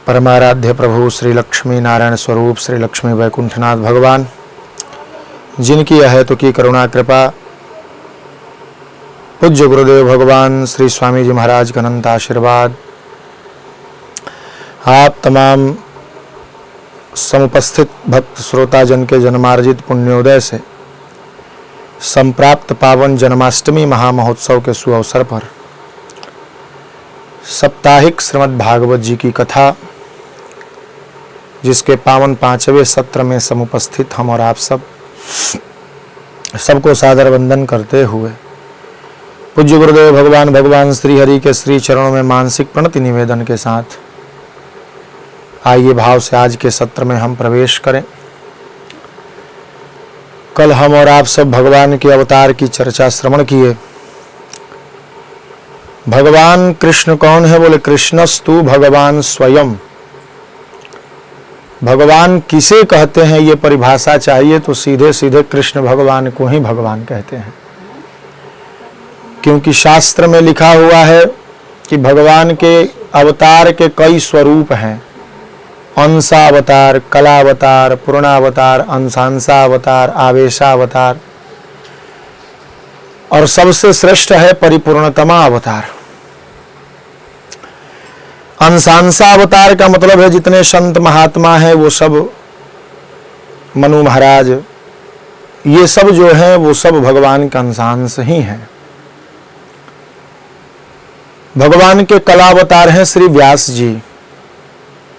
परमाराध्य प्रभु श्री लक्ष्मी नारायण स्वरूप श्री लक्ष्मी वैकुंठनाथ भगवान, जिनकी यह तो की करुणा कृपा, पूज्य गुरुदेव भगवान श्री स्वामी जी महाराज का अनंत आशीर्वाद, आप तमाम समुपस्थित भक्त श्रोताजन के जन्मार्जित पुण्योदय से संप्राप्त पावन जन्माष्टमी महामहोत्सव के सुअवसर पर साप्ताहिक श्रीमद् भागवत जी की कथा, जिसके पावन 5वें सत्र में समुपस्थित हम और आप सबको सादर वंदन करते हुए पूज्य गुरुदेव भगवान श्री हरि के श्री चरणों में मानसिक प्रणति निवेदन के साथ आइए भाव से आज के सत्र में हम प्रवेश करें। कल हम और आप सब भगवान के अवतार की चर्चा श्रवण किए। भगवान कृष्ण कौन है? बोले कृष्णस्तु भगवान स्वयं। भगवान किसे कहते हैं ये परिभाषा चाहिए तो सीधे सीधे कृष्ण भगवान को ही भगवान कहते हैं, क्योंकि शास्त्र में लिखा हुआ है कि भगवान के अवतार के कई स्वरूप हैं। अंशावतार, कलावतार, पूर्णावतार, अंशांशावतार, आवेशावतार, और सबसे श्रेष्ठ है परिपूर्णतमा अवतार। अंशांशावतार का मतलब है जितने संत महात्मा हैं वो सब, मनु महाराज, ये सब जो है वो सब भगवान का अंशांश ही हैं। भगवान के कलावतार हैं श्री व्यास जी,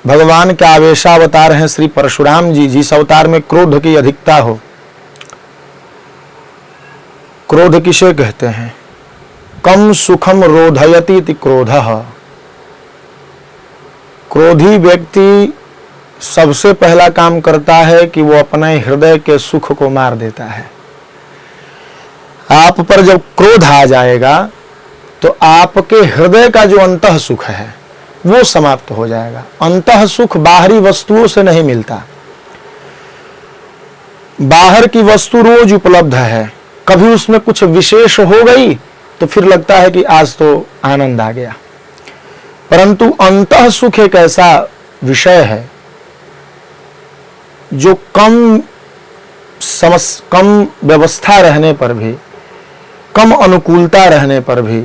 भगवान के आवेशावतार हैं श्री परशुराम जी, जिस अवतार में क्रोध की अधिकता हो। क्रोध किसे कहते हैं? कम सुखम रोधयति इति क्रोधः। क्रोधी व्यक्ति सबसे पहला काम करता है कि वो अपने हृदय के सुख को मार देता है। आप पर जब क्रोध आ जाएगा तो आपके हृदय का जो अंतः सुख है वो समाप्त हो जाएगा। अंतः सुख बाहरी वस्तुओं से नहीं मिलता। बाहर की वस्तु रोज उपलब्ध है, कभी उसमें कुछ विशेष हो गई तो फिर लगता है कि आज तो आनंद आ गया, परंतु अंतः सुख एक ऐसा विषय है जो कम व्यवस्था रहने पर भी, कम अनुकूलता रहने पर भी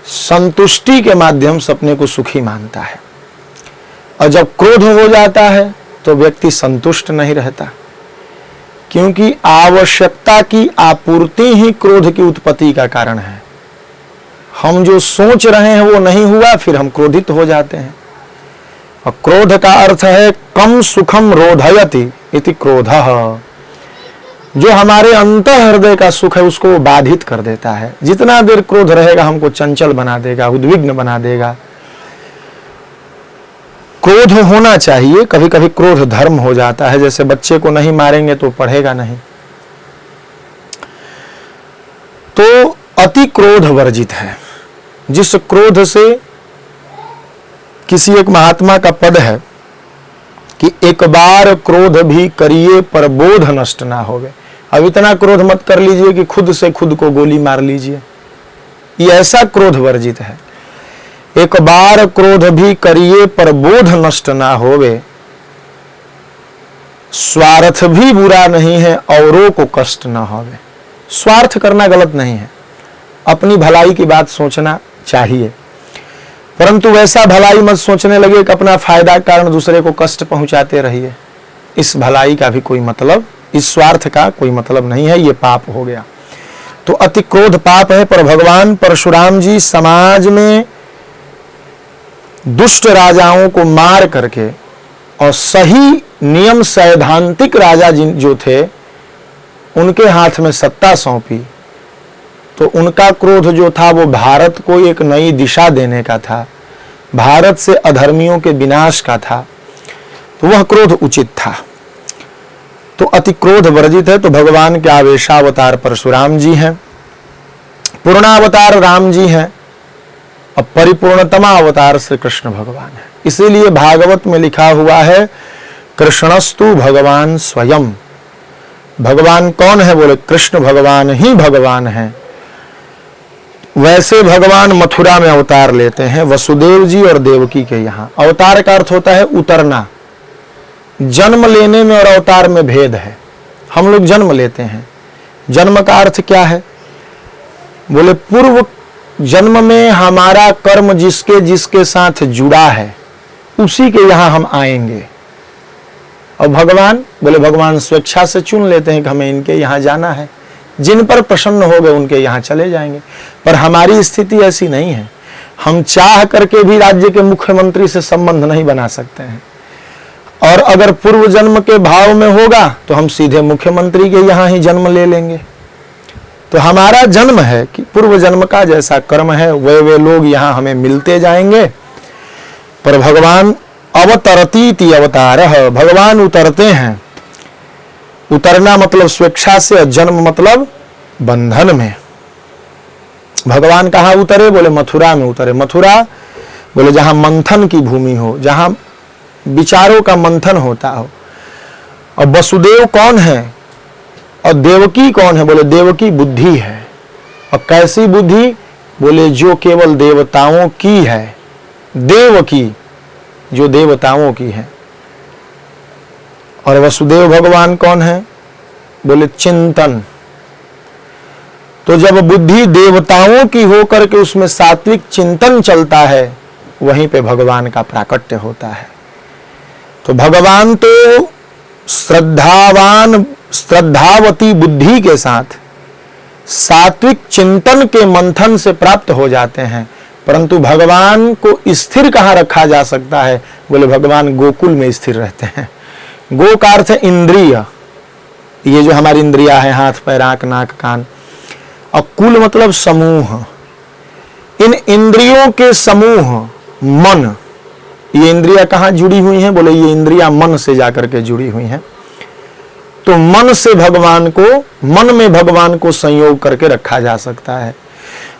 संतुष्टि के माध्यम से अपने को सुखी मानता है। और जब क्रोध हो जाता है तो व्यक्ति संतुष्ट नहीं रहता, क्योंकि आवश्यकता की आपूर्ति ही क्रोध की उत्पत्ति का कारण है। हम जो सोच रहे हैं वो नहीं हुआ, फिर हम क्रोधित हो जाते हैं। और क्रोध का अर्थ है कम सुखम रोधयति इति क्रोधः। जो हमारे अंतः हृदय का सुख है उसको बाधित कर देता है। जितना देर क्रोध रहेगा हमको चंचल बना देगा, उद्विग्न बना देगा। क्रोध होना चाहिए, कभी कभी क्रोध धर्म हो जाता है। जैसे बच्चे को नहीं मारेंगे तो पढ़ेगा नहीं। तो अति क्रोध वर्जित है। जिस क्रोध से, किसी एक महात्मा का पद है कि एक बार क्रोध भी करिए पर बोध नष्ट ना होवे। अब इतना क्रोध मत कर लीजिए कि खुद से खुद को गोली मार लीजिए, ये ऐसा क्रोध वर्जित है। एक बार क्रोध भी करिए पर बोध नष्ट ना होवे। स्वार्थ भी बुरा नहीं है, औरों को कष्ट ना होवे। स्वार्थ करना गलत नहीं है, अपनी भलाई की बात सोचना चाहिए, परंतु वैसा भलाई मत सोचने लगे कि अपना फायदा कारण दूसरे को कष्ट पहुंचाते रहिए। इस भलाई का भी कोई मतलब, इस स्वार्थ का कोई मतलब नहीं है, ये पाप हो गया। तो अति क्रोध पाप है। पर भगवान परशुराम जी समाज में दुष्ट राजाओं को मार करके और सही नियम सैद्धांतिक राजा जो थे उनके हाथ में सत्ता सौंपी, तो उनका क्रोध जो था वो भारत को एक नई दिशा देने का था, भारत से अधर्मियों के विनाश का था। तो वह क्रोध उचित था। तो अति क्रोध वर्जित है। तो भगवान के आवेशावतार परशुराम जी हैं, पूर्णावतार राम जी हैं, और परिपूर्णतमा अवतार श्री कृष्ण भगवान है। इसीलिए भागवत में लिखा हुआ है कृष्णस्तु भगवान स्वयं। भगवान कौन है? बोले कृष्ण भगवान ही भगवान है। वैसे भगवान मथुरा में अवतार लेते हैं वसुदेव जी और देवकी के यहाँ। अवतार का अर्थ होता है उतरना। जन्म लेने में और अवतार में भेद है। हम लोग जन्म लेते हैं, जन्म का अर्थ क्या है? बोले पूर्व जन्म में हमारा कर्म जिसके जिसके साथ जुड़ा है उसी के यहां हम आएंगे। और भगवान बोले भगवान स्वेच्छा से चुन लेते हैं कि हमें इनके यहां जाना है, जिन पर प्रसन्न हो गए उनके यहां चले जाएंगे। पर हमारी स्थिति ऐसी नहीं है, हम चाह करके भी राज्य के मुख्यमंत्री से संबंध नहीं बना सकते हैं। और अगर पूर्व जन्म के भाव में होगा तो हम सीधे मुख्यमंत्री के यहां ही जन्म ले लेंगे। तो हमारा जन्म है कि पूर्व जन्म का जैसा कर्म है वे लोग यहां हमें मिलते जाएंगे। पर भगवान अवतरतीति अवतार, भगवान उतरते हैं। उतरना मतलब स्वेच्छा से, और जन्म मतलब बंधन में। भगवान कहाँ उतरे? बोले मथुरा में उतरे। मथुरा बोले जहां मंथन की भूमि हो, जहां विचारों का मंथन होता हो। और वसुदेव कौन है और देवकी कौन है? बोले देवकी बुद्धि है। और कैसी बुद्धि? बोले जो केवल देवताओं की है, देवकी जो देवताओं की है। और वसुदेव भगवान कौन है? बोले चिंतन। तो जब बुद्धि देवताओं की होकर के उसमें सात्विक चिंतन चलता है, वहीं पे भगवान का प्राकट्य होता है। तो भगवान तो श्रद्धावती बुद्धि के साथ सात्विक चिंतन के मंथन से प्राप्त हो जाते हैं। परंतु भगवान को स्थिर कहाँ रखा जा सकता है? बोले भगवान गोकुल में स्थिर रहते हैं। गो का अर्थ है इंद्रिय, ये जो हमारी इंद्रिया है, हाथ पैर आंख नाक कान। और कुल मतलब समूह। इन इंद्रियों के समूह मन, ये इंद्रियां कहाँ जुड़ी हुई हैं? बोले ये इंद्रियां मन से जाकर के जुड़ी हुई हैं। तो मन से भगवान को, मन में भगवान को संयोग करके रखा जा सकता है।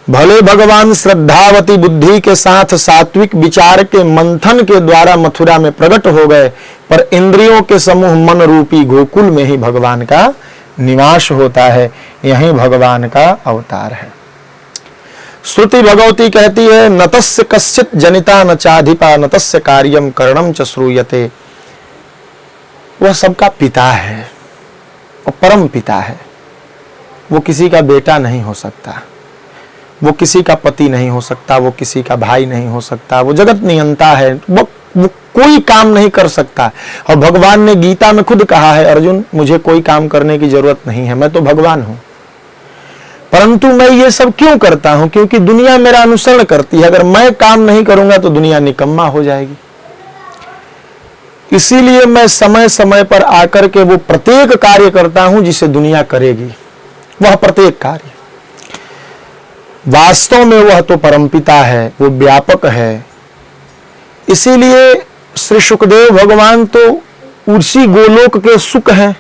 भले भगवान श्रद्धावती बुद्धि के साथ सात्विक विचार के मंथन के द्वारा मथुरा में प्रकट हो गए, पर इंद्रियों के समूह मन रूपी गोकुल में ही भगवान का निवास होता है, यही भगवान का अवतार है। श्रुति भगवती कहती है न तस्य कश्चित् जनिता न चाधिपा न तस्य कार्यम करणम च श्रूयते। वह सबका पिता है और परम पिता है। वो किसी का बेटा नहीं हो सकता, वो किसी का पति नहीं हो सकता, वो किसी का भाई नहीं हो सकता, वो जगत नियंता है, वो कोई काम नहीं कर सकता। और भगवान ने गीता में खुद कहा है, अर्जुन मुझे कोई काम करने की जरूरत नहीं है, मैं तो भगवान हूं। परंतु मैं ये सब क्यों करता हूं? क्योंकि दुनिया मेरा अनुसरण करती है। अगर मैं काम नहीं करूंगा तो दुनिया निकम्मा हो जाएगी। इसीलिए मैं समय समय पर आकर के वो प्रत्येक कार्य करता हूं जिसे दुनिया करेगी, वह प्रत्येक कार्य। वास्तव में वह तो परमपिता है, वो व्यापक है। इसीलिए श्री सुखदेव भगवान तो उसी गोलोक के सुख हैं।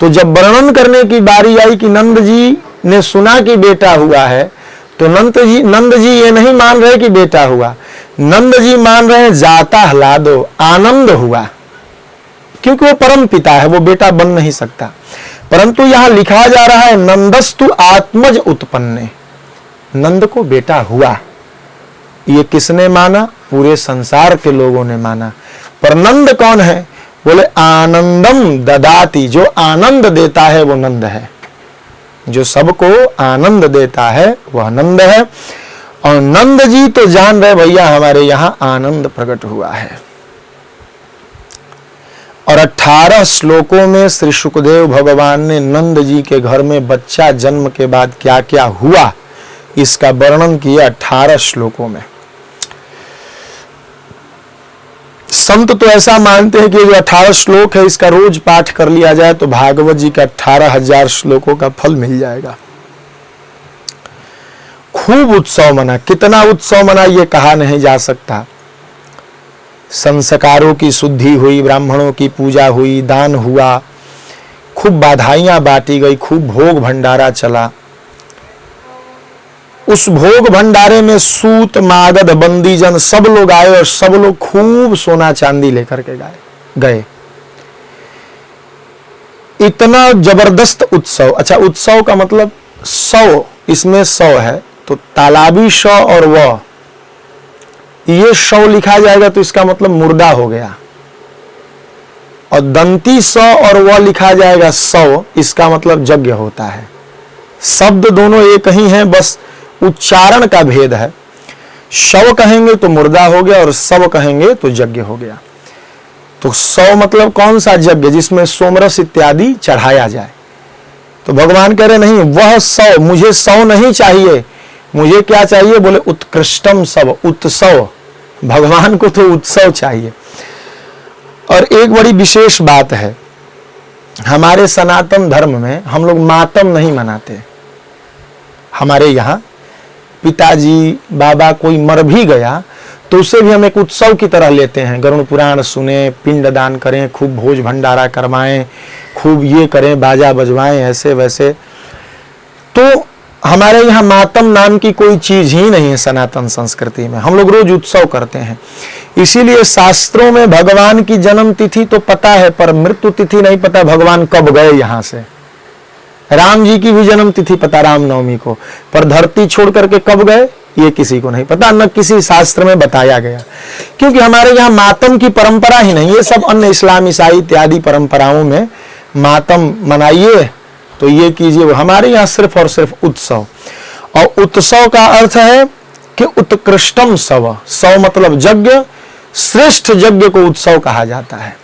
तो जब वर्णन करने की बारी आई कि नंद जी ने सुना कि बेटा हुआ है, तो नंद जी ये नहीं मान रहे कि बेटा हुआ, नंद जी मान रहे हैं जाता हलादो, आनंद हुआ। क्योंकि वो परम पिता है, वो बेटा बन नहीं सकता। परंतु यहां लिखा जा रहा है नंदस्तु आत्मज उत्पन्ने, नंद को बेटा हुआ। ये किसने माना? पूरे संसार के लोगों ने माना। पर नंद कौन है? बोले आनंदम ददाति, जो आनंद देता है वो नंद है। जो सबको आनंद देता है वह नंद है। और नंद जी तो जान रहे भैया हमारे यहां आनंद प्रकट हुआ है। और 18 श्लोकों में श्री सुखदेव भगवान ने नंद जी के घर में बच्चा जन्म के बाद क्या क्या हुआ इसका वर्णन किया 18 श्लोकों में। संत तो ऐसा मानते हैं कि जो 18 श्लोक है इसका रोज पाठ कर लिया जाए तो भागवत जी का 18,000 श्लोकों का फल मिल जाएगा। खूब उत्सव मना, कितना उत्सव मना ये कहा नहीं जा सकता। संस्कारों की शुद्धि हुई, ब्राह्मणों की पूजा हुई, दान हुआ, खूब बधाइयां बांटी गई, खूब भोग भंडारा चला। उस भोग भंडारे में सूत मागध बंदीजन सब लोग आए और सब लोग खूब सोना चांदी लेकर के गए। इतना जबरदस्त उत्सव। अच्छा, उत्सव का मतलब 100, इसमें 100 है, तो तालाबी श और व, ये शव लिखा जाएगा तो इसका मतलब मुर्दा हो गया, और दंती स और व लिखा जाएगा सव, इसका मतलब यज्ञ होता है। शब्द दोनों एक ही हैं, बस उच्चारण का भेद है। शव कहेंगे तो मुर्दा हो गया और शव कहेंगे तो यज्ञ हो गया। तो शव मतलब कौन सा यज्ञ, जिसमें सोमरस इत्यादि चढ़ाया जाए। तो भगवान कह रहे नहीं, वह शव, मुझे शव नहीं चाहिए, मुझे क्या चाहिए, बोले उत्कृष्टम शव, उत्सव। भगवान को तो उत्सव चाहिए। और एक बड़ी विशेष बात है, हमारे सनातन धर्म में हम लोग मातम नहीं मनाते। हमारे यहाँ पिताजी बाबा कोई मर भी गया तो उसे भी हम एक उत्सव की तरह लेते हैं। गरुड़ पुराण सुने, पिंड दान करें, खूब भोज भंडारा करवाएं, खूब ये करें, बाजा बजवाएं, ऐसे वैसे। तो हमारे यहाँ मातम नाम की कोई चीज ही नहीं है सनातन संस्कृति में। हम लोग रोज उत्सव करते हैं। इसीलिए शास्त्रों में भगवान की जन्म तिथि तो पता है, पर मृत्यु तिथि नहीं पता भगवान कब गए यहाँ से। राम जी की भी जन्म तिथि पता रामनवमी को, पर धरती छोड़ करके कब गए ये किसी को नहीं पता, न किसी शास्त्र में बताया गया। क्योंकि हमारे यहाँ मातम की परंपरा ही नहीं। ये सब अन्य इस्लाम ईसाई इत्यादि परंपराओं में मातम मनाइए तो ये कीजिए, हमारे यहाँ सिर्फ और सिर्फ उत्सव। और उत्सव का अर्थ है कि उत्कृष्टम सव, सव मतलब यज्ञ, श्रेष्ठ यज्ञ को उत्सव कहा जाता है।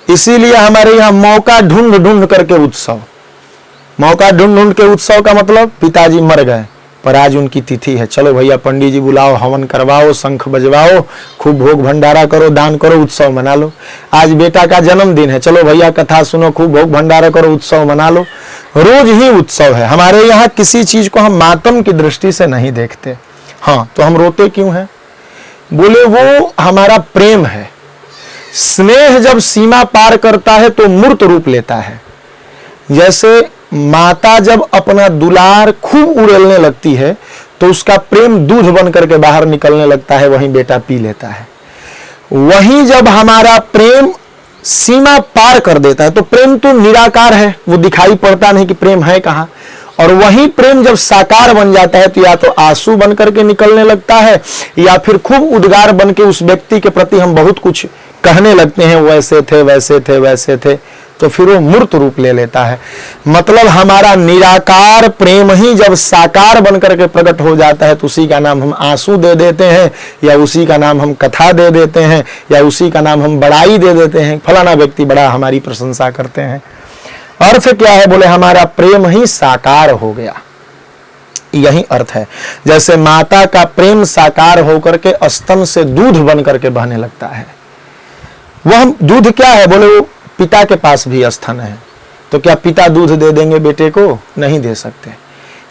इसीलिए हमारे यहाँ मौका ढूंढ ढूंढ करके उत्सव, मौका ढूंढ ढूंढ के उत्सव का मतलब पिताजी मर गए पर आज उनकी तिथि है, चलो भैया पंडित जी बुलाओ, हवन करवाओ, शंख बजवाओ, खूब भोग भंडारा करो, दान करो, उत्सव मना लो। आज बेटा का जन्मदिन है, चलो भैया कथा सुनो, खूब भोग भंडारा करो, उत्सव मना लो। रोज ही उत्सव है। हमारे यहाँ किसी चीज को हम मातम की दृष्टि से नहीं देखते। हाँ, तो हम रोते क्यों हैं? बोले वो हमारा प्रेम है। स्नेह जब सीमा पार करता है तो मूर्त रूप लेता है। जैसे माता जब अपना दुलार खूब उड़ेलने लगती है तो उसका प्रेम दूध बन करके बाहर निकलने लगता है, वहीं बेटा पी लेता है। वहीं जब हमारा प्रेम सीमा पार कर देता है तो प्रेम तो निराकार है, वो दिखाई पड़ता नहीं कि प्रेम है कहाँ। और वही प्रेम जब साकार बन जाता है तो या तो आंसू बन करके निकलने लगता है या फिर खूब उद्गार बन के उस व्यक्ति के प्रति हम बहुत कुछ कहने लगते हैं, वैसे थे वैसे थे वैसे थे, तो फिर वो मूर्त रूप ले लेता है। मतलब हमारा निराकार प्रेम ही जब साकार बन करके प्रकट हो जाता है तो उसी का नाम हम आंसू दे देते हैं, या उसी का नाम हम कथा दे देते हैं, या उसी का नाम हम बड़ाई दे देते हैं, फलाना व्यक्ति बड़ा हमारी प्रशंसा करते हैं। अर्थ क्या है? बोले हमारा प्रेम ही साकार हो गया, यही अर्थ है। जैसे माता का प्रेम साकार होकर के स्तन से दूध बन करके बहने लगता है। वह दूध क्या है? बोले वो पिता के पास भी स्तन है, तो क्या पिता दूध दे देंगे बेटे को? नहीं दे सकते,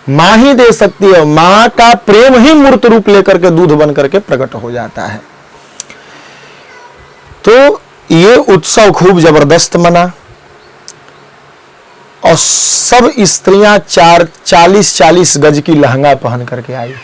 मां ही दे सकती है। मां का प्रेम ही मूर्त रूप लेकर के दूध बन करके प्रकट हो जाता है। तो ये उत्सव खूब जबरदस्त मना और सब स्त्रियां 40-40 गज की लहंगा पहन करके आई।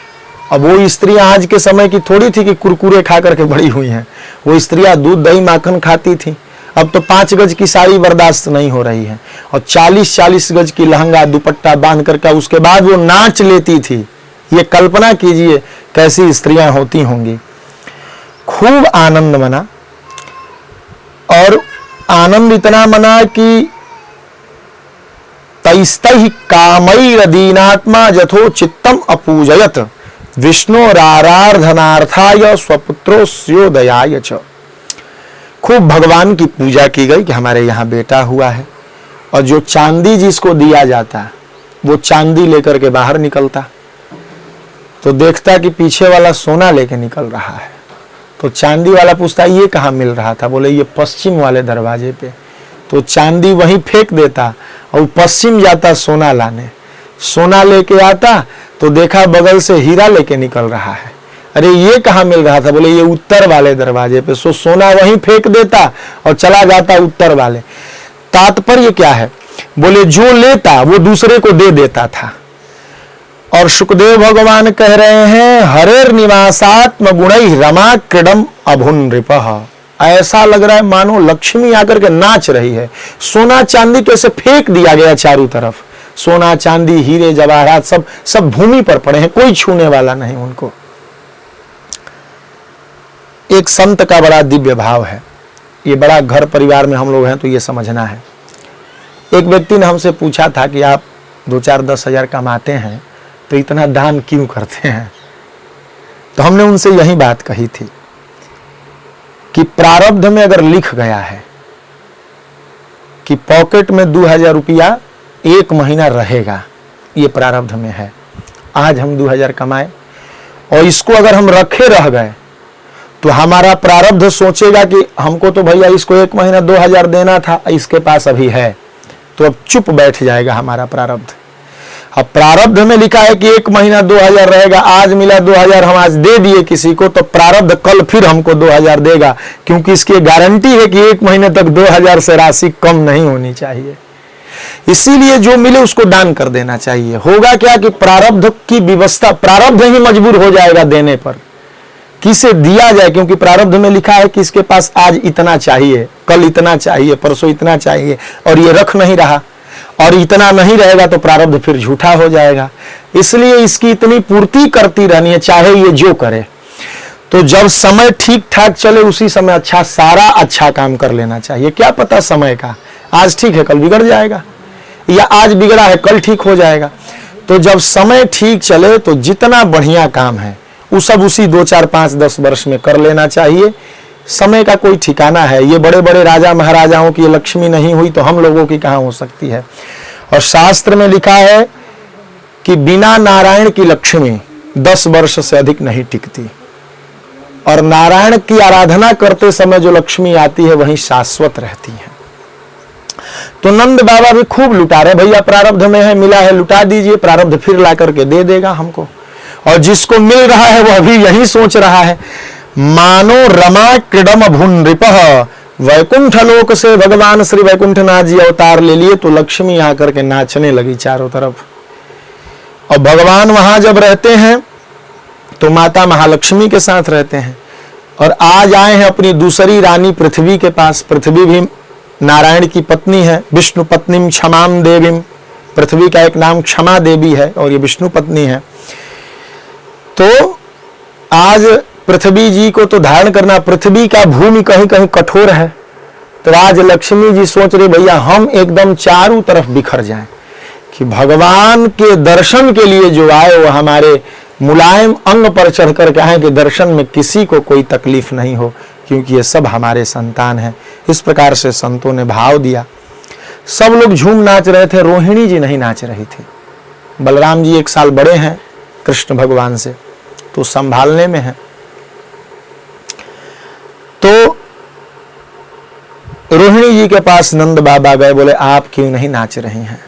अब वो स्त्रियां आज के समय की थोड़ी थी कि कुरकुरे खा करके बड़ी हुई हैं। वो स्त्रियां दूध दही माखन खाती थी। अब तो 5 गज की साड़ी बर्दाश्त नहीं हो रही है और 40-40 गज की लहंगा दुपट्टा बांध करके उसके बाद वो नाच लेती थी। ये कल्पना कीजिए कैसी स्त्रियां होती होंगी। खूब आनंद मना और आनंद इतना मना कि तैस्तहि कामैरदीनात्मा जथो चित्तम अपूजयत विष्णोराराधनार्थाय स्वपुत्रो स्योदयाय च। खूब भगवान की पूजा की गई कि हमारे यहाँ बेटा हुआ है। और जो चांदी जिसको दिया जाता वो चांदी लेकर के बाहर निकलता तो देखता कि पीछे वाला सोना लेके निकल रहा है। तो चांदी वाला पूछता ये कहाँ मिल रहा था? बोले ये पश्चिम वाले दरवाजे पे। तो चांदी वहीं फेंक देता और पश्चिम जाता सोना लाने। सोना लेके आता तो देखा बगल से हीरा लेके निकल रहा है। अरे ये कहाँ मिल रहा था? बोले ये उत्तर वाले दरवाजे पे। सो सोना वहीं फेंक देता और चला जाता उत्तर वाले। तात्पर्य क्या है? बोले जो लेता वो दूसरे को दे देता था। और सुखदेव भगवान कह रहे हैं हरेर निवासात्म गुणैः रमा क्रीडम अभुन रिपः। ऐसा लग रहा है मानो लक्ष्मी आकर के नाच रही है। सोना चांदी तो ऐसे फेंक दिया गया चारों तरफ। सोना चांदी हीरे जवाहरात सब सब भूमि पर पड़े हैं, कोई छूने वाला नहीं उनको। एक संत का बड़ा दिव्य भाव है, ये बड़ा घर परिवार में हम लोग हैं तो ये समझना है। एक व्यक्ति ने हमसे पूछा था कि आप 2-4-10 हजार कमाते हैं तो इतना दान क्यों करते हैं? तो हमने उनसे यही बात कही थी कि प्रारब्ध में अगर लिख गया है कि पॉकेट में 2000 रुपया 1 महीना रहेगा, ये प्रारब्ध में है। आज हम 2000 कमाए और इसको अगर हम रखे रह गए तो हमारा प्रारब्ध सोचेगा कि हमको तो भैया इसको 1 महीना 2000 देना था, इसके पास अभी है, तो अब चुप बैठ जाएगा हमारा प्रारब्ध। अब प्रारब्ध में लिखा है कि 1 महीना 2000 रहेगा, आज मिला 2000, हम आज दे दिए किसी को, तो प्रारब्ध कल फिर हमको 2000 देगा, क्योंकि इसकी गारंटी है कि 1 महीने तक 2000 से राशि कम नहीं होनी चाहिए। इसीलिए जो मिले उसको दान कर देना चाहिए। होगा क्या कि प्रारब्ध की व्यवस्था, प्रारब्ध ही मजबूर हो जाएगा देने पर, किसे दिया जाए, क्योंकि प्रारब्ध में लिखा है कि इसके पास आज इतना चाहिए, कल इतना चाहिए, परसों इतना चाहिए, और ये रख नहीं रहा और इतना नहीं रहेगा तो प्रारब्ध फिर झूठा हो जाएगा। इसलिए इसकी इतनी पूर्ति करती रहनी है, चाहे ये जो करे। तो जब समय ठीक ठाक चले उसी समय अच्छा सारा अच्छा काम कर लेना चाहिए। क्या पता समय का, आज ठीक है कल बिगड़ जाएगा, या आज बिगड़ा है कल ठीक हो जाएगा। तो जब समय ठीक चले तो जितना बढ़िया काम है वो सब उसी 2, 4, 5, 10 वर्ष में कर लेना चाहिए। समय का कोई ठिकाना है? ये बड़े बड़े राजा महाराजाओं की लक्ष्मी नहीं हुई तो हम लोगों की कहाँ हो सकती है? और शास्त्र में लिखा है कि बिना नारायण की लक्ष्मी 10 वर्ष से अधिक नहीं टिकती, और नारायण की आराधना करते समय जो लक्ष्मी आती है वही शाश्वत रहती है। तो नंद बाबा भी खूब लुटा रहे, भैया प्रारब्ध में है, मिला है, लुटा दीजिए, प्रारब्ध फिर ला करके दे देगा हमको। और जिसको मिल रहा है वह भी यही सोच रहा है, मानो रमा क्रीडम भुन नृपः, वैकुंठ लोक से भगवान श्री वैकुंठनाथ जी अवतार ले लिए तो लक्ष्मी आकर के नाचने लगी चारों तरफ। और भगवान वहां जब रहते हैं तो माता महालक्ष्मी के साथ रहते हैं, और आज आए हैं अपनी दूसरी रानी पृथ्वी के पास। पृथ्वी भी नारायण की पत्नी है, विष्णु पत्नीम क्षमाम देवीम, पृथ्वी का एक नाम क्षमा देवी है और ये विष्णु पत्नी है। तो आज पृथ्वी जी को तो धारण करना, पृथ्वी का भूमि कहीं कहीं कठोर है, तो आज लक्ष्मी जी सोच रहे भैया हम एकदम चारों तरफ बिखर जाएं कि भगवान के दर्शन के लिए जो आए वो हमारे मुलायम अंग पर चढ़ कर के आए कि दर्शन में किसी को कोई तकलीफ नहीं हो, क्योंकि ये सब हमारे संतान हैं। इस प्रकार से संतों ने भाव दिया। सब लोग झूम नाच रहे थे, रोहिणी जी नहीं नाच रही थी। बलराम जी 1 साल बड़े हैं कृष्ण भगवान से, तो संभालने में है। तो रोहिणी जी के पास नंद बाबा गए, बोले आप क्यों नहीं नाच रही हैं?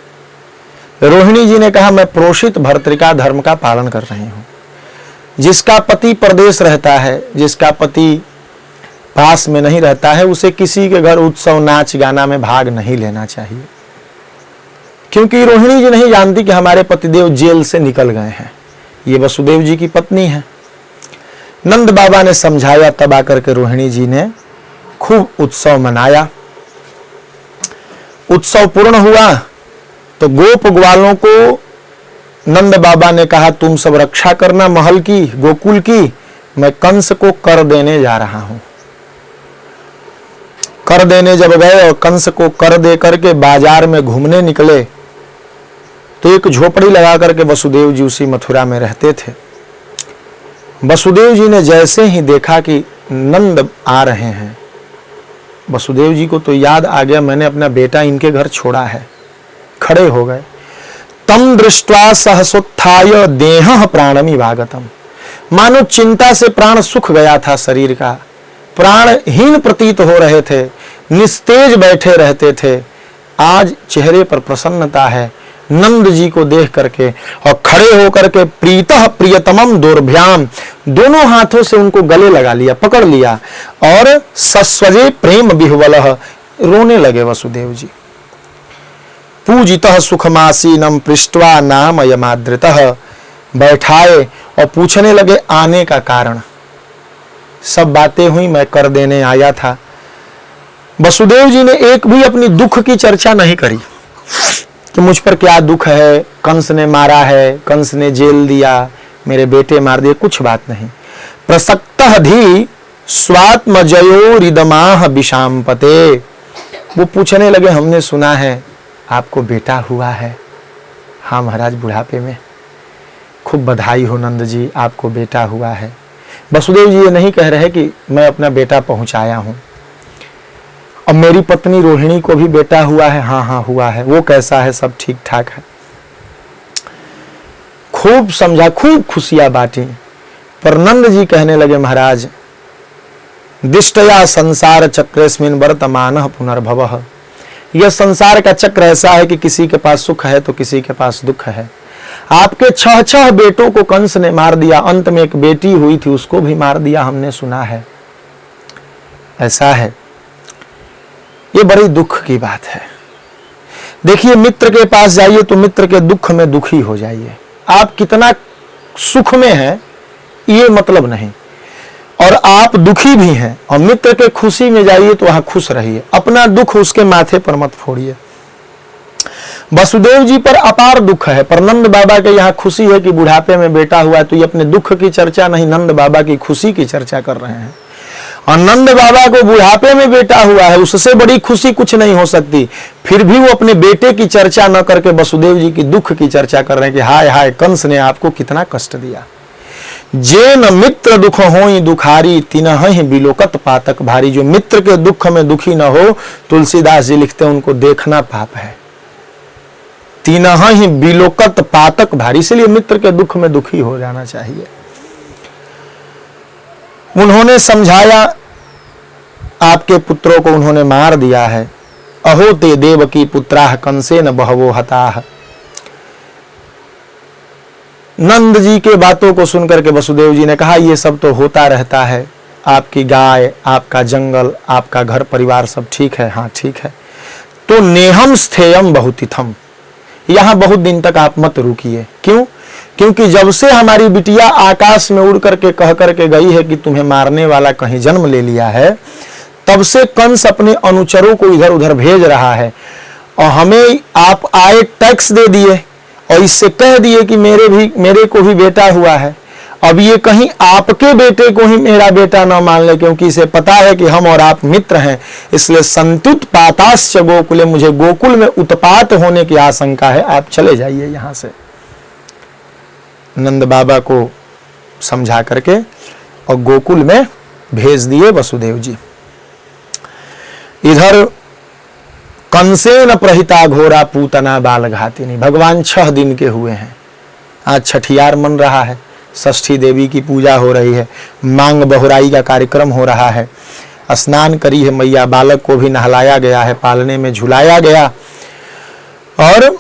रोहिणी जी ने कहा मैं प्रोषित भर्तृका धर्म का पालन कर रही हूं। जिसका पति परदेश रहता है, जिसका पति पास में नहीं रहता है, उसे किसी के घर उत्सव नाच गाना में भाग नहीं लेना चाहिए, क्योंकि रोहिणी जी नहीं जानती कि हमारे पतिदेव जेल से निकल गए हैं, ये वसुदेव जी की पत्नी है। नंद बाबा ने समझाया, तब आकर के रोहिणी जी ने खूब उत्सव मनाया। उत्सव पूर्ण हुआ तो गोप ग्वालों को नंद बाबा ने कहा तुम सब रक्षा करना महल की, गोकुल की, मैं कंस को कर देने जा रहा हूं। कर देने जब गए और कंस को कर दे करके बाजार में घूमने निकले तो एक झोपड़ी लगा करके वसुदेव जी उसी मथुरा में रहते थे। वसुदेव जी ने जैसे ही देखा कि नंद आ रहे हैं, वसुदेव जी को तो याद आ गया मैंने अपना बेटा इनके घर छोड़ा है। खड़े हो गए। तम दृष्ट्वा सहसोत्थाय देह प्राणमिवागतम, मानो चिंता से प्राण सुख गया था, शरीर का प्राणहीन प्रतीत हो रहे थे, निस्तेज बैठे रहते थे। आज चेहरे पर प्रसन्नता है नंद जी को देख करके, और खड़े होकर के प्रीतः प्रियतमम दोर्भ्याम, दोनों हाथों से उनको गले लगा लिया, पकड़ लिया, और सस्वजे प्रेम विह्वलः, रोने लगे वसुदेव जी। पूजितः सुखमासीनम पृष्ट्वा नाम यमादृतः, बैठाए और पूछने लगे आने का कारण। सब बातें हुई, मैं कर देने आया था। वसुदेव जी ने एक भी अपनी दुख की चर्चा नहीं करी, कि मुझ पर क्या दुख है, कंस ने मारा है, कंस ने जेल दिया, मेरे बेटे मार दिए, कुछ बात नहीं। प्रसक्तः धी स्वात्मजयो रिदमाह विषामपते। वो पूछने लगे, हमने सुना है आपको बेटा हुआ है। हाँ महाराज, बुढ़ापे में। खूब बधाई हो नंद जी, आपको बेटा हुआ है। वसुदेव जी ये नहीं कह रहे कि मैं अपना बेटा पहुंचाया हूं। अब मेरी पत्नी रोहिणी को भी बेटा हुआ है। हाँ हाँ हुआ है। वो कैसा है? सब ठीक ठाक है। खूब समझा, खूब खुशियां बांटी। पर नंद जी कहने लगे, महाराज दिष्टया संसार चक्रेस्मिन् वर्तमानः पुनर्भवः। यह संसार का चक्र ऐसा है कि किसी के पास सुख है तो किसी के पास दुख है। आपके 6 बेटों को कंस ने मार दिया, अंत में एक बेटी हुई थी उसको भी मार दिया, हमने सुना है। ऐसा है, ये बड़ी दुख की बात है। देखिए, मित्र के पास जाइए तो मित्र के दुख में दुखी हो जाइए। आप कितना सुख में हैं ये मतलब नहीं, और आप दुखी भी हैं, और मित्र के खुशी में जाइए तो वहां खुश रहिए। अपना दुख उसके माथे पर मत फोड़िए। वसुदेव जी पर अपार दुख है, पर नंद बाबा के यहाँ खुशी है कि बुढ़ापे में बेटा हुआ है। तो ये अपने दुख की चर्चा नहीं, नंद बाबा की खुशी की चर्चा कर रहे हैं। और नंद बाबा को बुढ़ापे में बेटा हुआ है, उससे बड़ी खुशी कुछ नहीं हो सकती। फिर भी वो अपने बेटे की चर्चा न करके वसुदेव जी की दुख की चर्चा कर रहे हैं कि हाय हाय, कंस ने आपको कितना कष्ट दिया। जेन मित्र दुख होई दुखारी तिनहि बिलोकत पातक भारी। जो मित्र के दुख में दुखी न हो, तुलसीदास जी लिखते हैं, उनको देखना पाप है। तिनहि बिलोकत पातक भारी, इसलिए मित्र के दुख में दुखी हो जाना चाहिए। उन्होंने समझाया, आपके पुत्रों को उन्होंने मार दिया है। अहो ते देवकी पुत्राः कंसेन बहवो हताः। नंद जी के बातों को सुनकर के वसुदेव जी ने कहा, ये सब तो होता रहता है। आपकी गाय, आपका जंगल, आपका घर परिवार सब ठीक है? हाँ ठीक है। तो नेहम स्थेयम बहुतिथम, यहां बहुत दिन तक आप मत रुकिए। क्यों? क्योंकि जब से हमारी बिटिया आकाश में उड़ करके कह करके गई है कि तुम्हें मारने वाला कहीं जन्म ले लिया है, तब से कंस अपने अनुचरों को इधर उधर भेज रहा है। और हमें आप आए टैक्स दे दिए और इससे कह दिए कि मेरे को भी बेटा हुआ है। अब ये कहीं आपके बेटे को ही मेरा बेटा न मान ले, क्योंकि इसे पता है कि हम और आप मित्र हैं। इसलिए संत्युत्पाताश्च गोकुले, मुझे गोकुल में उत्पात होने की आशंका है, आप चले जाइए यहां से। नंद बाबा को समझा करके और गोकुल में भेज दिए वसुदेव जी। इधर कंसेन प्रहिता घोरा पूतना बाल घातिनी। भगवान 6 दिन के हुए हैं। आज छठियार मन रहा है, षष्ठी देवी की पूजा हो रही है, मांग बहुराई का कार्यक्रम हो रहा है, स्नान करी है मैया, बालक को भी नहलाया गया है, पालने में झुलाया गया। और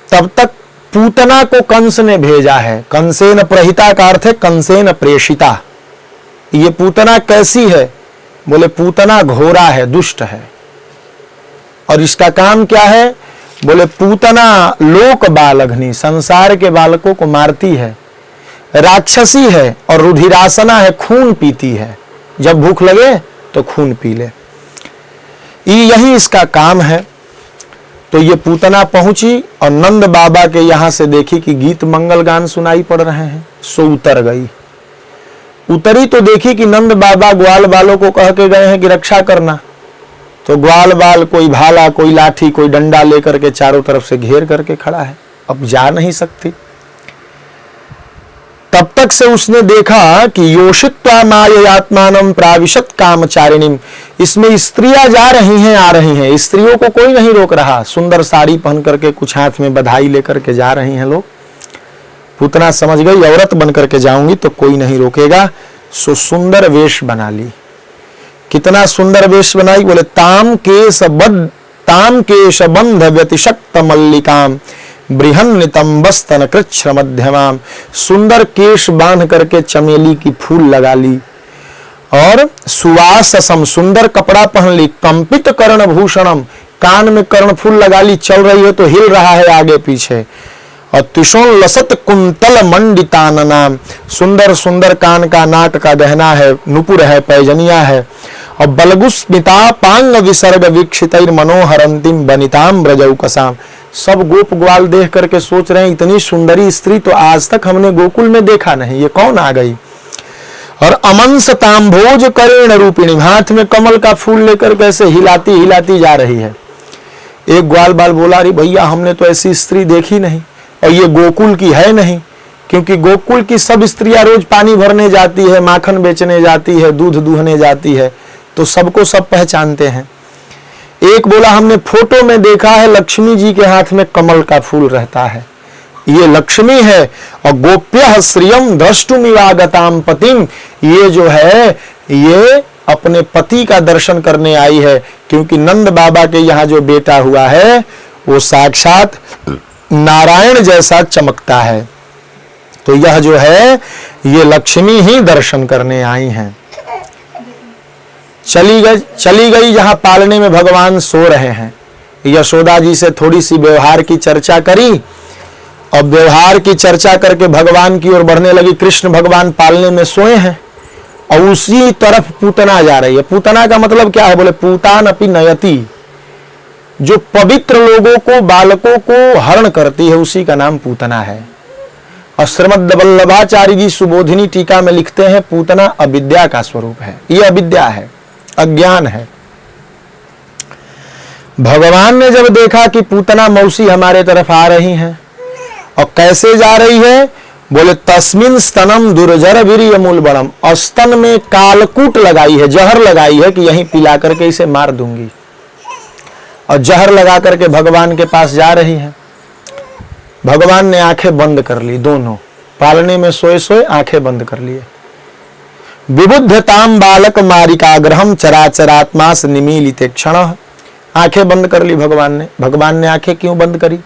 तब तक पूतना को कंस ने भेजा है। कंसेन प्रहिता का अर्थ है कंसेन प्रेषिता। ये पूतना कैसी है? बोले पूतना घोरा है, दुष्ट है। और इसका काम क्या है? बोले पूतना लोक बालघनी, संसार के बालकों को मारती है, राक्षसी है और रुधिरासना है, खून पीती है। जब भूख लगे तो खून पी ले, यही इसका काम है। तो ये पूतना पहुंची और नंद बाबा के यहां से देखी कि गीत मंगल गान सुनाई पड़ रहे हैं, सो उतर गई। उतरी तो देखी कि नंद बाबा ग्वाल बालों को कह के गए हैं कि रक्षा करना। तो ग्वाल बाल कोई भाला, कोई लाठी, कोई डंडा लेकर के चारों तरफ से घेर करके खड़ा है, अब जा नहीं सकती। तब तक से उसने देखा कि योषित्वा माययात्मानं प्राविशत कामचारिणीम, इसमें स्त्रियां जा रही हैं, आ रही हैं, स्त्रियों को कोई नहीं रोक रहा। सुंदर साड़ी पहन करके, कुछ हाथ में बधाई लेकर के जा रही हैं लोग। पूतना समझ गई, औरत बन करके जाऊंगी तो कोई नहीं रोकेगा। सो सुंदर वेश बना ली। कितना सुंदर वेश बनाई? बोले ताम केश बंध व्यतिशक्त मल्लिकाम बृहन नितंबस्तन कृच्छ मध्यमाम। सुंदर केश बांध करके चमेली की फूल लगा ली और सुवाससम, सुंदर कपड़ा पहन ली। कंपित कर्ण भूषणम, कान में कर्ण फूल लगा ली, चल रही है तो हिल रहा है आगे पीछे। और त्रिशूल लसत कुंतल मंडिताननाम, सुंदर सुंदर कान का, नाक का गहना है, नुपुर है, पैजनिया है। और बलगुस्मिता पांग विसर्ग वीक्षितैर मनोहरंतिम बनिताम ब्रजौकसाम, सब गोप ग्वाल देख करके सोच रहे हैं इतनी सुंदरी स्त्री तो आज तक हमने गोकुल में देखा नहीं, ये कौन आ गई। और अमंस तांभोज करेण रूपिणी, हाथ में कमल का फूल लेकर कैसे हिलाती हिलाती जा रही है। एक ग्वाल बाल बोला, अरे भैया हमने तो ऐसी स्त्री देखी नहीं, और ये गोकुल की है नहीं, क्योंकि गोकुल की सब स्त्रियां रोज पानी भरने जाती है, माखन बेचने जाती है, दूध दूहने जाती है, तो सबको सब पहचानते हैं। एक बोला हमने फोटो में देखा है लक्ष्मी जी के हाथ में कमल का फूल रहता है, ये लक्ष्मी है। और गोप्य श्रियम द्रष्टुमिवागताम पतिम, ये जो है ये अपने पति का दर्शन करने आई है, क्योंकि नंद बाबा के यहाँ जो बेटा हुआ है वो साक्षात नारायण जैसा चमकता है। तो यह जो है ये लक्ष्मी ही दर्शन करने आई हैं। चली गई जहां पालने में भगवान सो रहे हैं। यशोदा जी से थोड़ी सी व्यवहार की चर्चा करी, और व्यवहार की चर्चा करके भगवान की ओर बढ़ने लगी। कृष्ण भगवान पालने में सोए हैं और उसी तरफ पूतना जा रही है। पूतना का मतलब क्या है, बोले पूतान अपि नयति, जो पवित्र लोगों को बालकों को हरण करती है उसी का नाम पूतना है। और श्रीमद् वल्लभाचार्य जी सुबोधिनी टीका में लिखते हैं पूतना अविद्या का स्वरूप है, ये अविद्या है, अज्ञान है। भगवान ने जब देखा कि पूतना मौसी हमारे तरफ आ रही हैं, और कैसे जा रही है, बोले तस्मिन स्तनम दुर्जर वीर्य मूल बड़म, और स्तन में कालकूट लगाई है, जहर लगाई है कि यहीं पिला करके इसे मार दूंगी। और जहर लगा करके भगवान के पास जा रही है। भगवान ने आंखें बंद कर ली, दोनों पालने में सोए सोए आंखें बंद कर लिए। विबुद्धताम बालक मारिकाग्रहम चराचरात्मास निमीलिते क्षण, आंखें बंद कर ली भगवान ने। भगवान ने आंखें क्यों बंद करी,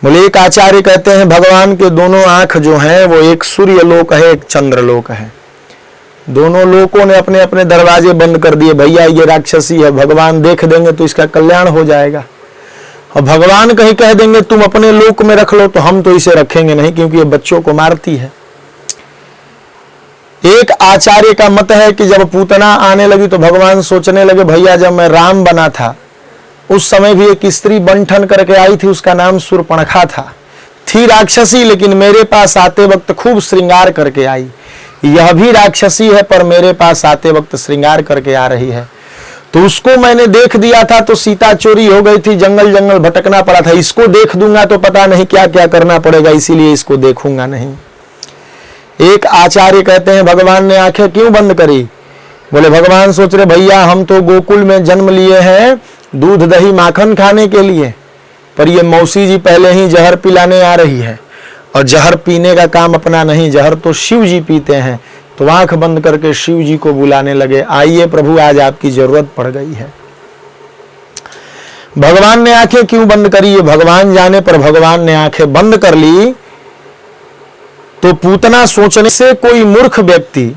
बोले एक आचार्य कहते हैं भगवान के दोनों आंख जो हैं वो एक सूर्य लोक है, एक चंद्र लोक है। दोनों लोकों ने अपने अपने दरवाजे बंद कर दिए, भैया ये राक्षसी है, भगवान देख देंगे तो इसका कल्याण हो जाएगा। और भगवान कहीं कह देंगे तुम अपने लोक में रख लो, तो हम तो इसे रखेंगे नहीं, क्योंकि ये बच्चों को मारती है। एक आचार्य का मत है कि जब पूतना आने लगी तो भगवान सोचने लगे, भैया जब मैं राम बना था उस समय भी एक स्त्री बंठन करके आई थी, उसका नाम शूर्पणखा था, थी राक्षसी, लेकिन मेरे पास आते वक्त खूब श्रृंगार करके आई। यह भी राक्षसी है पर मेरे पास आते वक्त श्रृंगार करके आ रही है, तो उसको मैंने देख दिया था तो सीता चोरी हो गई थी, जंगल जंगल भटकना पड़ा था। इसको देख दूंगा तो पता नहीं क्या क्या करना पड़ेगा, इसीलिए इसको देखूंगा नहीं। एक आचार्य कहते हैं भगवान ने आंखें क्यों बंद करी, बोले भगवान सोच रहे भैया हम तो गोकुल में जन्म लिए हैं दूध दही माखन खाने के लिए, पर ये मौसी जी पहले ही जहर पिलाने आ रही है, और जहर पीने का काम अपना नहीं, जहर तो शिव जी पीते हैं। तो आंख बंद करके शिव जी को बुलाने लगे, आइए प्रभु आज आपकी जरूरत पड़ गई है। भगवान ने आंखें क्यों बंद करी ये भगवान जाने, पर भगवान ने आंखें बंद कर ली तो पूतना सोचने से कोई मूर्ख व्यक्ति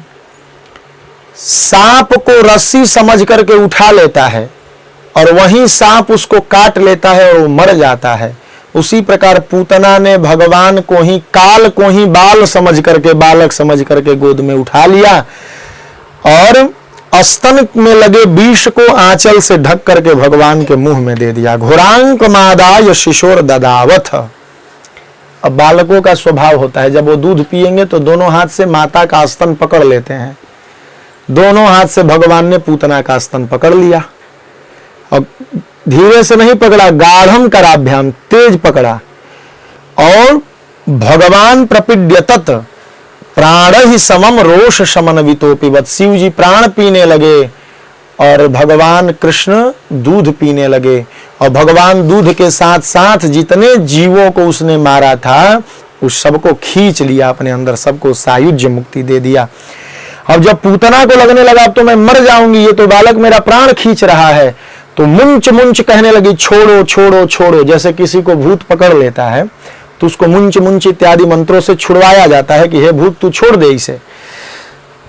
सांप को रस्सी समझ करके उठा लेता है और वहीं सांप उसको काट लेता है और वो मर जाता है, उसी प्रकार पूतना ने भगवान को ही काल को ही बाल समझ करके, बालक समझ करके गोद में उठा लिया और स्तन में लगे विष को आंचल से ढक करके भगवान के मुंह में दे दिया। घोरांक मादाय शिशोर ददावथ। अब बालकों का स्वभाव होता है, जब वो दूध पिएंगे तो दोनों हाथ से माता का स्तन पकड़ लेते हैं। दोनों हाथ से भगवान ने पूतना का स्तन पकड़ लिया, और धीरे से नहीं पकड़ा, गाढ़म कराभ्याम, तेज पकड़ा, और भगवान प्रपीड्यतत प्राण ही समम रोष शमन वितोपिवत, शिव जी प्राण पीने लगे और भगवान कृष्ण दूध पीने लगे। और भगवान दूध के साथ साथ जितने जीवों को उसने मारा था उस सबको खींच लिया अपने अंदर, सबको सायुज्य मुक्ति दे दिया। अब जब पूतना को लगने लगा अब तो मैं मर जाऊंगी, ये तो बालक मेरा प्राण खींच रहा है, तो मुंच मुंच कहने लगी, छोड़ो छोड़ो छोड़ो। जैसे किसी को भूत पकड़ लेता है तो उसको मुंच मुंच इत्यादि मंत्रों से छुड़वाया जाता है कि हे भूत तू छोड़ दे इसे।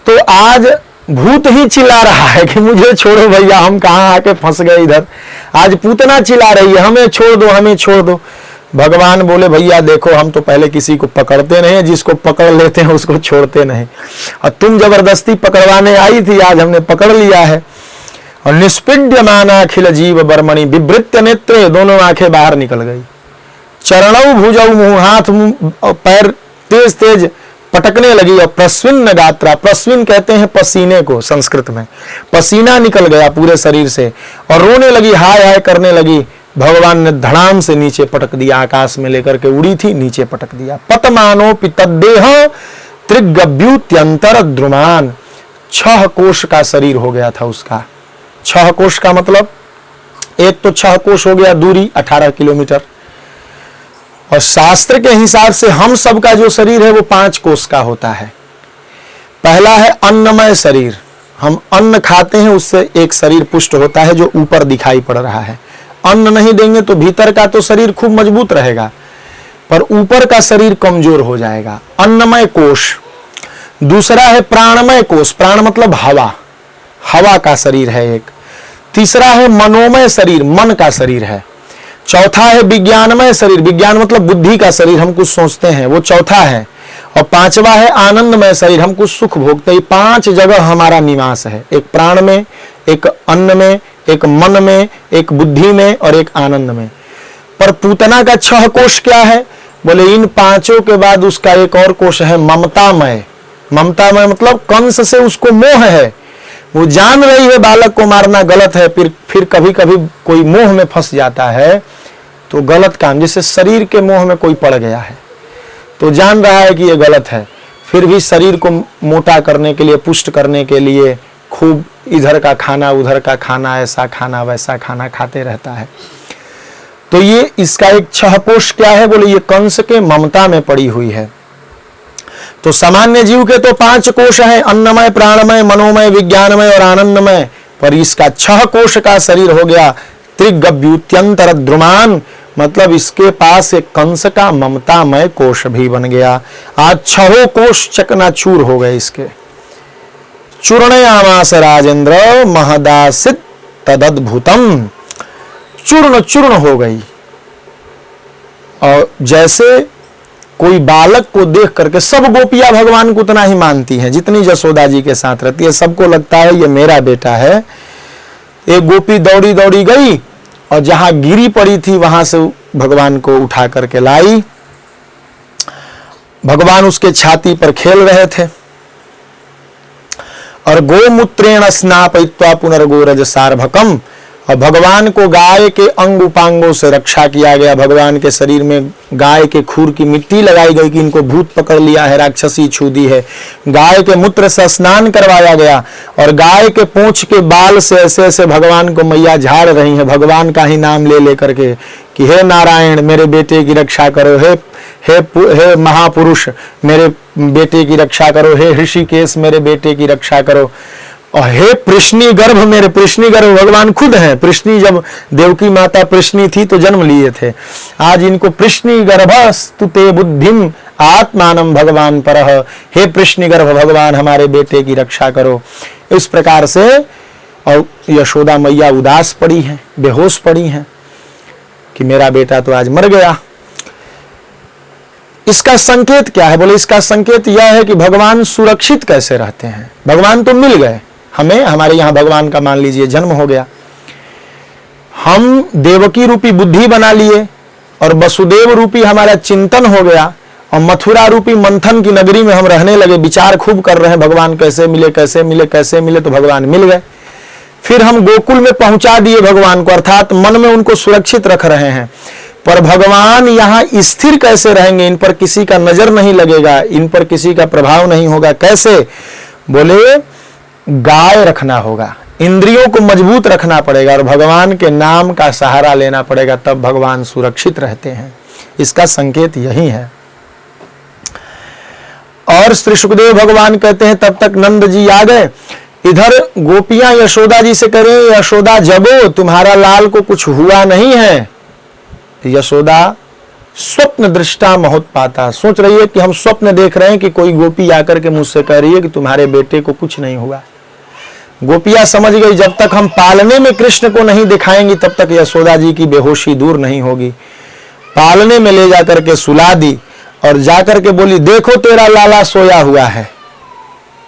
तो आज भूत ही चिल्ला रहा है कि मुझे छोड़ो भैया, हम कहाँ आके फंस गए इधर। आज पूतना चिल्ला रही है, हमें छोड़ दो हमें छोड़ दो। भगवान बोले भैया देखो हम तो पहले किसी को पकड़ते नहीं, जिसको पकड़ लेते हैं उसको छोड़ते नहीं, और तुम जबरदस्ती पकड़वाने आई थी, आज हमने पकड़ लिया है। और निष्पीड्यमाना अखिल जीव बर्मणि विवृत्य नेत्रे, दोनों आंखें बाहर निकल गई। चरणौ भुजौ मुंह हाथ पैर तेज तेज पटकने लगी। और प्रस्विन्न गात्रा, प्रस्विन कहते हैं पसीने को संस्कृत में, पसीना निकल गया पूरे शरीर से और रोने लगी, हाय हाय करने लगी। भगवान ने धड़ाम से नीचे पटक दिया, आकाश में लेकर के उड़ी थी, नीचे पटक दिया। पतमानो पितदेह त्रिगभ्युत्यंतर द्रुमान, 6 कोश का शरीर हो गया था उसका। 6 कोश का मतलब एक तो 6 कोश हो गया दूरी 18 किलोमीटर, और शास्त्र के हिसाब से हम सब का जो शरीर है वो 5 कोश का होता है। पहला है अन्नमय शरीर, हम अन्न खाते हैं उससे एक शरीर पुष्ट होता है जो ऊपर दिखाई पड़ रहा है। अन्न नहीं देंगे तो भीतर का तो शरीर खूब मजबूत रहेगा पर ऊपर का शरीर कमजोर हो जाएगा, अन्नमय कोश। दूसरा है प्राणमय कोश, प्राण मतलब हवा, हवा का शरीर है एक। तीसरा है मनोमय शरीर, मन का शरीर है। चौथा है विज्ञानमय शरीर, विज्ञान मतलब बुद्धि का शरीर, हम कुछ सोचते हैं, वो चौथा है। और 5वां है आनंदमय शरीर, हम कुछ सुख भोगते हैं। 5 जगह हमारा निवास है, एक प्राण में, एक अन्न में, एक मन में, एक बुद्धि में और एक आनंद में। पर पूतना का 6 कोश क्या है? बोले इन 5 के बाद उसका एक और कोश है ममतामय। ममतामय मतलब कंस से उसको मोह है, वो जान रही है बालक को मारना गलत है, फिर कभी कभी कोई मोह में फंस जाता है तो गलत काम, जैसे शरीर के मोह में कोई पड़ गया है तो जान रहा है कि ये गलत है, फिर भी शरीर को मोटा करने के लिए, पुष्ट करने के लिए खूब इधर का खाना उधर का खाना, ऐसा खाना वैसा खाना खाते रहता है। तो ये इसका एक 6 कोश क्या है? बोले ये कंस के ममता में पड़ी हुई है। तो सामान्य जीव के तो 5 कोश हैं, अन्नमय, प्राणमय, मनोमय, विज्ञानमय और आनंदमय, पर इसका 6 कोश का शरीर हो गया त्रिगभ्युत्यंतर द्रुमान, मतलब इसके पास एक कंस का ममतामय कोश भी बन गया। आज 6 कोश चकनाचूर हो गए इसके। चूर्णयामास राजेंद्र महदासित तदद्भुतम, चूर्ण चूर्ण हो गई। और जैसे कोई बालक को देख करके, सब गोपियां भगवान को उतना ही मानती हैं जितनी जसोदा जी के साथ रहती है, सबको लगता है ये मेरा बेटा है। एक गोपी दौड़ी दौड़ी गई और जहां गिरी पड़ी थी वहां से भगवान को उठा करके लाई। भगवान उसके छाती पर खेल रहे थे और गोमूत्रेण स्नापयित्वा पुनर्गोरज सार्भकम, और भगवान को गाय के अंग उपांगों से रक्षा किया गया। भगवान के शरीर में गाय के खूर की मिट्टी लगाई गई कि इनको भूत पकड़ लिया है, राक्षसी छू दी है। गाय के मूत्र से स्नान करवाया गया और गाय के पूंछ के बाल से ऐसे ऐसे भगवान को मैया झाड़ रही है, भगवान का ही नाम ले लेकर के कि हे नारायण मेरे बेटे की रक्षा करो, हे महापुरुष मेरे बेटे की रक्षा करो, हे ऋषिकेश मेरे बेटे की रक्षा करो, और हे प्रश्नी गर्भ मेरे, प्रश्नी गर्भ भगवान खुद हैं। प्रश्नी जब देवकी माता प्रश्नी थी तो जन्म लिए थे, आज इनको प्रश्नी गर्भस्तुते बुद्धिम आत्मानम भगवान परह, हे प्रश्नी गर्भ भगवान हमारे बेटे की रक्षा करो। इस प्रकार से और यशोदा मैया उदास पड़ी हैं, बेहोश पड़ी हैं कि मेरा बेटा तो आज मर गया। इसका संकेत क्या है? बोले इसका संकेत यह है कि भगवान सुरक्षित कैसे रहते हैं। भगवान तो मिल गए हमें, हमारे यहां भगवान का मान लीजिए जन्म हो गया, हम देवकी रूपी बुद्धि बना लिए और वसुदेव रूपी हमारा चिंतन हो गया और मथुरा रूपी मंथन की नगरी में हम रहने लगे, विचार खूब कर रहे हैं भगवान कैसे मिले कैसे मिले कैसे मिले, तो भगवान मिल गए। फिर हम गोकुल में पहुंचा दिए भगवान को, अर्थात मन में उनको सुरक्षित रख रहे हैं, पर भगवान यहाँ स्थिर कैसे रहेंगे? इन पर किसी का नजर नहीं लगेगा, इन पर किसी का प्रभाव नहीं होगा। कैसे? बोले गाय रखना होगा, इंद्रियों को मजबूत रखना पड़ेगा और भगवान के नाम का सहारा लेना पड़ेगा, तब भगवान सुरक्षित रहते हैं। इसका संकेत यही है। और श्री सुखदेव भगवान कहते हैं तब तक नंद जी आ गए। इधर गोपियां यशोदा जी से करें, यशोदा जगो तुम्हारा लाल को कुछ हुआ नहीं है। यशोदा स्वप्न दृष्टा महोत्पाता, सोच रही है कि हम स्वप्न देख रहे हैं कि कोई गोपी आकर के मुझसे कह रही है कि तुम्हारे बेटे को कुछ नहीं हुआ। गोपियां समझ गई जब तक हम पालने में कृष्ण को नहीं दिखाएंगी तब तक यशोदा जी की बेहोशी दूर नहीं होगी। पालने में ले जाकर के सुला दी और जाकर के बोली देखो तेरा लाला सोया हुआ है।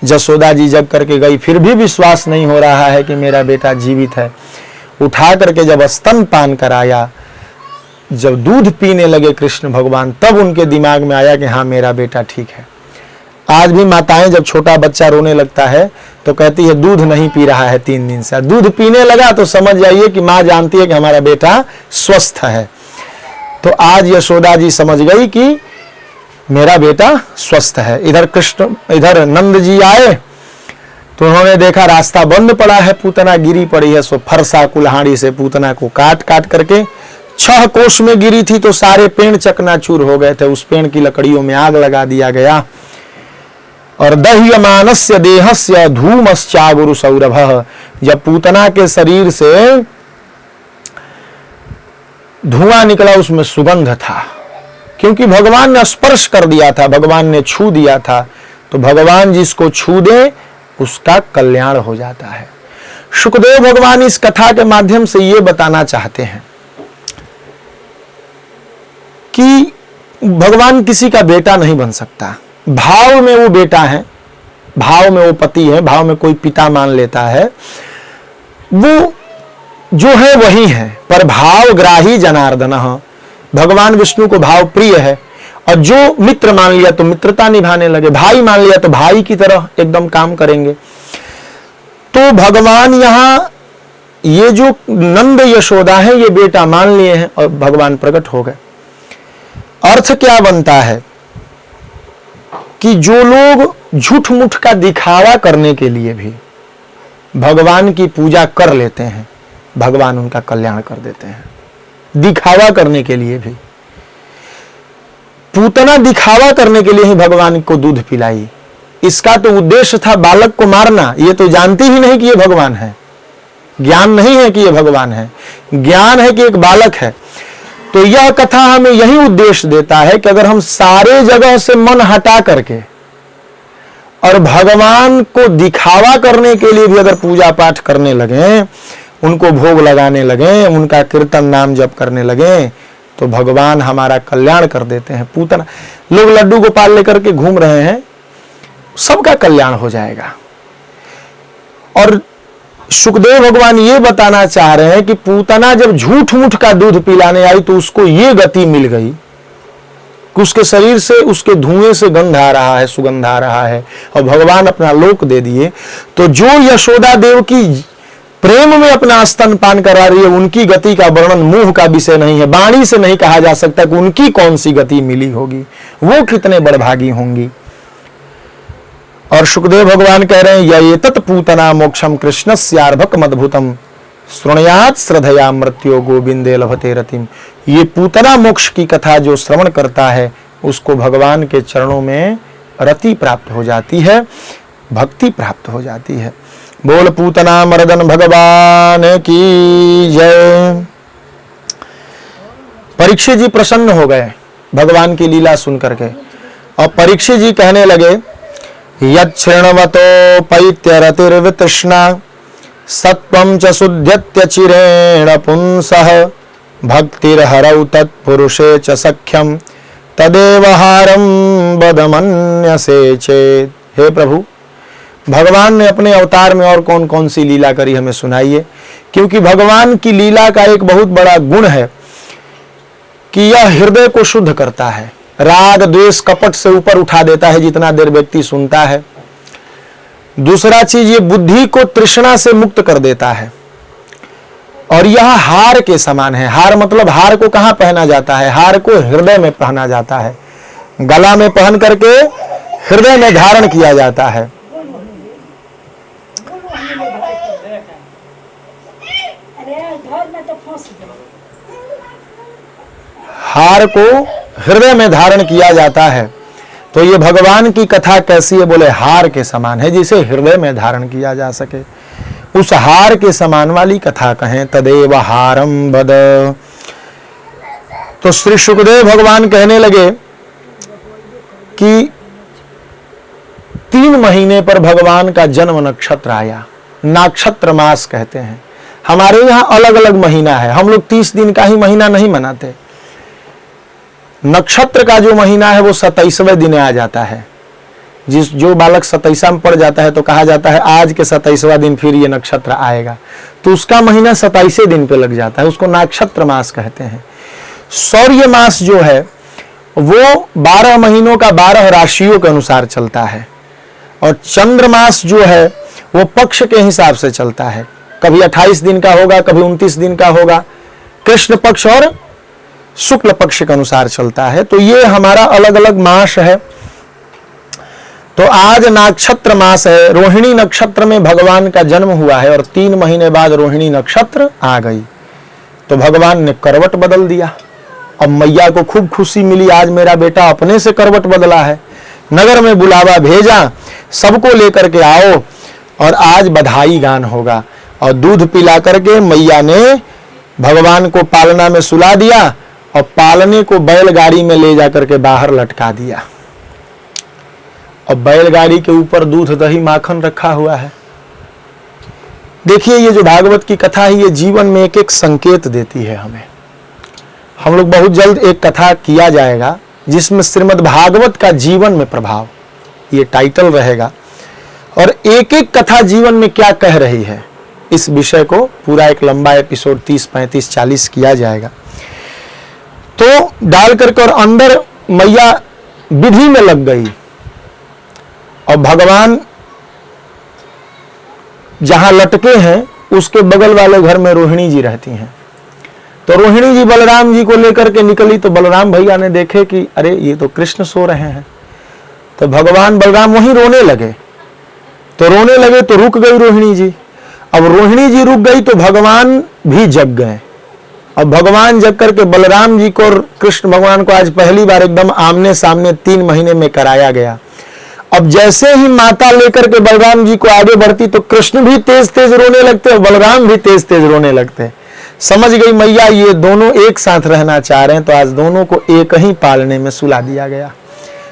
यशोदा जी जग करके गई, फिर भी विश्वास नहीं हो रहा है कि मेरा बेटा जीवित है। उठा करके जब स्तन पान कराया, जब दूध पीने लगे कृष्ण भगवान, तब उनके दिमाग में आया कि हाँ मेरा बेटा ठीक है। आज भी माताएं जब छोटा बच्चा रोने लगता है तो कहती है दूध नहीं पी रहा है 3 दिन से, दूध पीने लगा तो समझ जाइए कि माँ जानती है कि हमारा बेटा स्वस्थ है। तो आज यशोदा जी समझ गई कि मेरा बेटा स्वस्थ है। इधर नंद जी आए तो उन्होंने देखा रास्ता बंद पड़ा है, पूतना गिरी पड़ी है। सो फरसा कुल्हाड़ी से पूतना को काट काट करके 6 कोस में गिरी थी तो सारे पेड़ चकनाचूर हो गए थे। उस पेड़ की लकड़ियों में आग लगा दिया गया। और दह्यमानस्य देहस्य धूमश्चागुरु सौरभः, जब पूतना के शरीर से धुआं निकला उसमें सुगंध था, क्योंकि भगवान ने स्पर्श कर दिया था, भगवान ने छू दिया था। तो भगवान जिसको छू दे उसका कल्याण हो जाता है। सुखदेव भगवान इस कथा के माध्यम से ये बताना चाहते हैं कि भगवान किसी का बेटा नहीं बन सकता। भाव में वो बेटा है, भाव में वो पति है, भाव में कोई पिता मान लेता है, वो जो है वही है। पर भाव ग्राही जनार्दन, भगवान विष्णु को भाव प्रिय है। और जो मित्र मान लिया तो मित्रता निभाने लगे, भाई मान लिया तो भाई की तरह एकदम काम करेंगे। तो भगवान यहां ये जो नंद यशोदा है ये बेटा मान लिए हैं और भगवान प्रकट हो गए। अर्थ क्या बनता है कि जो लोग झूठ मूठ का दिखावा करने के लिए भी भगवान की पूजा कर लेते हैं, भगवान उनका कल्याण कर देते हैं। दिखावा करने के लिए भी, पूतना दिखावा करने के लिए ही भगवान को दूध पिलाई। इसका तो उद्देश्य था बालक को मारना। ये तो जानती ही नहीं कि ये भगवान है, ज्ञान नहीं है कि ये भगवान है, ज्ञान है कि एक बालक है। तो यह कथा हमें यही उद्देश्य देता है कि अगर हम सारे जगह से मन हटा करके और भगवान को दिखावा करने के लिए भी अगर पूजा पाठ करने लगे, उनको भोग लगाने लगे, उनका कीर्तन नाम जप करने लगे, तो भगवान हमारा कल्याण कर देते हैं। पूतना लोग लड्डू गोपाल लेकर के घूम रहे हैं, सबका कल्याण हो जाएगा। और सुखदेव भगवान ये बताना चाह रहे हैं कि पूतना जब झूठ मूठ का दूध पिलाने आई तो उसको ये गति मिल गई कि उसके शरीर से, उसके धुएं से गंध आ रहा है, सुगंध आ रहा है, और भगवान अपना लोक दे दिए। तो जो यशोदा देव की प्रेम में अपना स्तनपान करा रही है, उनकी गति का वर्णन मुंह का विषय नहीं है, वाणी से नहीं कहा जा सकता कि उनकी कौन सी गति मिली होगी, वो कितने बड़भागी होंगी। और सुखदेव भगवान कह रहे हैं यएतत् पूतना मोक्षम कृष्णस्यार्भकम् अद्भुतम् श्रृणुयात् श्रद्धया मृत्यो गोविंदे लभते रतिम। ये पूतना मोक्ष की कथा जो श्रवण करता है उसको भगवान के चरणों में रति प्राप्त हो जाती है, भक्ति प्राप्त हो जाती है। बोल पूतना मर्दन भगवान की जय। परीक्षित जी प्रसन्न हो गए भगवान की लीला सुन करके, और परीक्षित जी कहने लगे यच्छृण्वतोपैत्यरतिर्वितृष्णा सत्वं च शुद्ध्यत्य चिरेण पुंसः भक्तिर्हरौ तत्पुरुषे च सख्यं तदेव हारं वदमन्यसे चेत्। हे प्रभु, भगवान ने अपने अवतार में और कौन कौन सी लीला करी हमें सुनाइए, क्योंकि भगवान की लीला का एक बहुत बड़ा गुण है कि यह हृदय को शुद्ध करता है, राग द्वेष कपट से ऊपर उठा देता है जितना देर व्यक्ति सुनता है। दूसरा चीज, ये बुद्धि को तृष्णा से मुक्त कर देता है। और यह हार के समान है। हार मतलब हार को कहां पहना जाता है? हार को हृदय में पहना जाता है, गला में पहन करके हृदय में धारण किया जाता है। हार को हृदय में धारण किया जाता है। तो ये भगवान की कथा कैसी है? बोले हार के समान है, जिसे हृदय में धारण किया जा सके, उस हार के समान वाली कथा कहें। तदेव हारम वद। तो श्री सुखदेव भगवान कहने लगे कि 3 महीने पर भगवान का जन्म नक्षत्र आया, नक्षत्र मास कहते हैं। हमारे यहां अलग अलग महीना है, हम लोग 30 दिन का ही महीना नहीं मनाते। नक्षत्र का जो महीना है वो 27वें दिन आ जाता है। जो बालक 27वां में पड़ जाता है तो कहा जाता है आज के 27वां दिन फिर ये नक्षत्र आएगा, तो उसका महीना 27वें दिन पे लग जाता है, उसको नक्षत्र मास कहते हैं। सौर्य मास जो है वो 12 महीनों का 12 राशियों के अनुसार चलता है, और चंद्रमास जो है वो पक्ष के हिसाब से चलता है। कभी 28 दिन का होगा, कभी 29 दिन का होगा, कृष्ण पक्ष और शुक्ल पक्ष के अनुसार चलता है। तो ये हमारा अलग अलग मास है। तो आज नक्षत्र मास है, रोहिणी नक्षत्र में भगवान का जन्म हुआ है और 3 महीने बाद रोहिणी नक्षत्र आ गई, तो भगवान ने करवट बदल दिया। अब मैया को खूब खुशी मिली, आज मेरा बेटा अपने से करवट बदला है। नगर में बुलावा भेजा, सबको लेकर के आओ और आज बधाई गान होगा। और दूध पिला करके मैया ने भगवान को पालना में सुला दिया और पालने को बैलगाड़ी में ले जाकर के बाहर लटका दिया। और बैलगाड़ी के ऊपर दूध दही माखन रखा हुआ है। देखिए, ये जो भागवत की कथा है, ये जीवन में एक एक संकेत देती है हमें। हम लोग बहुत जल्द एक कथा किया जाएगा जिसमें श्रीमद् भागवत का जीवन में प्रभाव, ये टाइटल रहेगा, और एक एक कथा जीवन में क्या कह रही है, इस विषय को पूरा एक लंबा एपिसोड 30, 35, 40 किया जाएगा। तो डाल करके और अंदर मैया विधि में लग गई, और भगवान जहां लटके हैं उसके बगल वाले घर में रोहिणी जी रहती हैं। तो रोहिणी जी बलराम जी को लेकर के निकली, तो बलराम भैया ने देखे कि अरे ये तो कृष्ण सो रहे हैं। तो भगवान बलराम वहीं रोने लगे, तो रुक गई रोहिणी जी। अब रोहिणी जी रुक गई तो भगवान भी जग गए। अब भगवान जग करके बलराम जी को और कृष्ण भगवान को आज पहली बार एकदम आमने सामने 3 महीने में कराया गया। अब जैसे ही माता लेकर के बलराम जी को आगे बढ़ती तो कृष्ण भी तेज तेज रोने लगते और बलराम भी तेज तेज रोने लगते। समझ गई मैया ये दोनों एक साथ रहना चाह रहे हैं, तो आज दोनों को एक ही पालने में सुला दिया गया।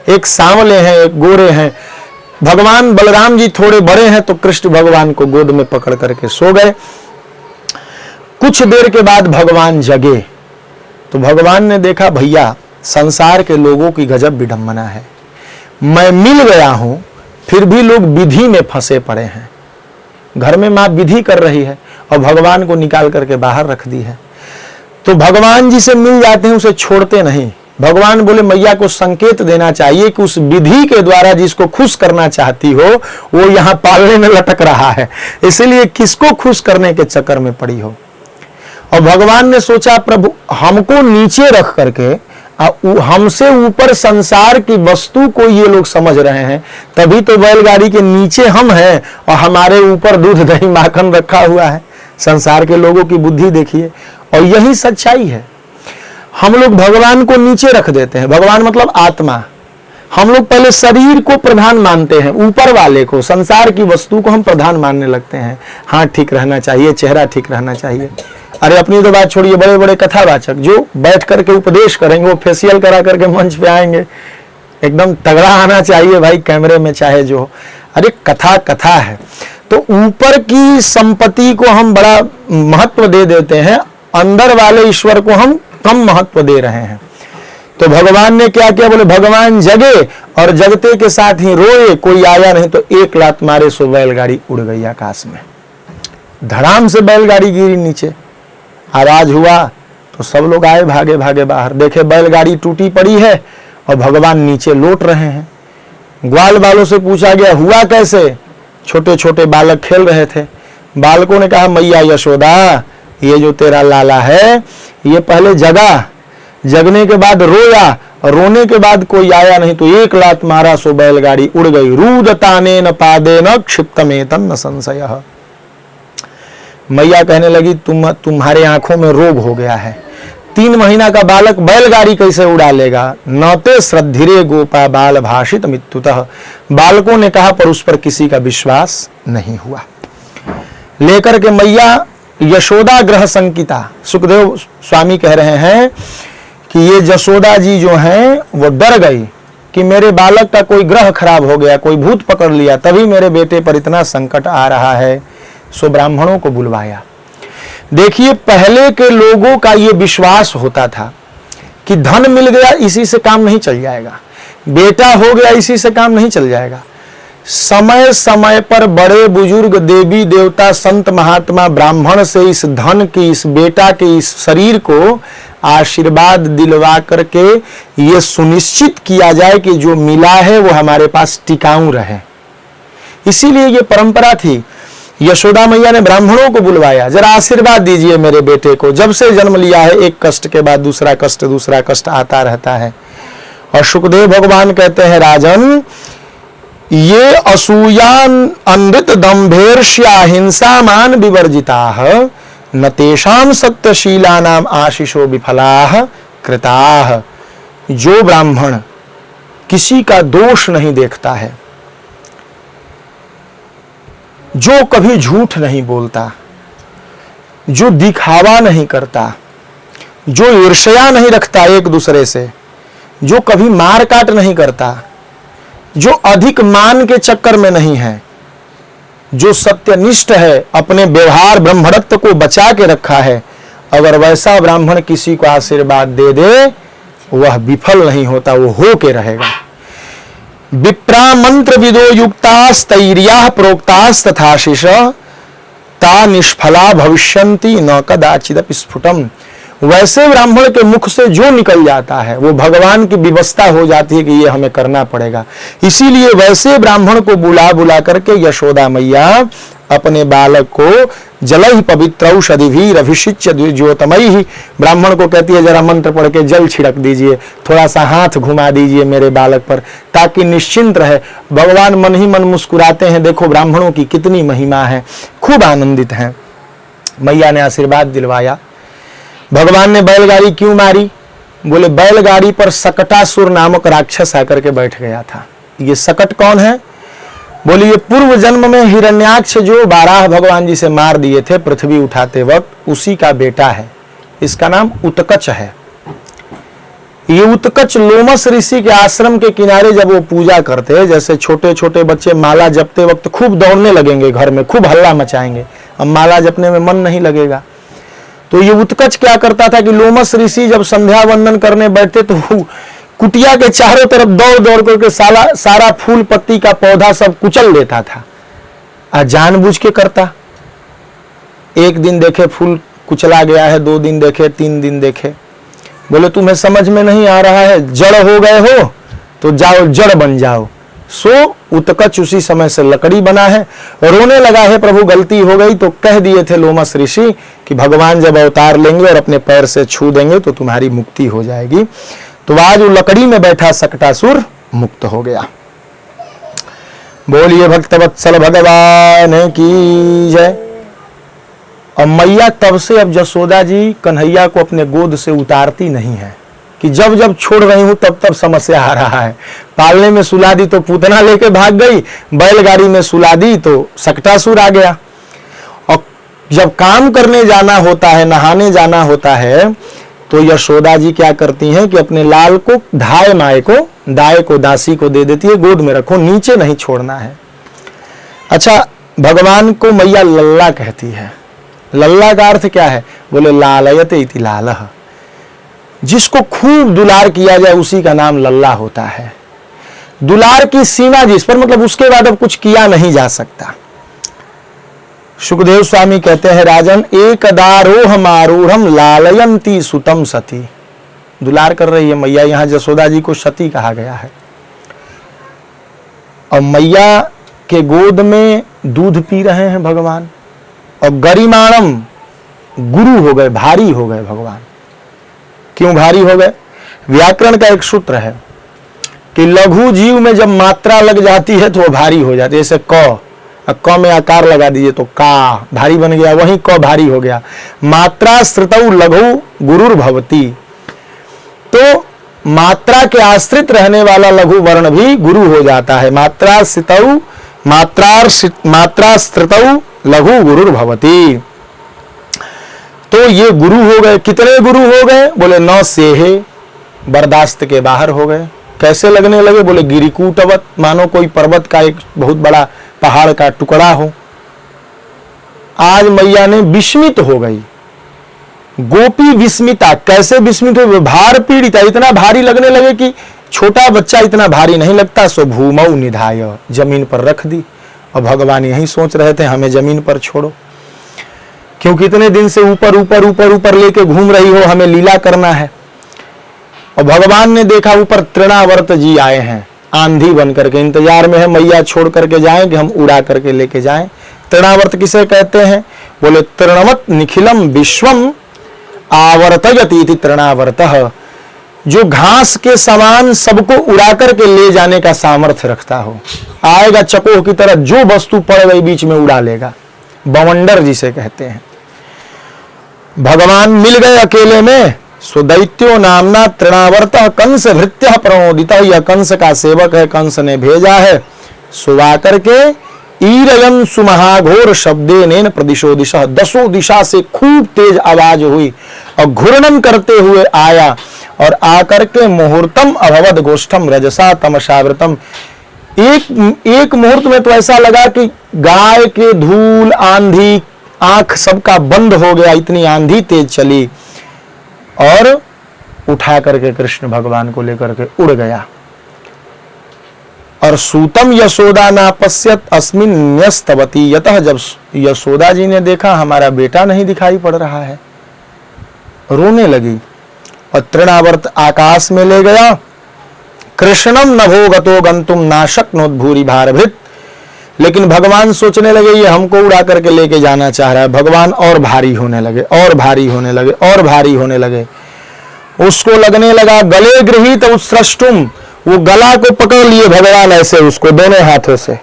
एक सांवले हैं, एक गोरे हैं। भगवान बलराम जी थोड़े बड़े हैं तो कृष्ण भगवान को गोद में पकड़ करके सो गए। कुछ देर के बाद भगवान जगे, तो भगवान ने देखा भैया संसार के लोगों की गजब विडंबना है। मैं मिल गया हूं फिर भी लोग विधि में फंसे पड़े हैं। घर में मां विधि कर रही है और भगवान को निकाल करके बाहर रख दी है। तो भगवान जी से मिल जाते हैं, उसे छोड़ते नहीं। भगवान बोले मैया को संकेत देना चाहिए कि उस विधि के द्वारा जिसको खुश करना चाहती हो वो यहां पालने में लटक रहा है, इसलिए किसको खुश करने के चक्कर में पड़ी हो। और भगवान ने सोचा प्रभु हमको नीचे रख करके हमसे ऊपर संसार की वस्तु को ये लोग समझ रहे हैं, तभी तो बैलगाड़ी के नीचे हम हैं और हमारे ऊपर दूध दही माखन रखा हुआ है। संसार के लोगों की बुद्धि देखिए, और यही सच्चाई है। हम लोग भगवान को नीचे रख देते हैं। भगवान मतलब आत्मा। हम लोग पहले शरीर को प्रधान मानते हैं, ऊपर वाले को, संसार की वस्तु को हम प्रधान मानने लगते हैं। हाथ ठीक रहना चाहिए, चेहरा ठीक रहना चाहिए। अरे अपनी तो बात छोड़िए, बड़े बड़े कथावाचक जो बैठ करके उपदेश करेंगे, वो फेशियल करा करके मंच पे आएंगे, एकदम तगड़ा आना चाहिए भाई कैमरे में चाहे जो। अरे कथा कथा है, तो ऊपर की संपत्ति को हम बड़ा महत्व दे देते हैं, अंदर वाले ईश्वर को हम कम महत्व दे रहे हैं। तो भगवान ने क्या किया, बोले भगवान जगे और जगते के साथ ही रोए, कोई आया नहीं, तो एक लात मारे सो बैलगाड़ी उड़ गई आकाश में। धड़ाम से बैलगाड़ी गिरी नीचे, आवाज हुआ तो सब लोग आए भागे भागे बाहर, देखे बैलगाड़ी टूटी पड़ी है और भगवान नीचे लौट रहे हैं। ग्वाल बालों से पूछा गया हुआ कैसे, छोटे छोटे बालक खेल रहे थे। बालकों ने कहा मैया यशोदा ये जो तेरा लाला है ये पहले जगा, जगने के बाद रोया, और रोने के बाद कोई आया नहीं तो एक लात मारा सो बैलगाड़ी उड़ गई। रूदताने न पादे न क्षिप्तमेतन न संशयः। मैया कहने लगी तुम्हारे आंखों में रोग हो गया है, 3 महीना का बालक बैलगाड़ी कैसे उड़ा लेगा। नते श्रद्धिरे गोपा बाल भाषित मित्युतः। बालकों ने कहा पर उस पर किसी का विश्वास नहीं हुआ। लेकर के मैया यशोदा ग्रह संकिता, सुखदेव स्वामी कह रहे हैं कि ये यशोदा जी जो हैं वो डर गई कि मेरे बालक का कोई ग्रह खराब हो गया, कोई भूत पकड़ लिया, तभी मेरे बेटे पर इतना संकट आ रहा है। सो ब्राह्मणों को बुलवाया। देखिए पहले के लोगों का ये विश्वास होता था कि धन मिल गया इसी से काम नहीं चल जाएगा, बेटा हो गया इसी से काम नहीं चल जाएगा। समय समय पर बड़े बुजुर्ग देवी देवता संत महात्मा ब्राह्मण से इस धन की, इस बेटा के, इस शरीर को आशीर्वाद दिलवा करके ये सुनिश्चित किया जाए कि जो मिला है वो हमारे पास टिकाऊ रहे। इसीलिए ये परंपरा थी। यशोदा मैया ने ब्राह्मणों को बुलवाया, जरा आशीर्वाद दीजिए मेरे बेटे को, जब से जन्म लिया है एक कष्ट के बाद दूसरा कष्ट आता रहता है। और सुखदेव भगवान कहते हैं, राजन ये असूयान अनृत दंभेर्ष्या हिंसा मान विवर्जिताः न तेषाम सत्यशीलानाम आशीषो विफलाः कृताः। जो ब्राह्मण किसी का दोष नहीं देखता है, जो कभी झूठ नहीं बोलता, जो दिखावा नहीं करता, जो ईर्ष्या नहीं रखता एक दूसरे से, जो कभी मार काट नहीं करता, जो अधिक मान के चक्कर में नहीं है, जो सत्यनिष्ठ है, अपने व्यवहार ब्रह्मणत्व को बचा के रखा है, अगर वैसा ब्राह्मण किसी को आशीर्वाद दे दे वह विफल नहीं होता, वो हो के रहेगा। विप्रा मंत्र विदो युक्तास्तैर्याः प्रोक्तास्तथाशिष ता निष्फला भविष्यन्ति न कदाचिदपि स्फुटम। वैसे ब्राह्मण के मुख से जो निकल जाता है वो भगवान की व्यवस्था हो जाती है कि ये हमें करना पड़ेगा। इसीलिए वैसे ब्राह्मण को बुला बुला करके यशोदा मैया अपने बालक को जलहि पवित्रौषधिभिः अभिषिच्य द्विज्योतमैः, ब्राह्मण को कहती है जरा मंत्र पढ़ के जल छिड़क दीजिए, थोड़ा सा हाथ घुमा दीजिए मेरे बालक पर, ताकि निश्चिंत रहे। भगवान मन ही मन मुस्कुराते हैं, देखो ब्राह्मणों की कितनी महिमा है, खूब आनंदित हैं। मैया ने आशीर्वाद दिलवाया। भगवान ने बैलगाड़ी क्यों मारी? बोले बैलगाड़ी पर सकटासुर नामक राक्षस आकर के बैठ गया था। ये सकट कौन है? बोले ये पूर्व जन्म में हिरण्याक्ष जो 12 भगवान जी से मार दिए थे पृथ्वी उठाते वक्त, उसी का बेटा है। इसका नाम उत्कच है। ये उत्कच लोमस ऋषि के आश्रम के किनारे जब वो पूजा करते, जैसे छोटे छोटे बच्चे माला जपते वक्त खूब दौड़ने लगेंगे, घर में खूब हल्ला मचाएंगे, अब माला जपने में मन नहीं लगेगा। तो ये उत्कच क्या करता था कि लोमस ऋषि जब संध्या वंदन करने बैठते तो कुटिया के चारों तरफ दौड़ दौड़ करके सारा फूल पत्ती का पौधा सब कुचल देता था। जानबूझ के करता। एक दिन देखे फूल कुचला गया है, 2 दिन देखे, 3 दिन देखे। बोले तुम्हें समझ में नहीं आ रहा है, जड़ हो गए हो तो जाओ जड़ बन जाओ। सो उत्कच उसी समय से लकड़ी बना है। रोने लगा है, प्रभु गलती हो गई। तो कह दिए थे लोमस ऋषि कि भगवान जब अवतार लेंगे और अपने पैर से छू देंगे तो तुम्हारी मुक्ति हो जाएगी। तो आज वो लकड़ी में बैठा सकटासुर मुक्त हो गया। बोलिए भक्तवत्सल भगवान की जय। और मैया तब से अब जसोदा जी कन्हैया को अपने गोद से उतारती नहीं है कि जब जब छोड़ रही हूं तब तब समस्या आ रहा है। पालने में सुला दी तो पूतना लेके भाग गई, बैलगाड़ी में सुला दी तो सकटासुर आ गया। और जब काम करने जाना होता है, नहाने जाना होता है, तो यशोदा जी क्या करती हैं कि अपने लाल को दाए को दासी को दे देती है, गोद में रखो, नीचे नहीं छोड़ना है। अच्छा, भगवान को मैया लल्ला कहती है। लल्ला का अर्थ क्या है? बोले लालयते इति लालः। जिसको खूब दुलार किया जाए उसी का नाम लल्ला होता है। दुलार की सीमा जिस पर, मतलब उसके बाद अब कुछ किया नहीं जा सकता। सुखदेव स्वामी कहते हैं, राजन एकदारोहम आरूढ़म लालयंती सुतम सती। दुलार कर रही है मैया। यहां जसोदा जी को सती कहा गया है। और मैया के गोद में दूध पी रहे हैं भगवान। और गरिमाणम, गुरु हो गए, भारी हो गए भगवान। क्यों भारी हो गए? व्याकरण का एक सूत्र है कि लघु जीव में जब मात्रा लग जाती है तो वो भारी हो जाती है। जैसे क में आकार लगा दीजिए तो का भारी बन गया, वहीं क भारी हो गया। मात्रा श्रितौ लघु गुरुर भवती। तो मात्रा के आश्रित रहने वाला लघु वर्ण भी गुरु हो जाता है। मात्रा श्रितौ लघु गुरुर भवती। तो ये गुरु हो गए। कितने गुरु हो गए? बोले 9 सेहे, बर्दाश्त के बाहर हो गए। कैसे लगने लगे? बोले गिरिकूटवत, मानो कोई पर्वत का एक बहुत बड़ा पहाड़ का टुकड़ा हो। आज मैया ने विस्मित हो गई। गोपी विस्मिता। कैसे विस्मित हो? भार पीड़िता, इतना भारी लगने लगे कि छोटा बच्चा इतना भारी नहीं लगता। सो भूमौ निधाय, जमीन पर रख दी। और भगवान यही सोच रहे थे हमें जमीन पर छोड़ो। क्योंकि इतने दिन से ऊपर ऊपर ऊपर ऊपर लेके घूम रही हो, हमें लीला करना है। और भगवान ने देखा ऊपर तृणावर्त जी आए हैं, आंधी बन करके इंतजार में है, मैया छोड़ करके जाएं कि हम उड़ा करके लेके जाएं। तृणावर्त किसे कहते हैं? बोले तृणवत निखिलम विश्वम आवर्तयति तृणावर्तः, जो घास के समान सबको उड़ा करके ले जाने का सामर्थ्य रखता हो। आएगा चकोह की तरह, जो वस्तु पड़ गई बीच में उड़ा लेगा। बवंडर जिसे कहते हैं। भगवान मिल गए अकेले में। सुदैत्यो नामना तृणावर्तः कंस भृत्य प्रमोदित, यह कंस का सेवक है, कंस ने भेजा है। सुवा करके ईरयन सुमहाघोर शब्देन प्रदिशो दिशा, दसों दिशा से खूब तेज आवाज हुई और घूर्णन करते हुए आया और आकर के मुहूर्तम अभवद गोष्ठम रजसा तमसावृतम। एक मुहूर्त में तो ऐसा लगा कि गाय के धूल आंधी आंख सबका बंद हो गया, इतनी आंधी तेज चली और उठा करके कृष्ण भगवान को लेकर के उड़ गया। और सूतम यशोदा नापश्यत अस्मिन न्यस्तवती यतः, जब यशोदा जी ने देखा हमारा बेटा नहीं दिखाई पड़ रहा है, रोने लगी। और तृणावर्त आकाश में ले गया। कृष्णम नभो गतो गंतुम नाशक्नोद्भूरि भारभृत, लेकिन भगवान सोचने लगे ये हमको उड़ा करके लेके जाना चाह रहा है। भगवान और भारी होने लगे और भारी होने लगे और भारी होने लगे। उसको लगने लगा गले गृहीत उत्सृष्टुम, वो गला को पकड़ लिए भगवान ऐसे उसको दोनों हाथों से।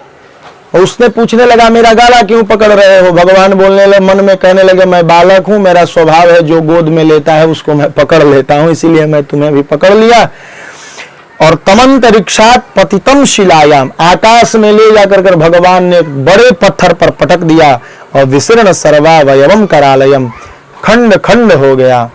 और उसने पूछने लगा मेरा गला क्यों पकड़ रहे हो? भगवान बोलने लगे, मन में कहने लगे मैं बालक हूं, मेरा स्वभाव है जो गोद में लेता है उसको मैं पकड़ लेता हूं, इसीलिए मैं तुम्हें भी पकड़ लिया। और तमंतरिक्षात पतितम शिलायाम, आकाश में ले जाकर कर भगवान ने एक बड़े पत्थर पर पटक दिया और विसर्ण सर्वावयवम करालयम, खंड खंड हो गया।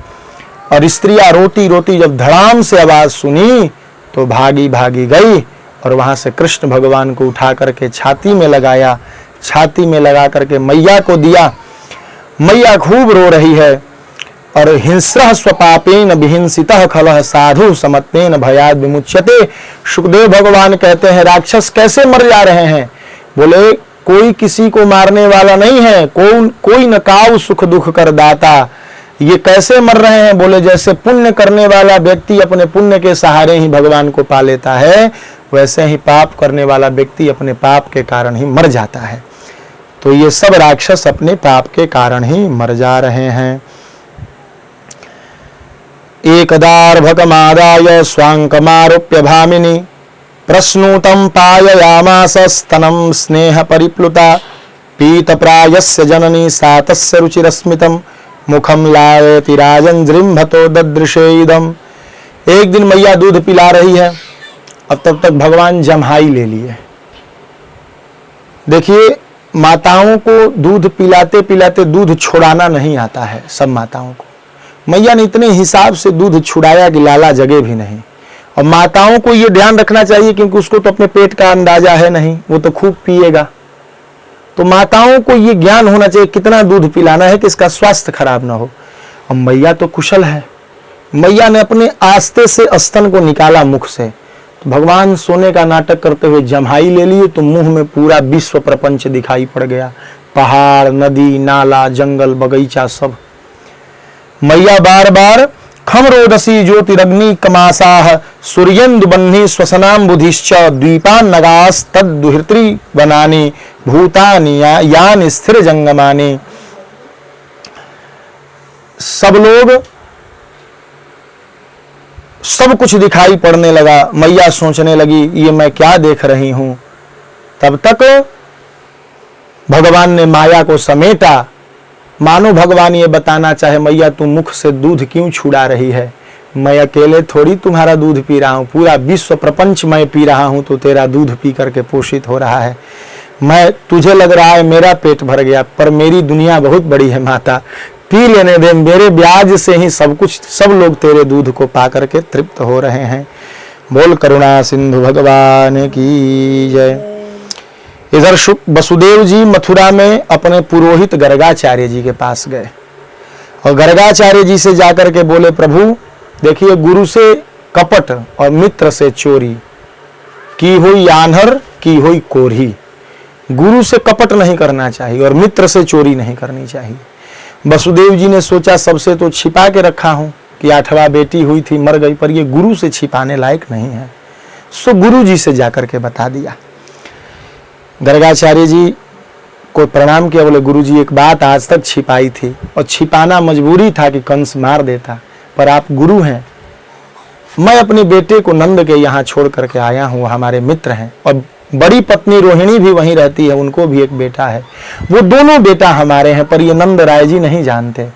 और स्त्रियां रोती रोती जब धड़ाम से आवाज सुनी तो भागी भागी गई और वहां से कृष्ण भगवान को उठा करके छाती में लगाया, छाती में लगा करके मैया को दिया। मैया खूब रो रही है। और हिंस्रः स्वपापेन विहिंसितः खलः साधु समत्तेन भयाद विमुच्यते। सुखदेव भगवान कहते हैं राक्षस कैसे मर जा रहे हैं? बोले कोई किसी को मारने वाला नहीं है, कोई न काऊ सुख दुख कर दाता। ये कैसे मर रहे हैं? बोले जैसे पुण्य करने वाला व्यक्ति अपने पुण्य के सहारे ही भगवान को पा लेता है, वैसे ही पाप करने वाला व्यक्ति अपने पाप के कारण ही मर जाता है। तो ये सब राक्षस अपने पाप के कारण ही मर जा रहे हैं। एकदार्भकमादाय स्वांकमारोप्य भामिनी प्रश्नूतं पाययामास स्तनं स्नेह परिप्लुता पीतप्रायस्य जननी सा तस्य रुचिरस्मितं मुखम लायति राजन जृंभतो ददृशे इदम। एक दिन मैया दूध पिला रही है और तब तक भगवान जम्हाई ले लिए। देखिए माताओं को दूध पिलाते पिलाते दूध छुड़ाना नहीं आता है सब माताओं को। मैया ने इतने हिसाब से दूध छुड़ाया कि लाला जगे भी नहीं। और माताओं को ये ध्यान रखना चाहिए क्योंकि उसको तो अपने पेट का अंदाजा है नहीं, वो तो खूब पिएगा। तो माताओं को ये ज्ञान होना चाहिए कितना दूध पिलाना है कि इसका स्वास्थ्य खराब ना हो। और मैया तो कुशल है, मैया ने अपने आस्ते से स्तन को निकाला मुख से। तो भगवान सोने का नाटक करते हुए जम्हाई ले लिए तो मुंह में पूरा विश्व प्रपंच दिखाई पड़ गया, पहाड़, नदी, नाला, जंगल, बगीचा सब। मैया बार बार खम रोदसी ज्योतिरग्नि कमासाह सूर्येन्दु बन्ही स्वसनाम बुधिश्च द्वीपान नगास तद्दुहित्री बनानी भूतानि यान स्थिर जंगमानी। सब लोग सब कुछ दिखाई पड़ने लगा। मैया सोचने लगी ये मैं क्या देख रही हूं। तब तक भगवान ने माया को समेटा, मानो भगवान ये बताना चाहे मैया तुम मुख से दूध क्यों छुड़ा रही है? मैं अकेले थोड़ी तुम्हारा दूध पी रहा हूं, पूरा विश्व प्रपंच मैं पी रहा हूं तो तेरा दूध पी करके पोषित हो रहा है। मैं तुझे लग रहा है मेरा पेट भर गया, पर मेरी दुनिया बहुत बड़ी है माता, पी लेने दे, मेरे ब्याज से ही सब कुछ, सब लोग तेरे दूध को पा करके तृप्त हो रहे हैं। बोल करुणा सिंधु भगवान की जय। इधर वसुदेव जी मथुरा में अपने पुरोहित गर्गाचार्य जी के पास गए और गर्गाचार्य जी से जाकर के बोले प्रभु देखिए गुरु से कपट और मित्र से चोरी की हुई आन्हर की हुई कोरही। गुरु से कपट नहीं करना चाहिए और मित्र से चोरी नहीं करनी चाहिए। वसुदेव जी ने सोचा सबसे तो छिपा के रखा हूं कि 8वां बेटी हुई थी, मर गई, पर ये गुरु से छिपाने लायक नहीं है, सो गुरु जी से जाकर के बता दिया। गर्गाचार्य जी को प्रणाम किया, बोले गुरु जी एक बात आज तक छिपाई थी और छिपाना मजबूरी था कि कंस मार देता, पर आप गुरु हैं, मैं अपने बेटे को नंद के यहाँ छोड़ करके आया हूँ, हमारे मित्र हैं और बड़ी पत्नी रोहिणी भी वहीं रहती है, उनको भी एक बेटा है, वो दोनों बेटा हमारे हैं, पर ये नंद राय जी नहीं जानते,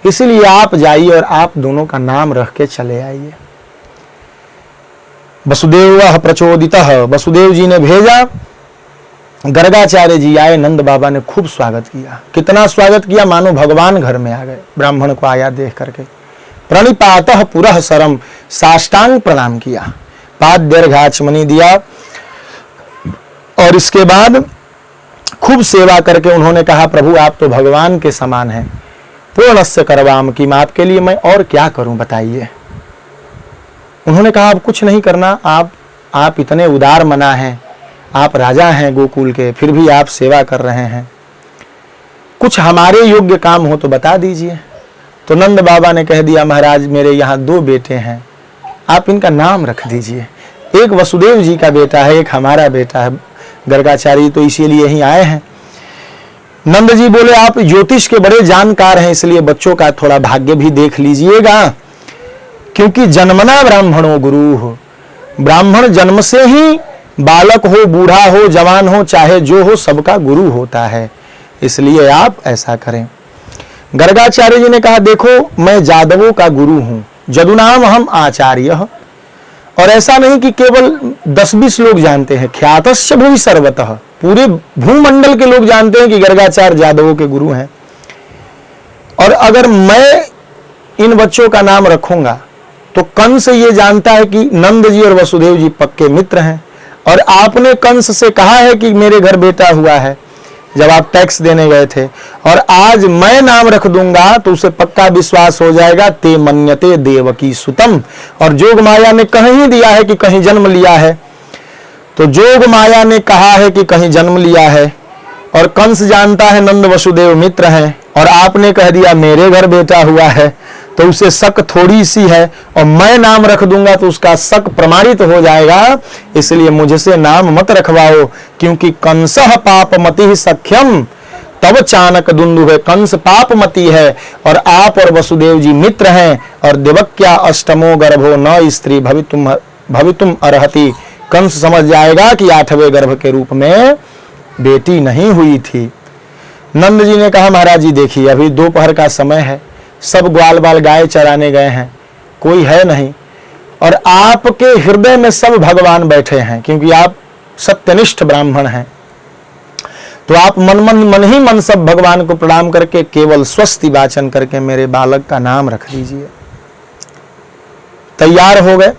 इसलिए आप जाइए और आप दोनों का नाम रख के चले आइए। वसुदेव प्रचोदितः, वसुदेव जी ने भेजा, गर्गाचार्य जी आए, नंद बाबा ने खूब स्वागत किया, कितना स्वागत किया मानो भगवान घर में आ गए। ब्राह्मण को आया देख करके प्रणिपातः पुरः सरम, साष्टांग प्रणाम किया, पाद्यर्घाचमनी दिया और इसके बाद खूब सेवा करके उन्होंने कहा प्रभु आप तो भगवान के समान हैं, पूर्णस्य करवाम, कि मैं आपके लिए मैं और क्या करूं बताइए। उन्होंने कहा आप कुछ नहीं करना, आप इतने उदार मना हैं, आप राजा हैं गोकुल के, फिर भी आप सेवा कर रहे हैं, कुछ हमारे योग्य काम हो तो बता दीजिए। तो नंद बाबा ने कह दिया महाराज मेरे यहाँ 2 बेटे हैं, आप इनका नाम रख दीजिए, एक वसुदेव जी का बेटा है, एक हमारा बेटा है। गर्गाचार्य तो इसीलिए यहीं आए हैं। नंद जी बोले आप ज्योतिष के बड़े जानकार हैं, इसलिए बच्चों का थोड़ा भाग्य भी देख लीजिएगा, क्योंकि जन्मना ब्राह्मणो गुरु हो, ब्राह्मण जन्म से ही बालक हो, बूढ़ा हो, जवान हो, चाहे जो हो, सबका गुरु होता है, इसलिए आप ऐसा करें। गर्गाचार्य जी ने कहा देखो मैं जादवों का गुरु हूं, जदुनाम हम आचार्य, और ऐसा नहीं कि केवल 10-20 लोग जानते हैं, ख्यातस्य भुवि सर्वतः, पूरे भूमंडल के लोग जानते हैं कि गर्गाचार्य जादवों के गुरु हैं। और अगर मैं इन बच्चों का नाम रखूंगा तो कंस ये जानता है कि नंद जी और वसुदेव जी पक्के मित्र हैं, और आपने कंस से कहा है कि मेरे घर बेटा हुआ है जब आप टैक्स देने गए थे, और आज मैं नाम रख दूंगा तो उसे पक्का विश्वास हो जाएगा, ते मन्यते देवकी सुतम, और जोग माया ने कहीं दिया है कि कहीं जन्म लिया है, तो जोग माया ने कहा है कि कहीं जन्म लिया है, और कंस जानता है नंद वसुदेव मित्र हैं, और आपने कह दिया मेरे घर बेटा हुआ है, तो उसे शक थोड़ी सी है, और मैं नाम रख दूंगा तो उसका शक प्रमाणित हो जाएगा, इसलिए मुझसे नाम मत रखवाओ, क्योंकि कंसः पापमति सख्यम तब चाणक दुंदुभे, कंस पापमती है और आप और वसुदेव जी मित्र हैं, और देवक्या अष्टमो गर्भो न स्त्री भवितुम अर्हति, कंस समझ जाएगा कि 8वें गर्भ के रूप में बेटी नहीं हुई थी। नंद जी ने कहा महाराज जी देखिए अभी दोपहर का समय है, सब ग्वाल बाल गाय चराने गए हैं, कोई है नहीं, और आपके हृदय में सब भगवान बैठे हैं, क्योंकि आप सत्यनिष्ठ ब्राह्मण हैं, तो आप मन ही मन सब भगवान को प्रणाम करके केवल स्वस्ति वाचन करके मेरे बालक का नाम रख दीजिए। तैयार हो गए,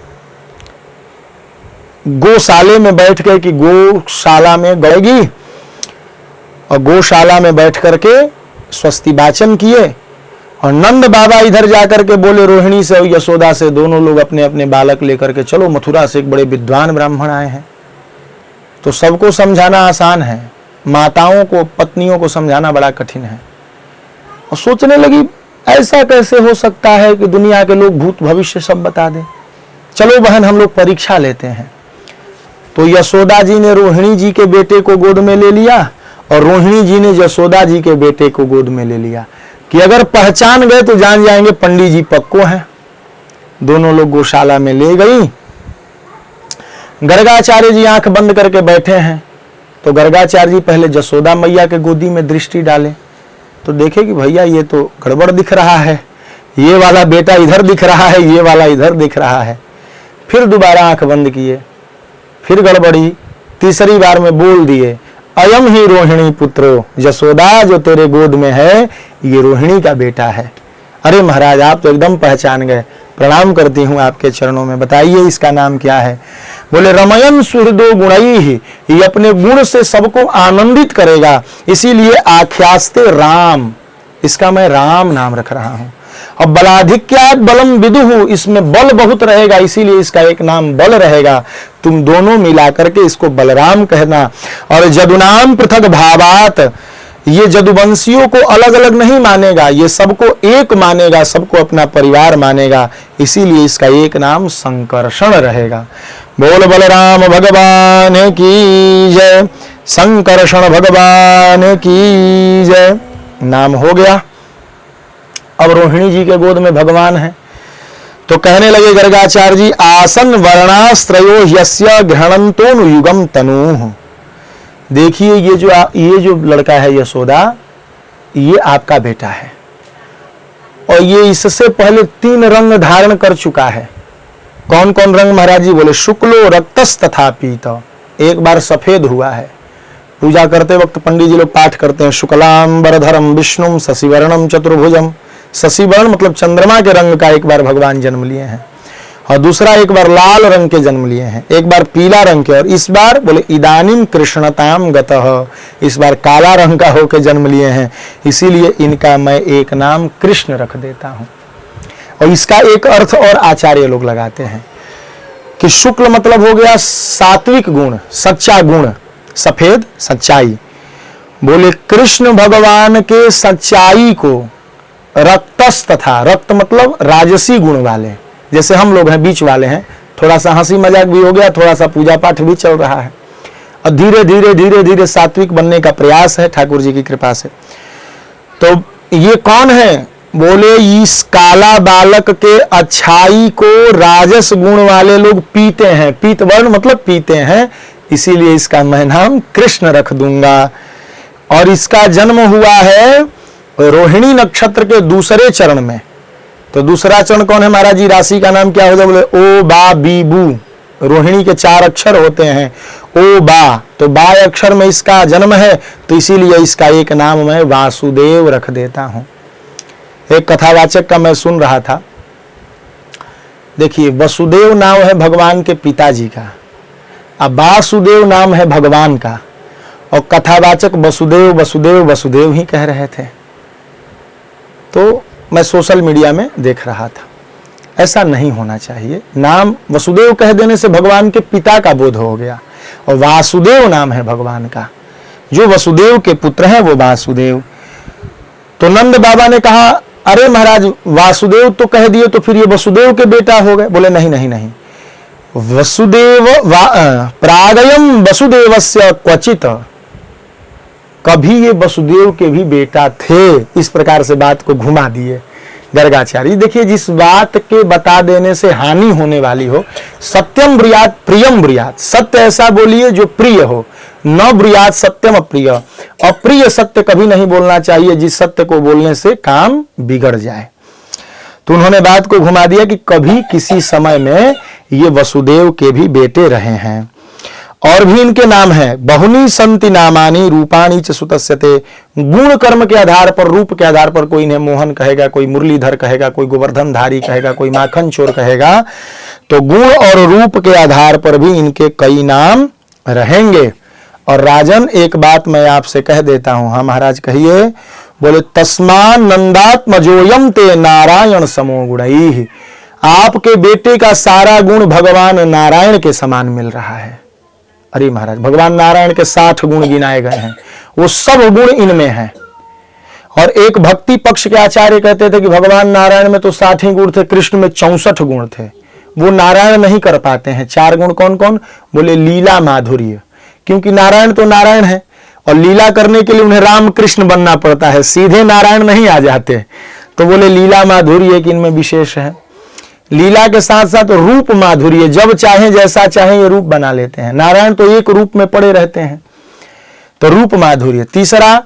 गौशाले में बैठ गए कि गौशाला में गएगी, और गौशाला में बैठ करके स्वस्ति वाचन किए, और नंद बाबा इधर जाकर के बोले रोहिणी से और यशोदा से, दोनों लोग अपने अपने बालक लेकर के चलो, मथुरा से एक बड़े विद्वान ब्राह्मण आए हैं। तो सबको समझाना आसान है, माताओं को पत्नियों को समझाना बड़ा कठिन है। और सोचने लगी ऐसा कैसे हो सकता है कि दुनिया के लोग भूत भविष्य सब बता दें, चलो बहन हम लोग परीक्षा लेते हैं। तो यशोदा जी ने रोहिणी जी के बेटे को गोद में ले लिया, और रोहिणी जी ने यशोदा जी के बेटे को गोद में ले लिया, कि अगर पहचान गए तो जान जाएंगे पंडित जी पक्को हैं। दोनों लोग गौशाला में ले गई। गर्गाचार्य जी आंख बंद करके बैठे हैं, तो गर्गाचार्य जी पहले यशोदा मैया के गोदी में दृष्टि डाले, तो देखे कि भैया ये तो गड़बड़ दिख रहा है, ये वाला बेटा इधर दिख रहा है, ये वाला इधर दिख रहा है। फिर दोबारा आंख बंद किए, फिर गड़बड़ी, तीसरी बार में बोल दिए अयम ही रोहिणी पुत्रो, यशोदा जो तेरे गोद में है ये रोहिणी का बेटा है। अरे महाराज आप तो एकदम पहचान गए, प्रणाम करती हूँ आपके चरणों में, बताइए इसका नाम क्या है। बोले रमयन सुहृदो गुणैहि, ये अपने गुण से सबको आनंदित करेगा, इसीलिए आख्यास्ते राम, इसका मैं राम नाम रख रहा हूँ। अब बलाधिक्यात् बलम विदुहु, इसमें बल बहुत रहेगा, इसीलिए इसका एक नाम बल रहेगा। तुम दोनों मिला करके इसको बलराम कहना। और जदुनाम पृथक भावात, ये जदुवंशियों को अलग अलग नहीं मानेगा, ये सबको एक मानेगा, सबको अपना परिवार मानेगा, इसीलिए इसका एक नाम संकर्षण रहेगा। बोल बलराम भगवान की जय, संकर्षण भगवान की जय। नाम हो गया। अब रोहिणी जी के गोद में भगवान है, तो कहने लगे गर्गाचार्य जी, आसन वर्णाश्रयो यस्य ग्रहणंतोनु युगम तनु। देखिए ये जो लड़का है यशोदा, ये आपका बेटा है और ये इससे पहले 3 रंग धारण कर चुका है। कौन कौन रंग महाराज जी बोले? शुक्लो रक्तस तथा पीत। एक बार सफेद हुआ है, पूजा करते वक्त पंडित जी लोग पाठ करते हैं, शुक्लांबरधरम विष्णुम शशिवर्णम चतुर्भुजम। शशिवर्ण मतलब चंद्रमा के रंग का एक बार भगवान जन्म लिए हैं, और दूसरा एक बार लाल रंग के जन्म लिए हैं, एक बार पीला रंग के, और इस बार बोले इदानीम कृष्णताम गतः, इस बार काला रंग का होकर जन्म लिए हैं, इसीलिए इनका मैं एक नाम कृष्ण रख देता हूं। और इसका एक अर्थ और आचार्य लोग लगाते हैं कि शुक्ल मतलब हो गया सात्विक गुण, सच्चा गुण, सफेद सच्चाई। बोले कृष्ण भगवान के सच्चाई को रक्तस तथा, रक्त मतलब राजसी गुण वाले, जैसे हम लोग हैं बीच वाले हैं, थोड़ा सा हंसी मजाक भी हो गया, थोड़ा सा पूजा पाठ भी चल रहा है, और धीरे धीरे धीरे धीरे सात्विक बनने का प्रयास है ठाकुर जी की कृपा से। तो ये कौन है? बोले इस काला बालक के अच्छाई को राजस गुण वाले लोग पीते हैं, पीत वर्ण मतलब पीते हैं, इसीलिए इसका मैं नाम कृष्ण रख दूंगा। और इसका जन्म हुआ है रोहिणी नक्षत्र के दूसरे चरण में। तो दूसरा चरण कौन है महाराज जी? राशि का नाम क्या होगा? बोले ओ बा बी बू। रोहिणी के 4 अक्षर होते हैं, ओ बा, तो बा अक्षर में इसका जन्म है, तो इसीलिए इसका एक नाम मैं वासुदेव रख देता हूं। एक कथावाचक का मैं सुन रहा था, देखिए वसुदेव नाम है भगवान के पिताजी का, अब वासुदेव नाम है भगवान का, और कथावाचक वसुदेव वसुदेव वसुदेव ही कह रहे थे। तो मैं सोशल मीडिया में देख रहा था, ऐसा नहीं होना चाहिए। नाम वसुदेव कह देने से भगवान के पिता का बोध हो गया, और वासुदेव नाम है भगवान का, जो वसुदेव के पुत्र हैं वो वासुदेव। तो नंद बाबा ने कहा, अरे महाराज वासुदेव तो कह दिए, तो फिर ये वसुदेव के बेटा हो गए। बोले नहीं नहीं नहीं, वसुदेव प्रागयम वसुदेवस्य क्वचित, कभी ये वसुदेव के भी बेटा थे। इस प्रकार से बात को घुमा दिए गर्गाचार्य। देखिए जिस बात के बता देने से हानि होने वाली हो, सत्यम ब्रूयात प्रियम ब्रूयात, सत्य ऐसा बोलिए जो प्रिय हो, न ब्रूयात सत्यम अप्रिय, अप्रिय सत्य कभी नहीं बोलना चाहिए जिस सत्य को बोलने से काम बिगड़ जाए। तो उन्होंने बात को घुमा दिया कि कभी किसी समय में ये वसुदेव के भी बेटे रहे हैं। और भी इनके नाम हैं, बहुनी संति नामानी रूपाणी च सुतस्यते। गुण कर्म के आधार पर, रूप के आधार पर कोई इन्हें मोहन कहेगा, कोई मुरलीधर कहेगा, कोई गोवर्धनधारी कहेगा, कोई माखन चोर कहेगा। तो गुण और रूप के आधार पर भी इनके कई नाम रहेंगे। और राजन एक बात मैं आपसे कह देता हूं। हाँ महाराज कहिए। बोले तस्मान नंदात्मजोयम ते नारायण समो गुणैः। आपके बेटे का सारा गुण भगवान नारायण के समान मिल रहा है। अरे महाराज भगवान नारायण के 60 गुण गिनाए गए हैं, वो सब गुण इनमें हैं। और एक भक्ति पक्ष के आचार्य कहते थे कि भगवान नारायण में तो 60 ही गुण थे, कृष्ण में 64 गुण थे, वो नारायण नहीं कर पाते हैं। 4 गुण कौन कौन? बोले लीला माधुर्य, क्योंकि नारायण तो नारायण है और लीला करने के लिए उन्हें राम कृष्ण बनना पड़ता है, सीधे नारायण नहीं आ जाते। तो बोले लीला माधुर्य एक इनमें विशेष है। लीला के साथ साथ रूप माधुर्य, जब चाहे जैसा चाहे ये रूप बना लेते हैं। नारायण तो एक रूप में पड़े रहते हैं, तो रूप माधुर्य। तीसरा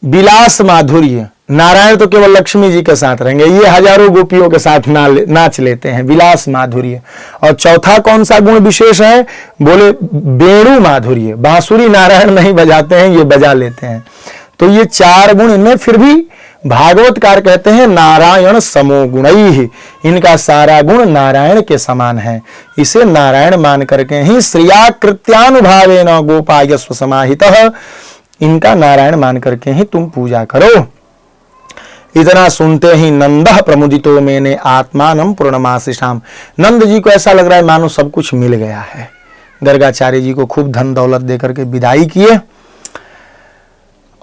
विलास माधुर्य, नारायण तो केवल लक्ष्मी जी के साथ रहेंगे, ये हजारों गोपियों के साथ नाच लेते हैं, विलास माधुर्य। और चौथा कौन सा गुण विशेष है? बोले वेणु माधुर्य, बांसुरी नारायण नहीं बजाते हैं, ये बजा लेते हैं। तो ये 4 गुण इनमें, फिर भी भागवतकार कहते हैं नारायण समो गुणैः, इनका सारा गुण नारायण के समान है। इसे नारायण मान करके ही श्रिया कृत्यानुभावेन गोपायस्व समाहितः, इनका नारायण मान करके ही तुम पूजा करो। इतना सुनते ही नंदः प्रमुदितो मैंने आत्मानं पूर्णमासिषाम। नंद जी को ऐसा लग रहा है मानो सब कुछ मिल गया है। गर्गाचार्य जी को खूब धन दौलत देकर के विदाई किए।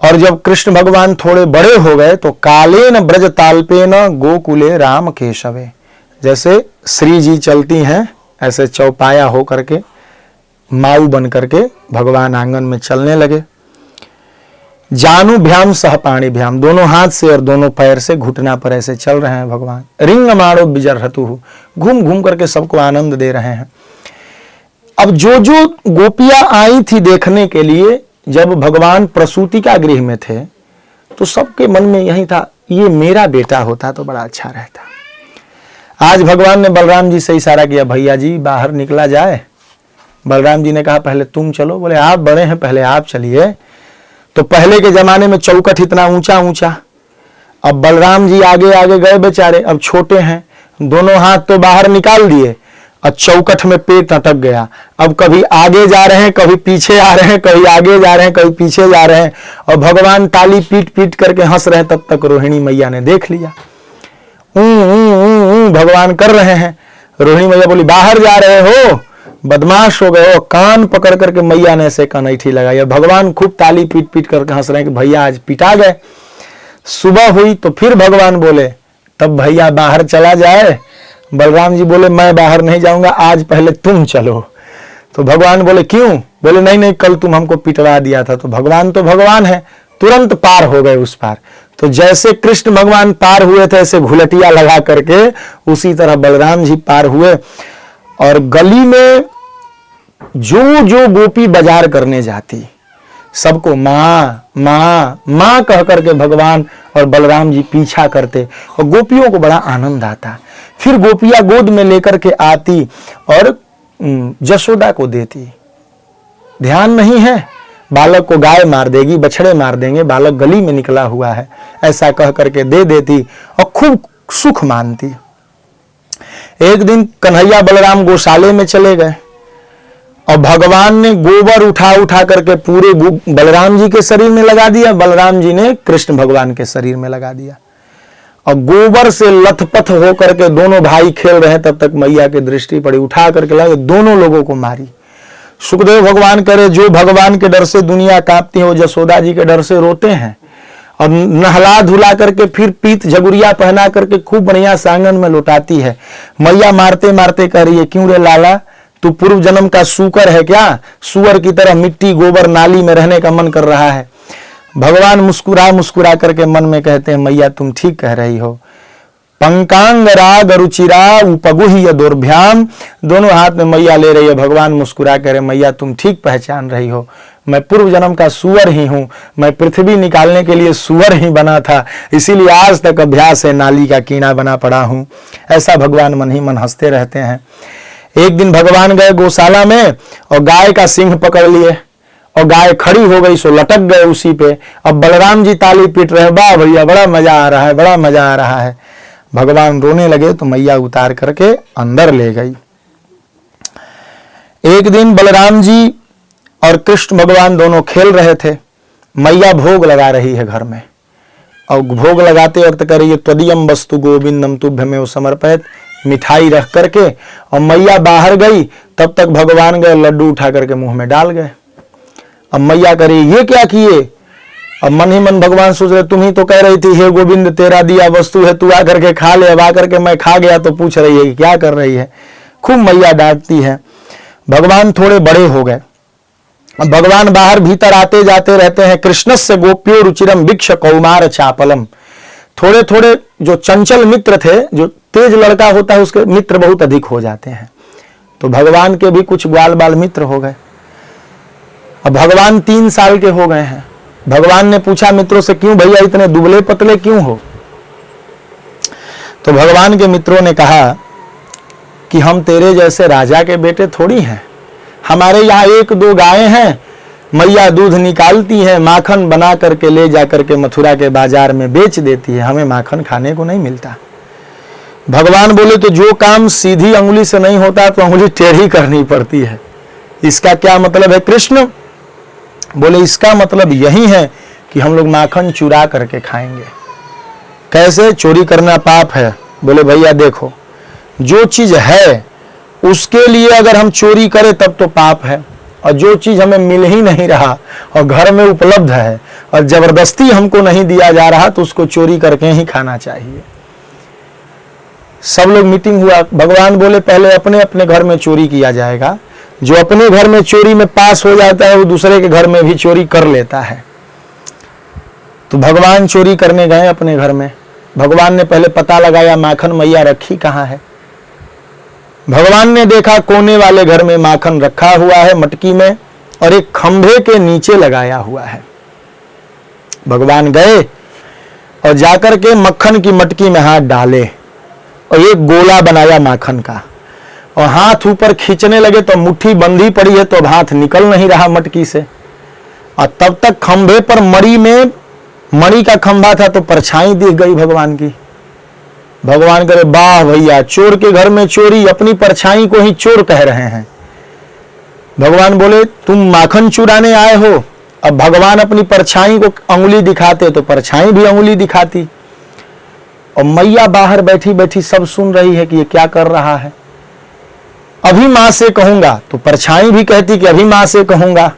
और जब कृष्ण भगवान थोड़े बड़े हो गए तो कालेन ब्रज ताल्पेन गोकुले राम केशवे, जैसे श्री जी चलती हैं ऐसे चौपाया हो करके माऊ बन करके भगवान आंगन में चलने लगे। जानुभ्याम सह पाणिभ्याम, दोनों हाथ से और दोनों पैर से घुटना पर ऐसे चल रहे हैं भगवान। रिंग मारो बिजरहतु, घूम घूम करके सबको आनंद दे रहे हैं। अब जो जो गोपियां आई थी देखने के लिए, जब भगवान प्रसूति का गृह में थे तो सबके मन में यही था, ये मेरा बेटा होता तो बड़ा अच्छा रहता। आज भगवान ने बलराम जी से इशारा किया, भैया जी बाहर निकला जाए। बलराम जी ने कहा पहले तुम चलो। बोले आप बड़े हैं, पहले आप चलिए। तो पहले के जमाने में चौकट इतना ऊंचा ऊंचा, अब बलराम जी आगे आगे गए बेचारे, अब छोटे हैं, दोनों हाथ तो बाहर निकाल दिए और चौकट में पेट अटक गया। अब कभी आगे जा रहे हैं, कभी पीछे आ रहे हैं, कभी आगे जा रहे हैं, कभी पीछे जा रहे हैं, और भगवान ताली पीट पीट करके हंस रहे हैं। तब तक रोहिणी मैया ने देख लिया, भगवान कर रहे हैं। रोहिणी मैया बोली बाहर जा रहे हो, बदमाश हो गए हो। कान पकड़ करके मैया ने ऐसे कनैठी लगाई। भगवान खूब ताली पीट पीट करके हंस रहे हैं कि भैया आज पिटा गए। सुबह हुई तो फिर भगवान बोले तब भैया बाहर चला जाए। बलराम जी बोले मैं बाहर नहीं जाऊंगा, आज पहले तुम चलो। तो भगवान बोले क्यों? बोले नहीं नहीं, कल तुम हमको पिटवा दिया था। तो भगवान है, तुरंत पार हो गए उस पार। तो जैसे कृष्ण भगवान पार हुए थे ऐसे घुलटिया लगा करके, उसी तरह बलराम जी पार हुए। और गली में जो जो गोपी बाजार करने जाती, सबको माँ माँ माँ कह करके भगवान और बलराम जी पीछा करते, और गोपियों को बड़ा आनंद आता। फिर गोपियां गोद में लेकर के आती और जशोदा को देती। ध्यान नहीं है, बालक को गाय मार देगी, बछड़े मार देंगे, बालक गली में निकला हुआ है, ऐसा कह करके दे देती और खूब सुख मानती। एक दिन कन्हैया बलराम गौशाले में चले गए और भगवान ने गोबर उठा उठा करके पूरे बलराम जी के शरीर में लगा दिया, बलराम जी ने कृष्ण भगवान के शरीर में लगा दिया। और गोबर से लथपथ होकर के दोनों भाई खेल रहे हैं। तब तक मैया की दृष्टि पड़ी, उठा करके लगे, दोनों लोगों को मारी। सुखदेव भगवान करे जो भगवान के डर से दुनिया कांपती है, वो जसोदा जी के डर से रोते हैं। और नहला धुला करके फिर पीत झगुरिया पहना करके खूब बढ़िया सांगन में लौटाती है। मैया मारते मारते कह रही है क्यों रे लाला, तू पूर्व जन्म का सूकर है क्या? सुअर की तरह मिट्टी गोबर नाली में रहने का मन कर रहा है। भगवान मुस्कुरा मुस्कुरा करके मन में कहते हैं मैया तुम ठीक कह रही हो। पंकांग राग रुचिरा उपगुह्य दुर्भ्याम, दोनों हाथ में मैया ले रही है। भगवान मुस्कुरा कह रहे मैया तुम ठीक पहचान रही हो, मैं पूर्व जन्म का सुअर ही हूं, मैं पृथ्वी निकालने के लिए सुअर ही बना था, इसीलिए आज तक अभ्यास है नाली का कीड़ा बना पड़ा हूं। ऐसा भगवान मन ही मन हंसते रहते हैं। एक दिन भगवान गए गौशाला में और गाय का सिंह पकड़ लिए और गाय खड़ी हो गई, सो लटक गए उसी पे। अब बलराम जी ताली पीट रहे, वाह भैया बड़ा मजा आ रहा है, बड़ा मजा आ रहा है। भगवान रोने लगे तो मैया उतार करके अंदर ले गई। एक दिन बलराम जी और कृष्ण भगवान दोनों खेल रहे थे। मैया भोग लगा रही है घर में और भोग लगाते वक्त कह रही है त्वदीयम वस्तु गोविंदम तुभ्यमेव समर्पयत, मिठाई रख करके। और मैया बाहर गई, तब तक भगवान गए लड्डू उठा करके मुंह में डाल गए। अब मैया कह रही ये क्या किए? अब मन ही मन भगवान सोच रहे तुम ही तो कह रही थी हे गोविंद तेरा दिया वस्तु है, तू आकर के खा ले। अब आकर के मैं खा गया तो पूछ रही है कि क्या कर रही है। खूब मैया डांटती है। भगवान थोड़े बड़े हो गए। अब भगवान बाहर भीतर आते जाते रहते हैं। कृष्णस्य गोप्यो रुचिरम भिक्ष कौमार चापलम, थोड़े थोड़े जो चंचल मित्र थे, जो तेज लड़का होता है उसके मित्र बहुत अधिक हो जाते हैं। तो भगवान के भी कुछ ग्वाल बाल मित्र हो गए। अब भगवान 3 साल के हो गए हैं। भगवान ने पूछा मित्रों से क्यों भैया इतने दुबले पतले क्यों हो? तो भगवान के मित्रों ने कहा कि हम तेरे जैसे राजा के बेटे थोड़ी हैं, हमारे यहाँ 1-2 गायें हैं, मैया दूध निकालती है, माखन बना करके ले जा करके मथुरा के बाजार में बेच देती है, हमें माखन खाने को नहीं मिलता। भगवान बोले तो जो काम सीधी अंगुली से नहीं होता तो अंगुली टेढ़ी करनी पड़ती है। इसका क्या मतलब है कृष्ण? बोले इसका मतलब यही है कि हम लोग माखन चुरा करके खाएंगे। कैसे? चोरी करना पाप है। बोले भैया देखो, जो चीज है उसके लिए अगर हम चोरी करें तब तो पाप है, और जो चीज हमें मिल ही नहीं रहा और घर में उपलब्ध है और जबरदस्ती हमको नहीं दिया जा रहा तो उसको चोरी करके ही खाना चाहिए। सब लोग मीटिंग हुआ, भगवान बोले पहले अपने अपने घर में चोरी किया जाएगा, जो अपने घर में चोरी में पास हो जाता है वो दूसरे के घर में भी चोरी कर लेता है। तो भगवान चोरी करने गए अपने घर में। भगवान ने पहले पता लगाया माखन मैया रखी कहाँ है। भगवान ने देखा कोने वाले घर में माखन रखा हुआ है मटकी में और एक खंभे के नीचे लगाया हुआ है। भगवान गए और जाकर के मक्खन की मटकी में हाथ डाले और एक गोला बनाया माखन का और हाथ ऊपर खींचने लगे तो मुट्ठी बंधी पड़ी है तो अब हाथ निकल नहीं रहा मटकी से। और तब तक खंभे पर मणि का खंभा था तो परछाई दिख गई भगवान की। भगवान करे वाह भैया, चोर के घर में चोरी, अपनी परछाई को ही चोर कह रहे हैं। भगवान बोले तुम माखन चुराने आए हो। अब भगवान अपनी परछाई को अंगुली दिखाते तो परछाई भी अंगुली दिखाती और मैया बाहर बैठी बैठी सब सुन रही है कि ये क्या कर रहा है। अभी मां से कहूंगा तो परछाई भी कहती कि अभी मां से कहूंगा।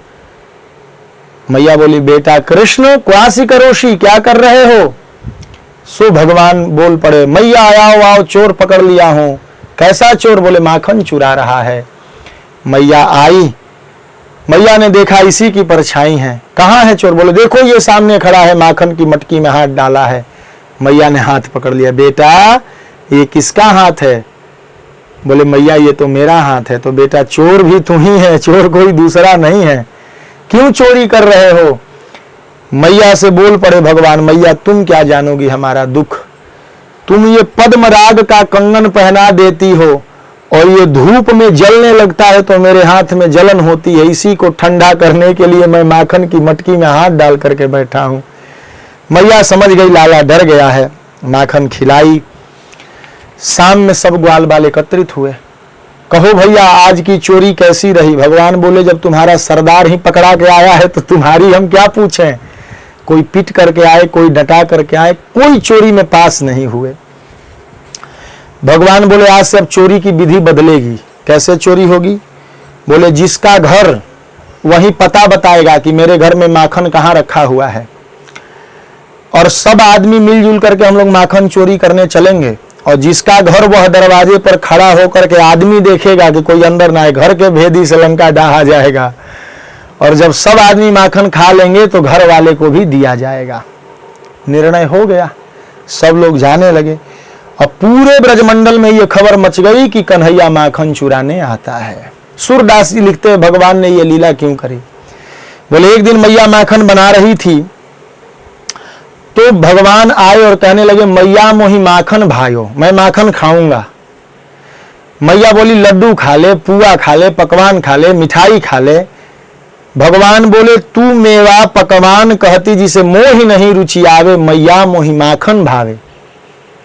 मैया बोली बेटा कृष्ण क्वासी करोशी, क्या कर रहे हो। सो भगवान बोल पड़े मैया आओ आओ चोर पकड़ लिया हूं। कैसा चोर, बोले माखन चुरा रहा है। मैया आई, मैया ने देखा इसी की परछाई है। कहाँ है चोर, बोले देखो ये सामने खड़ा है, माखन की मटकी में हाथ डाला है। मैया ने हाथ पकड़ लिया, बेटा ये किसका हाथ है। बोले मैया ये तो मेरा हाथ है। तो बेटा चोर भी तू ही है, चोर कोई दूसरा नहीं है, क्यों चोरी कर रहे हो। मैया से बोल पड़े भगवान मैया तुम क्या जानोगी हमारा दुख। तुम ये पद्म राग का कंगन पहना देती हो और ये धूप में जलने लगता है तो मेरे हाथ में जलन होती है। इसी को ठंडा करने के लिए मैं माखन की मटकी में हाथ डाल करके बैठा हूं। मैया समझ गई लाला डर गया है, माखन खिलाई। शाम में सब ग्वाल बाल एकत्रित हुए। कहो भैया आज की चोरी कैसी रही। भगवान बोले जब तुम्हारा सरदार ही पकड़ा के आया है तो तुम्हारी हम क्या पूछें। कोई पीट करके आए, कोई डटा करके आए, कोई चोरी में पास नहीं हुए। भगवान बोले आज से अब चोरी की विधि बदलेगी। कैसे चोरी होगी, बोले जिसका घर वही पता बताएगा कि मेरे घर में माखन कहाँ रखा हुआ है और सब आदमी मिलजुल करके हम लोग माखन चोरी करने चलेंगे। और जिसका घर वह दरवाजे पर खड़ा होकर के आदमी देखेगा कि कोई अंदर ना आए, घर के भेदी से लंका ढहा जाएगा। और जब सब आदमी माखन खा लेंगे तो घर वाले को भी दिया जाएगा। निर्णय हो गया, सब लोग जाने लगे और पूरे ब्रजमंडल में ये खबर मच गई कि कन्हैया माखन चुराने आता है। सूरदास जी लिखते हैं भगवान ने ये लीला क्यों करी। बोले एक दिन मैया माखन बना रही थी तो भगवान आए और कहने लगे मैया मोही माखन भायो, मैं माखन खाऊंगा। मैया बोली लड्डू खा ले, पुआ खा ले, पकवान खा ले, मिठाई खा ले। भगवान बोले तू मेवा पकवान कहती जिसे मोहि नहीं रुचि आवे, मैया मोहि माखन भावे।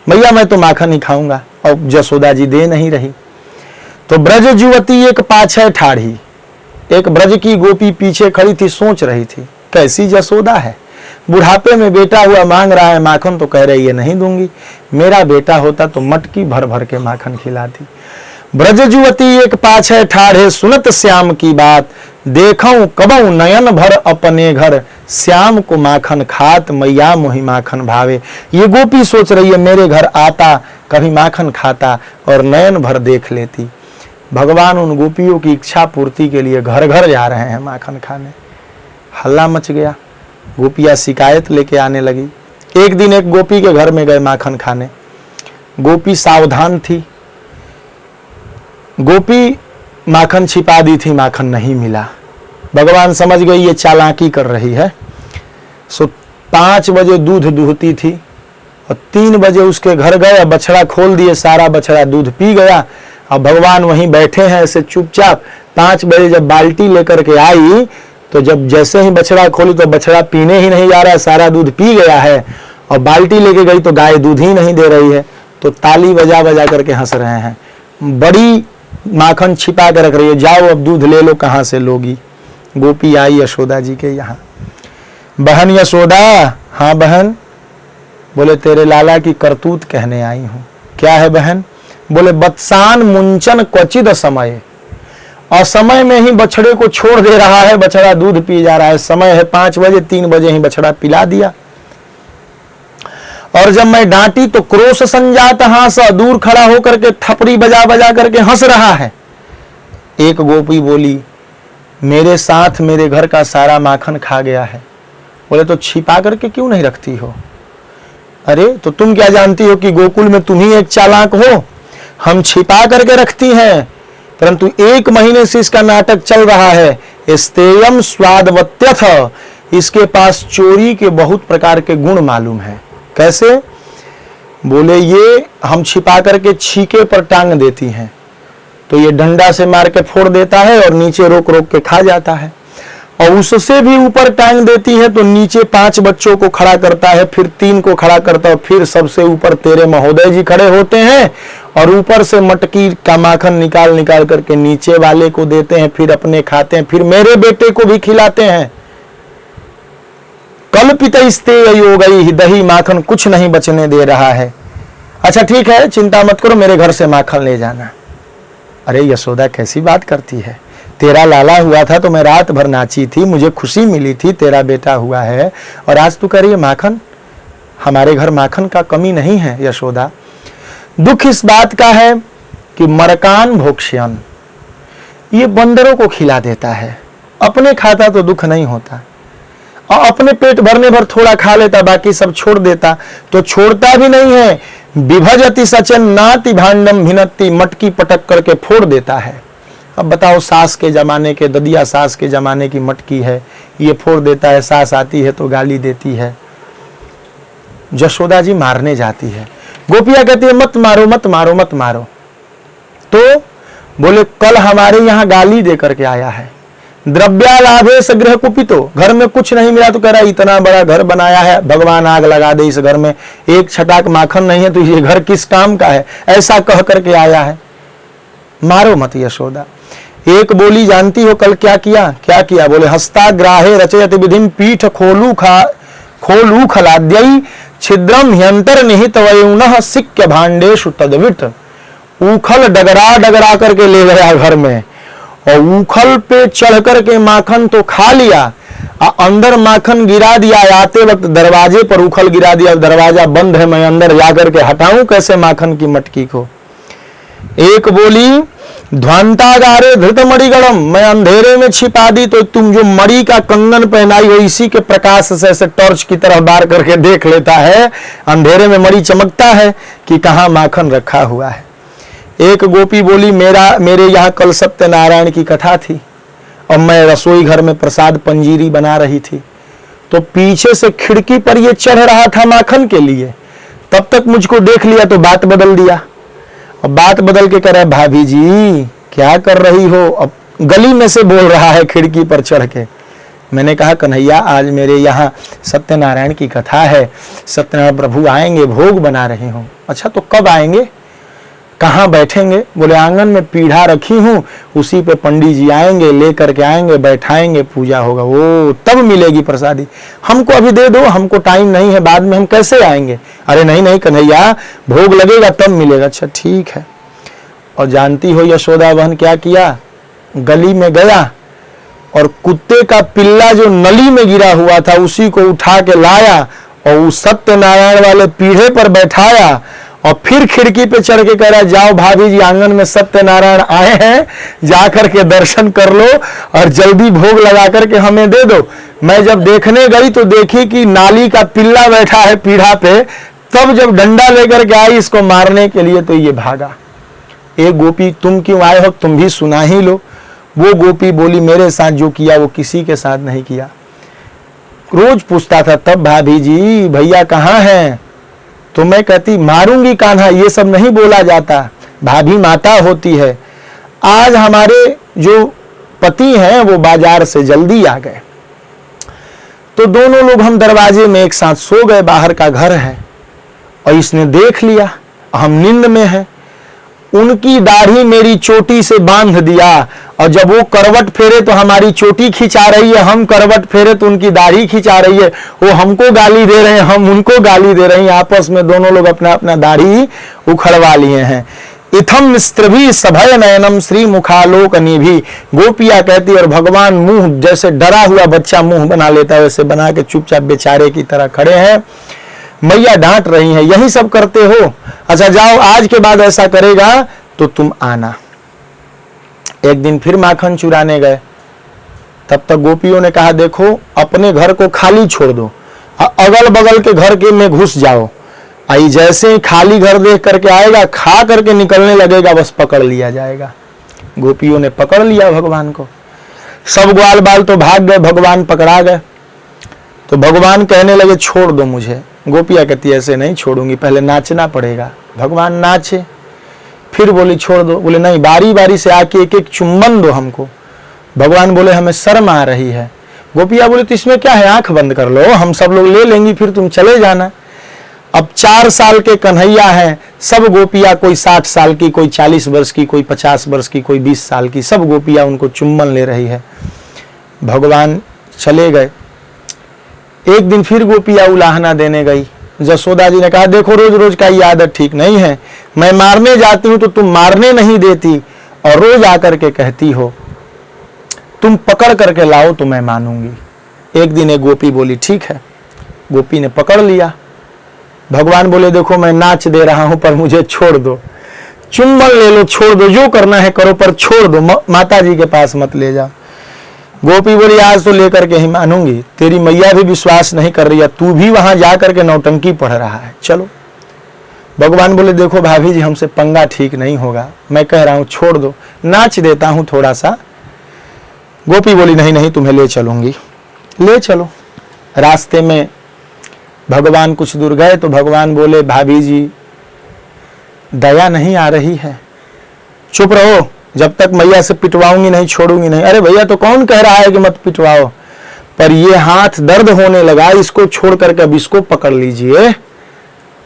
मैया मैं तो माखन ही खाऊंगा। और जसोदा जी दे नहीं रही तो ब्रज जुवती एक पाछे ठाढ़ी, एक ब्रज की गोपी पीछे खड़ी थी, सोच रही थी कैसी जसोदा है, बुढ़ापे में बेटा हुआ मांग रहा है माखन तो कह रही है नहीं दूंगी। मेरा बेटा होता तो मटकी भर भर के माखन खिलाती। ब्रज जुवती एक पाछे ठाढ़े सुनत श्याम की बात, देखऊं कबऊ नयन भर अपने घर, श्याम को माखन खात मैया मोहि माखन भावे। ये गोपी सोच रही है मेरे घर आता कभी माखन खाता और नयन भर देख लेती। भगवान उन गोपियों की इच्छा पूर्ति के लिए घर घर जा रहे हैं माखन खाने। हल्ला मच गया, गोपियां शिकायत लेके आने लगी। एक दिन एक गोपी के घर में गए माखन खाने। गोपी सावधान थी, गोपी माखन छिपा दी थी, माखन नहीं मिला। भगवान समझ गई ये चालाकी कर रही है। सो 5 बजे दूध दूहती थी और 3 बजे उसके घर गए, बछड़ा खोल दिए, सारा बछड़ा दूध पी गया। अब भगवान वहीं बैठे हैं ऐसे चुपचाप। 5 बजे जब बाल्टी लेकर के आई तो जब जैसे ही बछड़ा खोली तो बछड़ा पीने ही नहीं जा रहा है, सारा दूध पी गया है। और बाल्टी लेके गई तो गाय दूध ही नहीं दे रही है। तो ताली बजा बजा करके हंस रहे हैं। बड़ी माखन छिपा कर रख रही है, जाओ अब दूध ले लो, कहाँ से लोगी। गोपी आई यशोदा जी के यहाँ, बहन यशोदा। हाँ बहन। बोले तेरे लाला की करतूत कहने आई हूँ। क्या है बहन। बोले बत्सान मुंचन क्वचिद समय, असमय में ही बछड़े को छोड़ दे रहा है, बछड़ा दूध पी जा रहा है। समय है 5 बजे, 3 बजे ही बछड़ा पिला दिया। और जब मैं डांटी तो क्रोश संजात हास, दूर खड़ा होकर के थपड़ी बजा बजा करके हंस रहा है। एक गोपी बोली, मेरे साथ मेरे घर का सारा माखन खा गया है। बोले तो छिपा करके क्यों नहीं रखती हो? अरे तो तुम क्या जानती हो कि गोकुल में तुम ही एक चालाक हो? हम छिपा करके रखती हैं, परंतु 1 महीने से इसका नाटक चल रहा है। स्तेयम स्वादवत्यथ, इसके पास चोरी के बहुत प्रकार के गुण मालूम है। कैसे? बोले ये हम छिपा करके छीके पर टांग देती हैं, तो ये डंडा से मार के फोड़ देता है और नीचे रोक रोक के खा जाता है। और उससे भी ऊपर टांग देती है तो नीचे 5 बच्चों को खड़ा करता है, फिर 3 को खड़ा करता है, फिर सबसे ऊपर तेरे महोदय जी खड़े होते हैं और ऊपर से मटकी का माखन निकाल निकाल करके नीचे वाले को देते हैं, फिर अपने खाते हैं, फिर मेरे बेटे को भी खिलाते हैं। कल्पित गई दही माखन कुछ नहीं बचने दे रहा है। अच्छा ठीक है, चिंता मत करो, मेरे घर से माखन ले जाना। अरे यशोदा कैसी बात करती है? तेरा लाला हुआ था तो मैं रात भर नाची थी, मुझे खुशी मिली थी, तेरा बेटा हुआ है और आज तू कह रही है माखन? हमारे घर माखन का कमी नहीं है यशोदा। दुख इस बात का है कि मरकान भोक्ष्यन, ये बंदरों को खिला देता है, अपने खाता तो दुख नहीं होता। और अपने पेट भरने भर थोड़ा खा लेता, बाकी सब छोड़ देता, तो छोड़ता भी नहीं है। विभजति सचन नाति भांडम भिनती, मटकी पटक करके फोड़ देता है। अब बताओ, सास के जमाने के, ददिया सास के जमाने की मटकी है, ये फोड़ देता है। सास आती है तो गाली देती है। यशोदा जी मारने जाती है, गोपियां कहती है मत मारो मत मारो मत मारो। तो बोले कल हमारे यहाँ गाली दे करके आया है, द्रव्यालाभे से गृह कुपितो, घर में कुछ नहीं मिला तो कह रहा है इतना बड़ा घर बनाया है, भगवान आग लगा दे इस घर में, एक छटाक माखन नहीं है तो ये घर किस काम का है, ऐसा कह करके आया है। मारो मत यशोदा। एक बोली जानती हो कल क्या किया? क्या किया? बोले हस्ताग्राहे रचयति विधिम पीठ खोलू खलाद्यई छिद्रम ह्यंतर निहित वयुनः सिक्य भांडेषु तद्वित। उखल डगरा डगरा करके ले गया घर में और उखल पे चढ़ करके माखन तो खा लिया, अंदर माखन गिरा दिया। आते वक्त दरवाजे पर उखल गिरा दिया, दरवाजा बंद है, मैं अंदर जाकर के हटाऊं कैसे माखन की मटकी को? एक बोली ध्वंतागारे धृत मणिगणम, मैं अंधेरे में छिपा दी तो तुम जो मणि का कंगन पहनाई हो इसी के प्रकाश से ऐसे टॉर्च की तरह बार करके देख लेता है, अंधेरे में मणि चमकता है कि कहाँ माखन रखा हुआ है। एक गोपी बोली मेरे यहाँ कल सत्यनारायण की कथा थी और मैं रसोई घर में प्रसाद पंजीरी बना रही थी, तो पीछे से खिड़की पर ये चढ़ रहा था माखन के लिए, तब तक मुझको देख लिया तो बात बदल दिया। और बात बदल के कह रहा है भाभी जी क्या कर रही हो? अब गली में से बोल रहा है खिड़की पर चढ़ के। मैंने कहा कन्हैया आज मेरे यहाँ सत्यनारायण की कथा है, सत्यनारायण प्रभु आएंगे, भोग बना रही हूँ। अच्छा तो कब आएंगे, कहाँ बैठेंगे? बोले आंगन में पीढ़ा रखी हूँ, उसी पे पंडित जी आएंगे, लेकर के आएंगे, बैठाएंगे, पूजा होगा, वो तब मिलेगी प्रसादी। हमको अभी दे दो, हमको टाइम नहीं है, बाद में हम कैसे आएंगे? अरे नहीं नहीं कन्हैया भोग लगेगा तब मिलेगा। अच्छा ठीक है। और जानती हो यशोदा बहन क्या किया? गली में गया और कुत्ते का पिल्ला जो नली में गिरा हुआ था उसी को उठा के लाया और उस सत्यनारायण वाले पीढ़े पर बैठाया और फिर खिड़की पे चढ़ के कह रहा जाओ भाभी जी आंगन में सत्यनारायण आए हैं, जाकर के दर्शन कर लो और जल्दी भोग लगा करके हमें दे दो। मैं जब देखने गई तो देखी कि नाली का पिल्ला बैठा है पीढ़ा पे, तब जब डंडा लेकर के आई इसको मारने के लिए तो ये भागा। एक गोपी तुम क्यों आए हो, तुम भी सुना ही लो। वो गोपी बोली मेरे साथ जो किया वो किसी के साथ नहीं किया। रोज पूछता था तब भाभी जी भैया कहाँ हैं, तो मैं कहती मारूंगी कान्हा, ये सब नहीं बोला जाता, भाभी माता होती है। आज हमारे जो पति हैं वो बाजार से जल्दी आ गए, तो दोनों लोग हम दरवाजे में एक साथ सो गए, बाहर का घर है, और इसने देख लिया हम नींद में हैं। उनकी दाढ़ी मेरी चोटी से बांध दिया और जब वो करवट फेरे तो हमारी चोटी खिंचा रही है, हम करवट फेरे तो उनकी दाढ़ी खिंचा रही है। वो हमको गाली दे रहे हैं, हम उनको गाली दे रहे हैं, आपस में दोनों लोग अपना अपना दाढ़ी उखड़वा लिए हैं। इथम स्त्रभी सभय नयनम श्री मुखालोक निभि। गोपिया कहती और भगवान मुंह जैसे डरा हुआ बच्चा मुंह बना लेता है वैसे बना के चुपचाप बेचारे की तरह खड़े हैं। मैया डांट रही हैं, यही सब करते हो, अच्छा जाओ आज के बाद ऐसा करेगा तो तुम आना। एक दिन फिर माखन चुराने गए, तब तक गोपियों ने कहा देखो अपने घर को खाली छोड़ दो, अगल बगल के घर के में घुस जाओ, आई जैसे ही खाली घर देख करके आएगा खा करके निकलने लगेगा बस पकड़ लिया जाएगा। गोपियों ने पकड़ लिया भगवान को, सब ग्वाल बाल तो भाग गए, भगवान पकड़ा गए। तो भगवान कहने लगे छोड़ दो मुझे। गोपिया कहती ऐसे नहीं छोड़ूंगी, पहले नाचना पड़ेगा। भगवान नाचे, फिर बोली छोड़ दो, बोले नहीं बारी बारी से आके एक एक चुम्बन दो हमको। भगवान बोले हमें शर्म आ रही है। गोपिया बोले तो इसमें क्या है, आंख बंद कर लो, हम सब लोग ले लेंगी फिर तुम चले जाना। अब 4 साल के कन्हैया हैं, सब गोपिया, कोई 60 साल की, कोई 40 वर्ष की, कोई 50 वर्ष की, कोई 20 साल की, सब गोपिया उनको चुम्बन ले रही है। भगवान चले गए। एक दिन फिर गोपिया उलाहना देने गई। जसोदा जी ने कहा देखो रोज रोज का ये आदत ठीक नहीं है, मैं मारने जाती हूं तो तुम मारने नहीं देती और रोज आकर के कहती हो, तुम पकड़ करके लाओ तो मैं मानूंगी। एक दिन एक गोपी बोली ठीक है, गोपी ने पकड़ लिया। भगवान बोले देखो मैं नाच दे रहा हूं पर मुझे छोड़ दो, चुम्बन ले लो, छोड़ दो, जो करना है करो पर छोड़ दो, माता जी के पास मत ले जाओ। गोपी बोली आज तो लेकर के ही मानूंगी, तेरी मैया भी विश्वास नहीं कर रही है, तू भी वहां जाकर के नौटंकी पढ़ रहा है, चलो। भगवान बोले देखो भाभी जी हमसे पंगा ठीक नहीं होगा, मैं कह रहा हूं छोड़ दो, नाच देता हूं थोड़ा सा। गोपी बोली नहीं नहीं तुम्हें ले चलूंगी, ले चलो। रास्ते में भगवान कुछ दूर गए तो भगवान बोले भाभी जी दया नहीं आ रही है, चुप रहो, जब तक मैया से पिटवाऊंगी नहीं छोड़ूंगी नहीं। अरे भैया तो कौन कह रहा है कि मत पिटवाओ, पर ये हाथ दर्द होने लगा, इसको छोड़ करके अब इसको पकड़ लीजिए।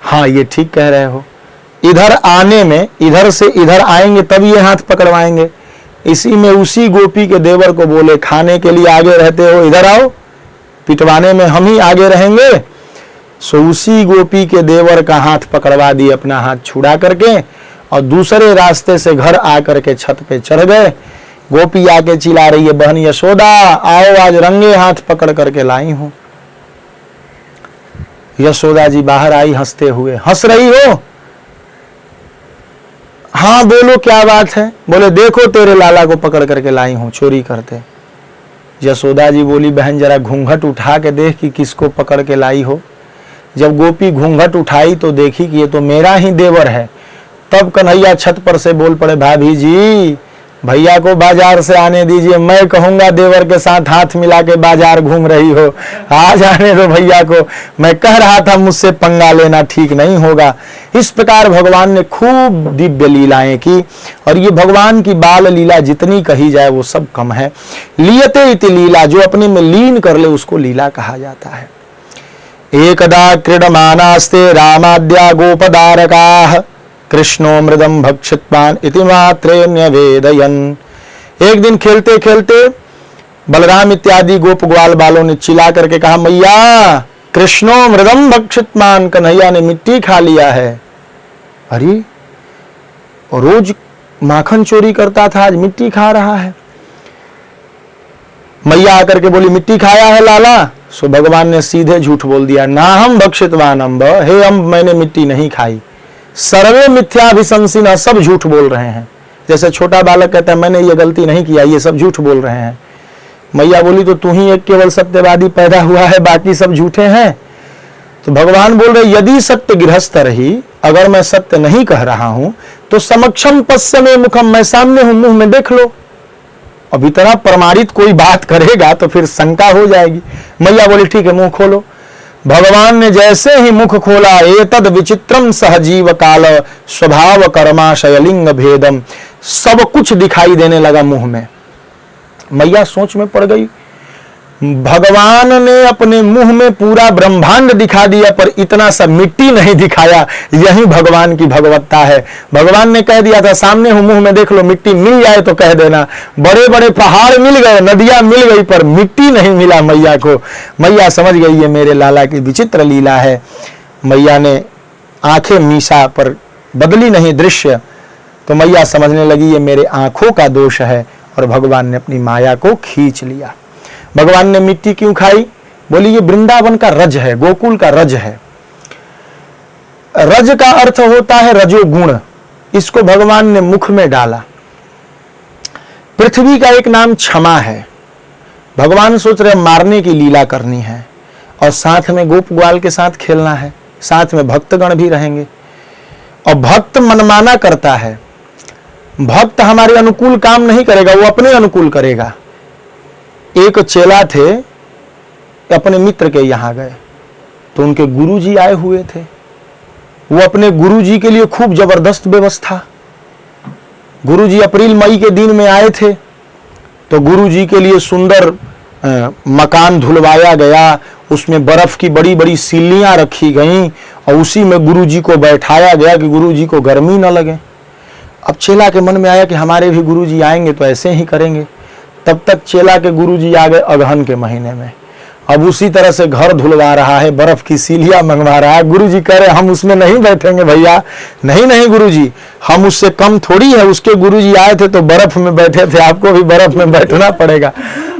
हाँ ये ठीक कह रहे हो, इधर आने में इधर से इधर आएंगे तब ये हाथ पकड़वाएंगे। इसी में उसी गोपी के देवर को बोले खाने के लिए आगे रहते हो, इधर आओ, पिटवाने में हम ही आगे रहेंगे। सो उसी गोपी के देवर का हाथ पकड़वा दिए, अपना हाथ छुड़ा करके, और दूसरे रास्ते से घर आकर के छत पे चढ़ गए। गोपी आके चिल्ला रही है बहन यशोदा आओ आज रंगे हाथ पकड़ करके लाई हूं। यशोदा जी बाहर आई हंसते हुए, हंस रही हो? हाँ बोलो क्या बात है? बोले देखो तेरे लाला को पकड़ करके लाई हूं चोरी करते। यशोदा जी बोली बहन जरा घूंघट उठा के देख कि किसको पकड़ के लाई हो। जब गोपी घूंघट उठाई तो देखी कि ये तो मेरा ही देवर है। तब कन्हैया छत पर से बोल पड़े भाभी जी भैया को बाजार से आने दीजिए, मैं कहूंगा देवर के साथ हाथ मिला के बाजार घूम रही हो, आ जाने दो भैया को, मैं कह रहा था मुझसे पंगा लेना ठीक नहीं होगा। इस प्रकार भगवान ने खूब दिव्य लीलाएं की, और ये भगवान की बाल लीला जितनी कही जाए वो सब कम है। लीयते इति लीला, जो अपने में लीन कर ले उसको लीला कहा जाता है। एकदा क्रीडमानास्ते रामाद्या गोपदारकाः कृष्णो मृदम भक्षितवान इति मात्रे न्यवेदयन्। एक दिन खेलते खेलते बलराम इत्यादि गोप ग्वाल बालों ने चिल्ला करके कहा मैया कृष्णो मृदम भक्षितवान, कन्हैया ने मिट्टी खा लिया है। अरे रोज माखन चोरी करता था आज मिट्टी खा रहा है। मैया आकर के बोली मिट्टी खाया है लाला? सो भगवान ने सीधे झूठ बोल दिया, ना हम भक्षितवान अम्ब, हे अम्ब मैंने मिट्टी नहीं खाई। सर्वे मिथ्याभिशंसिनः, सब झूठ बोल रहे हैं। जैसे छोटा बालक कहता है मैंने ये गलती नहीं किया, ये सब झूठ बोल रहे हैं। मैया बोली तो तू ही एक केवल सत्यवादी पैदा हुआ है, बाकी सब झूठे हैं। तो भगवान बोल रहे यदि सत्य गृहस्थ रही, अगर मैं सत्य नहीं कह रहा हूं तो समक्षम पश्य में मुखम, मैं सामने हूं, मुंह में देख लो। अब इतना प्रमाणित कोई बात करेगा तो फिर शंका हो जाएगी। मैया बोली ठीक है मुंह खोलो। भगवान ने जैसे ही मुख खोला, एतद विचित्रम सहजीव काल स्वभाव कर्माशय लिंग भेदम, सब कुछ दिखाई देने लगा मुंह में। मैया सोच में पड़ गई, भगवान ने अपने मुंह में पूरा ब्रह्मांड दिखा दिया पर इतना सा मिट्टी नहीं दिखाया, यही भगवान की भगवत्ता है। भगवान ने कह दिया था सामने हूं, मुंह में देख लो, मिट्टी मिल जाए तो कह देना। बड़े बड़े पहाड़ मिल गए, नदियां मिल गई, पर मिट्टी नहीं मिला मैया को। मैया समझ गई ये मेरे लाला की विचित्र लीला है। मैया ने आंखें मीसा पर बदली नहीं दृश्य, तो मैया समझने लगी ये मेरे आंखों का दोष है, और भगवान ने अपनी माया को खींच लिया। भगवान ने मिट्टी क्यों खाई? बोली ये वृंदावन का रज है, गोकुल का रज है। रज का अर्थ होता है रजोगुण, इसको भगवान ने मुख में डाला। पृथ्वी का एक नाम क्षमा है। भगवान सोच रहे मारने की लीला करनी है और साथ में गोप ग्वाल के साथ खेलना है, साथ में भक्तगण भी रहेंगे। और भक्त मनमाना करता है, भक्त हमारे अनुकूल काम नहीं करेगा, वो अपने अनुकूल करेगा। एक चेला थे, अपने मित्र के यहां गए तो उनके गुरुजी आए हुए थे। वो अपने गुरुजी के लिए खूब जबरदस्त व्यवस्था, गुरुजी अप्रैल मई के दिन में आए थे तो गुरुजी के लिए सुंदर मकान धुलवाया गया, उसमें बर्फ की बड़ी बड़ी सीलियां रखी गईं और उसी में गुरुजी को बैठाया गया कि गुरुजी को गर्मी न लगे। अब चेला के मन में आया कि हमारे भी गुरुजी आएंगे तो ऐसे ही करेंगे। तब तक चेला के गुरुजी आ गए अगहन के महीने में। अब उसी तरह से घर धुलवा रहा है, बर्फ की सीलियां मंगवा रहा है। गुरुजी कह रहे हम उसमें नहीं बैठेंगे भैया। नहीं नहीं गुरुजी, हम उससे कम थोड़ी है, उसके गुरुजी आए थे तो बर्फ में बैठे थे, आपको भी बर्फ में बैठना पड़ेगा।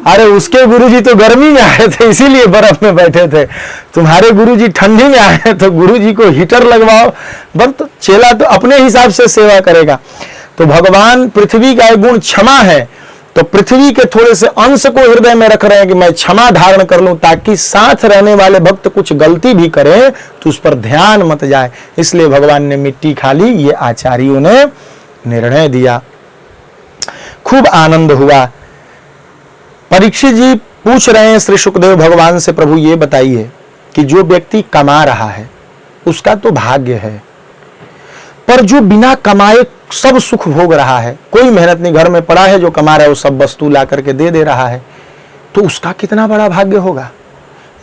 अरे उसके गुरुजी तो गर्मी में आए थे इसीलिए बर्फ में बैठे थे, तुम्हारे गुरुजी ठंडी में आए हैं तो गुरुजी को हीटर लगवाओ। बस तो चेला तो अपने हिसाब से सेवा करेगा। तो भगवान पृथ्वी का एक गुण क्षमा है, तो पृथ्वी के थोड़े से अंश को हृदय में रख रहे हैं कि मैं क्षमा धारण कर लूं, ताकि साथ रहने वाले भक्त कुछ गलती भी करें तो उस पर ध्यान मत जाए। इसलिए भगवान ने मिट्टी खा ली, ये आचार्यों ने निर्णय दिया। खूब आनंद हुआ। परीक्षित जी पूछ रहे हैं श्री सुखदेव भगवान से, प्रभु ये बताइए कि जो व्यक्ति कमा रहा है उसका तो भाग्य है, पर जो बिना कमाए सब सुख भोग रहा है, कोई मेहनत नहीं, घर में पड़ा है, जो कमा रहा है वो सब वस्तु ला करके दे रहा है, तो उसका कितना बड़ा भाग्य होगा।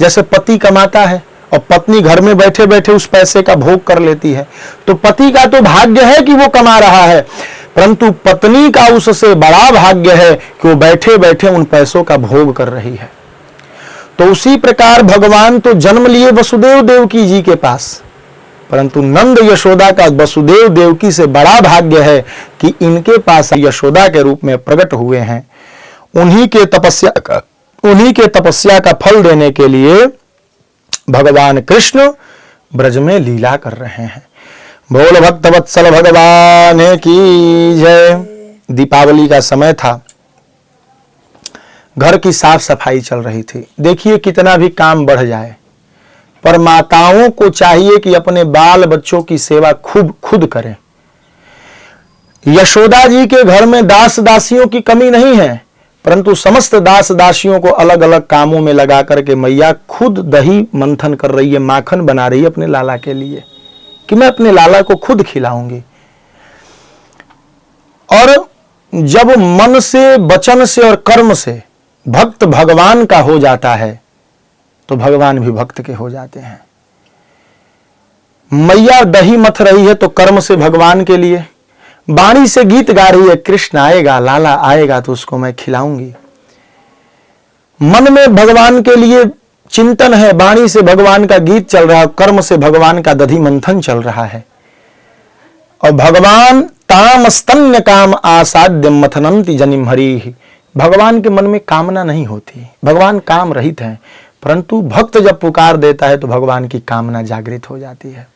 जैसे पति कमाता है और पत्नी घर में बैठे बैठे उस पैसे का भोग कर लेती है, तो पति का तो भाग्य है कि वो कमा रहा है, परंतु पत्नी का उससे बड़ा भाग्य है कि वो बैठे बैठे उन पैसों का भोग कर रही है। तो उसी प्रकार भगवान तो जन्म लिए वसुदेव देवकी जी के पास, परंतु नंद यशोदा का वसुदेव देवकी से बड़ा भाग्य है कि इनके पास यशोदा के रूप में प्रकट हुए हैं। उन्हीं के तपस्या का फल देने के लिए भगवान कृष्ण ब्रज में लीला कर रहे हैं। बोल भक्त वत्सल भगवान की जय। दीपावली का समय था, घर की साफ सफाई चल रही थी। देखिए कितना भी काम बढ़ जाए, पर माताओं को चाहिए कि अपने बाल बच्चों की सेवा खुद करें। यशोदा जी के घर में दास दासियों की कमी नहीं है, परंतु समस्त दास दासियों को अलग अलग कामों में लगा करके मैया खुद दही मंथन कर रही है, माखन बना रही है अपने लाला के लिए, कि मैं अपने लाला को खुद खिलाऊंगी। और जब मन से, वचन से और कर्म से भक्त भगवान का हो जाता है तो भगवान भी भक्त के हो जाते हैं। मैया दही मथ रही है तो कर्म से भगवान के लिए, वाणी से गीत गा रही है, कृष्ण आएगा, लाला आएगा तो उसको मैं खिलाऊंगी। मन में भगवान के लिए चिंतन है, वाणी से भगवान का गीत चल रहा है, कर्म से भगवान का दधी मंथन चल रहा है। और भगवान ताम स्तन्य काम आसाद्य मथनंति जनिम हरि। भगवान के मन में कामना नहीं होती, भगवान काम रहित है, परंतु भक्त जब पुकार देता है तो भगवान की कामना जागृत हो जाती है।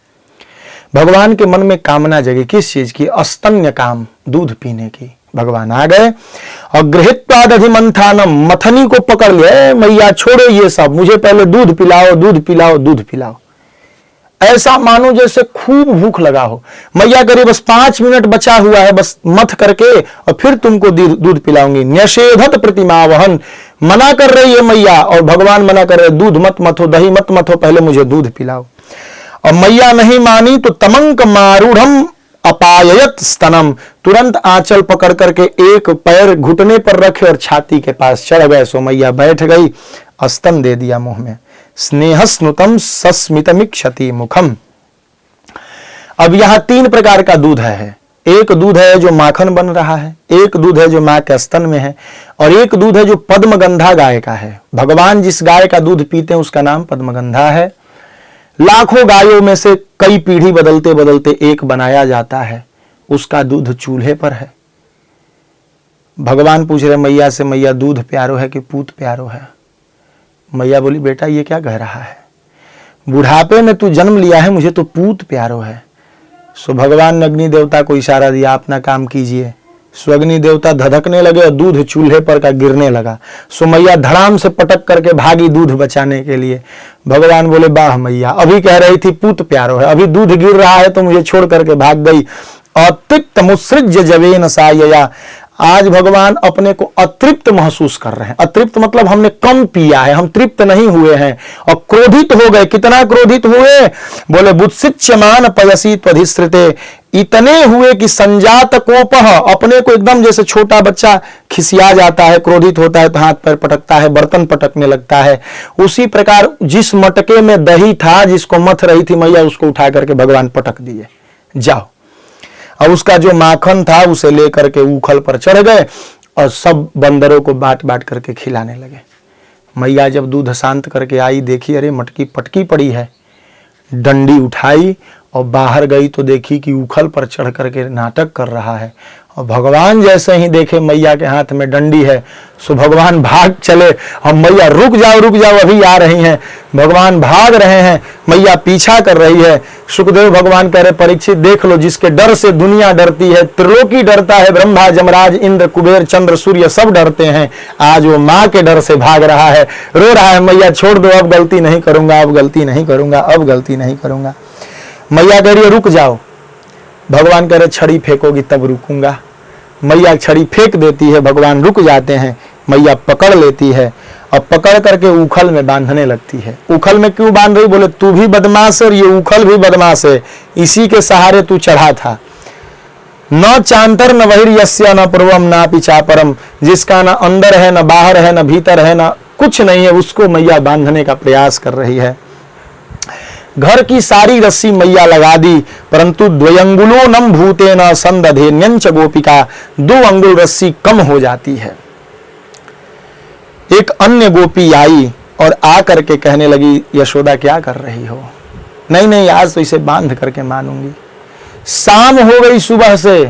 भगवान के मन में कामना जगी, किस चीज की? अस्तन्य काम, दूध पीने की। भगवान आ गए और गृहीत्वा दधि मंथानम, मथनी को पकड़ लिया, मैया छोड़ो ये सब, मुझे पहले दूध पिलाओ, दूध पिलाओ, दूध पिलाओ। ऐसा मानो जैसे खूब भूख लगा हो। मैया करे बस 5 मिनट बचा हुआ है, बस मथ करके और फिर तुमको दूध पिलाऊंगी। न्यषेधत प्रतिमा वहन, मना कर रही है मैया और भगवान मना कर रहे, दूध मत मथो, दही मत मथो, पहले मुझे दूध पिलाओ। और मैया नहीं मानी तो तमंक मारूढ़म अपायत स्तनम, तुरंत आंचल पकड़ करके एक पैर घुटने पर रखे और छाती के पास चढ़ गए। सो मैया बैठ गई, स्तन दे दिया मुंह में। स्नेहस्नुतम सस्मितमिक्षति मुखम। अब यहां 3 प्रकार का दूध है। एक दूध है जो माखन बन रहा है, एक दूध है जो मां के स्तन में है, और एक दूध है जो पद्मगंधा गाय का है। भगवान जिस गाय का दूध पीते हैं उसका नाम पद्मगंधा है। लाखों गायों में से कई पीढ़ी बदलते बदलते एक बनाया जाता है, उसका दूध चूल्हे पर है। भगवान पूछ रहे मैया से, मैया दूध प्यारो है कि पूत प्यारो है? मैया बोली बेटा ये क्या कह रहा है, बुढ़ापे में तू जन्म लिया है, मुझे तो पूत प्यारो है। सो भगवान ने अग्नि देवता को इशारा दिया, अपना काम कीजिए। सो अग्नि देवता धधकने लगे और दूध चूल्हे पर का गिरने लगा। सो मैया धड़ाम से पटक करके भागी दूध बचाने के लिए। भगवान बोले वाह मैया, अभी कह रही थी पूत प्यारो है, अभी दूध गिर रहा है तो मुझे छोड़ करके भाग गई। अतृप्त मुसृज्य जवेन सायया, आज भगवान अपने को अतृप्त महसूस कर रहे हैं। अतृप्त मतलब हमने कम पिया है, हम तृप्त नहीं हुए हैं और क्रोधित हो गए। कितना क्रोधित हुए? बोले बुत्सिच्यमान पयसी त्वधिश्रिते, इतने हुए कि संजात कोपह, अपने को एकदम जैसे छोटा बच्चा खिसिया जाता है, क्रोधित होता है तो हाथ पैर पटकता है, बर्तन पटकने लगता है। उसी प्रकार जिस मटके में दही था, जिसको मथ रही थी मैया, उसको उठा करके भगवान पटक दिए, जाओ। और उसका जो माखन था उसे लेकर के उखल पर चढ़ गए और सब बंदरों को बांट बांट करके खिलाने लगे। मैया जब दूध शांत करके आई, देखी अरे मटकी पटकी पड़ी है, डंडी उठाई और बाहर गई तो देखी कि उखल पर चढ़ करके नाटक कर रहा है। और भगवान जैसे ही देखे मैया के हाथ में डंडी है, सो भगवान भाग चले। और मैया रुक जाओ अभी आ रही हैं। भगवान भाग रहे हैं, मैया पीछा कर रही है। सुखदेव भगवान कह रहे परीक्षित देख लो, जिसके डर से दुनिया डरती है, त्रिलोकी डरता है, ब्रह्मा जमराज इंद्र कुबेर चंद्र सूर्य सब डरते हैं, आज वो माँ के डर से भाग रहा है, रो रहा है मैया छोड़ दो, अब गलती नहीं करूंगा, अब गलती नहीं करूंगा, अब गलती नहीं करूंगा। मैया कह रही है रुक जाओ। भगवान कह रहे छड़ी फेंकोगी तब रुकूंगा। मैया छड़ी फेंक देती है, भगवान रुक जाते हैं। मैया पकड़ लेती है और पकड़ करके उखल में बांधने लगती है। उखल में क्यों बांध रही? बोले तू भी बदमाश है और ये उखल भी बदमाश है, इसी के सहारे तू चढ़ा था। न चांतर न बहिर्यस्य न पूर्वम ना पिछा परम, जिसका न अंदर है न बाहर है न भीतर है न कुछ नहीं है, उसको मैया बांधने का प्रयास कर रही है। घर की सारी रस्सी मैया लगा दी, परंतु द्वयंगुलो नम भूते न संदधे न्यंच गोपिका, 2 अंगुल रस्सी कम हो जाती है। एक अन्य गोपी आई और आ करके कहने लगी यशोदा क्या कर रही हो? नहीं आज तो इसे बांध करके मानूंगी। शाम हो गई सुबह से,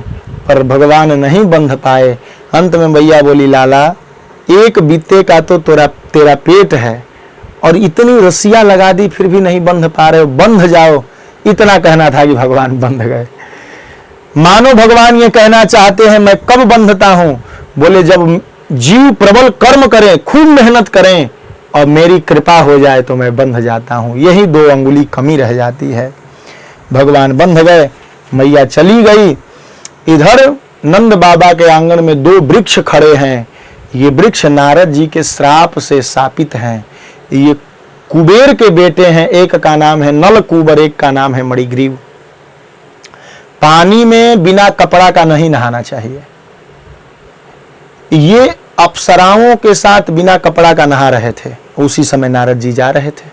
पर भगवान नहीं बंध पाए। अंत में मैया बोली लाला, एक बीते का तो तेरा पेट है और इतनी रस्सियां लगा दी फिर भी नहीं बंध पा रहे हो, बंध जाओ। इतना कहना था कि भगवान बंध गए। मानो भगवान ये कहना चाहते हैं मैं कब बंधता हूं? बोले जब जीव प्रबल कर्म करें, खूब मेहनत करें और मेरी कृपा हो जाए तो मैं बंध जाता हूं। यही 2 अंगुली कमी रह जाती है। भगवान बंध गए, मैया चली गई। इधर नंद बाबा के आंगन में 2 वृक्ष खड़े हैं। ये वृक्ष नारद जी के श्राप से शापित हैं। ये कुबेर के बेटे हैं, एक का नाम है नलकूबर, एक का नाम है मणिग्रीव। पानी में बिना कपड़ा का नहीं नहाना चाहिए। ये अप्सराओं के साथ बिना कपड़ा का नहा रहे थे। उसी समय नारद जी जा रहे थे।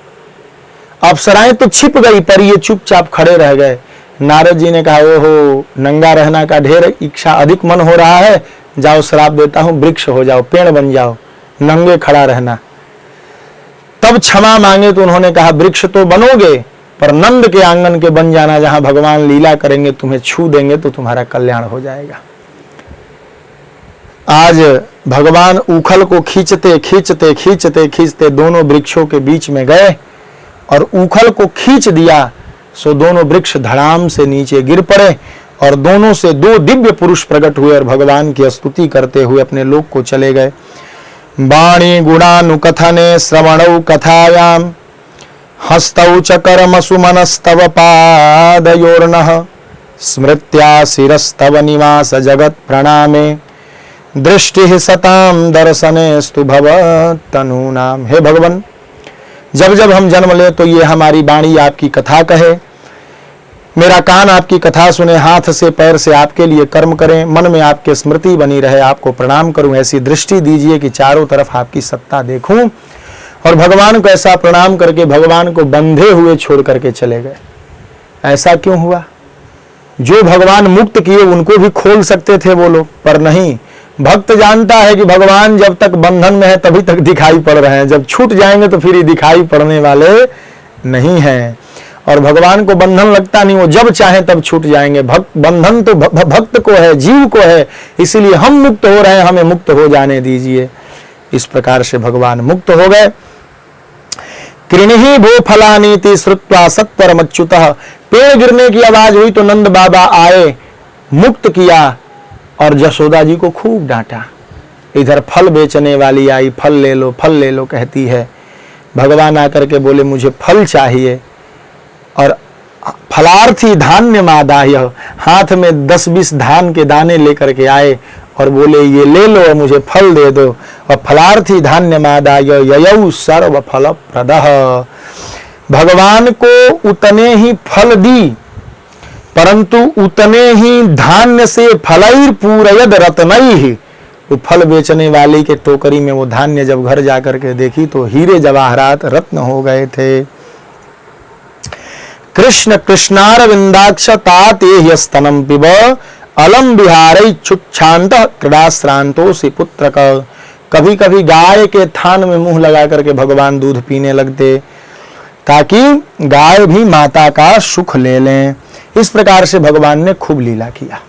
अप्सराएं तो छिप गई पर ये चुपचाप खड़े रह गए। नारद जी ने कहा ओहो, नंगा रहना का ढेर इच्छा, अधिक मन हो रहा है, जाओ श्राप देता हूं, वृक्ष हो जाओ, पेड़ बन जाओ, नंगे खड़ा रहना। तब क्षमा मांगे तो उन्होंने कहा वृक्ष तो बनोगे पर नंद के आंगन के बन जाना, जहां भगवान लीला करेंगे, तुम्हें छू देंगे तो तुम्हारा कल्याण हो जाएगा। आज भगवान उखल को खींचते खींचते खींचते खींचते दोनों वृक्षों के बीच में गए और उखल को खींच दिया। सो दोनों वृक्ष धड़ाम से नीचे गिर पड़े और दोनों से 2 दिव्य पुरुष प्रकट हुए और भगवान की स्तुति करते हुए अपने लोक को चले गए। वाणी गुणानुकथने श्रवणौ कथायाम हस्तौ च कर्म सुमनस्तव पादयोर्नः स्मृत्या शिरस्तव निवास जगत प्रणामे दृष्टि सताम दर्शने स्तु भवतनूनाम। हे भगवान, जब जब हम जन्म ले तो ये हमारी वाणी आपकी कथा कहे, मेरा कान आपकी कथा सुने, हाथ से पैर से आपके लिए कर्म करें, मन में आपके स्मृति बनी रहे, आपको प्रणाम करूं। ऐसी दृष्टि दीजिए कि चारों तरफ आपकी सत्ता देखूं। और भगवान को ऐसा प्रणाम करके भगवान को बंधे हुए छोड़ करके चले गए। ऐसा क्यों हुआ? जो भगवान मुक्त किए उनको भी खोल सकते थे वो लोग, पर नहीं। भक्त जानता है कि भगवान जब तक बंधन में है तभी तक दिखाई पड़ रहे हैं, जब छूट जाएंगे तो फिर ये दिखाई पड़ने वाले नहीं हैं। और भगवान को बंधन लगता नहीं, वो जब चाहे तब छूट जाएंगे। बंधन तो भक्त को है, जीव को है, इसीलिए हम मुक्त हो रहे हैं, हमें मुक्त हो जाने दीजिए। इस प्रकार से भगवान मुक्त हो गए। कृणिहि भो फलानीति श्रुत्वा सत्परमच्युतः, पेड़ गिरने की आवाज हुई तो नंद बाबा आए, मुक्त किया और यशोदा जी को खूब डांटा। इधर फल बेचने वाली आई, फल ले लो कहती है। भगवान आकर के बोले मुझे फल चाहिए, और फलार्थी धान्य मादाय, हाथ में 10-20 धान के दाने लेकर के आए और बोले ये ले लो, मुझे फल दे दो। और फलार्थी धान्य मादाय ययौ सर्व फल प्रदः, भगवान को उतने ही फल दी, परंतु उतने ही धान्य से फलैर पूरयद रत्नैः, वो फल बेचने वाले के टोकरी में वो धान्य जब घर जाकर के देखी तो हीरे जवाहरात रत्न हो गए थे। कृष्ण कृष्णारविंदाक्ष ताते स्तनम पिब, अलम बिहारै छुच्छांत क्रीडाश्रांतो से पुत्र का। कभी कभी गाय के थान में मुंह लगा करके भगवान दूध पीने लगते, ताकि गाय भी माता का सुख ले लें। इस प्रकार से भगवान ने खूब लीला किया।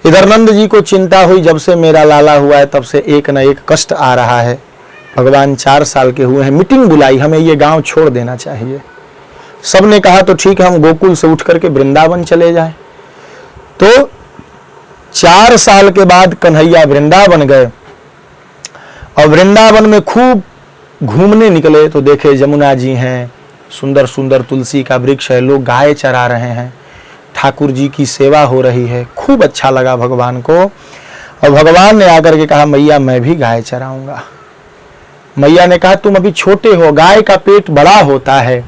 इधर नंद जी को चिंता हुई, जब से मेरा लाला हुआ है तब से एक न एक कष्ट आ रहा है। भगवान 4 साल के हुए हैं, मीटिंग बुलाई, हमें ये गांव छोड़ देना चाहिए। सबने कहा तो ठीक है, हम गोकुल से उठ करके वृंदावन चले जाएं। तो 4 साल के बाद कन्हैया वृंदावन गए, और वृंदावन में खूब घूमने निकले तो देखे जमुना जी हैं, सुंदर सुंदर तुलसी का वृक्ष है, लोग गाय चरा रहे हैं, ठाकुर जी की सेवा हो रही है। खूब अच्छा लगा भगवान को, और भगवान ने आकर के कहा मैया मैं भी गाय चराऊंगा। मैया ने कहा तुम अभी छोटे हो, गाय का पेट बड़ा होता है,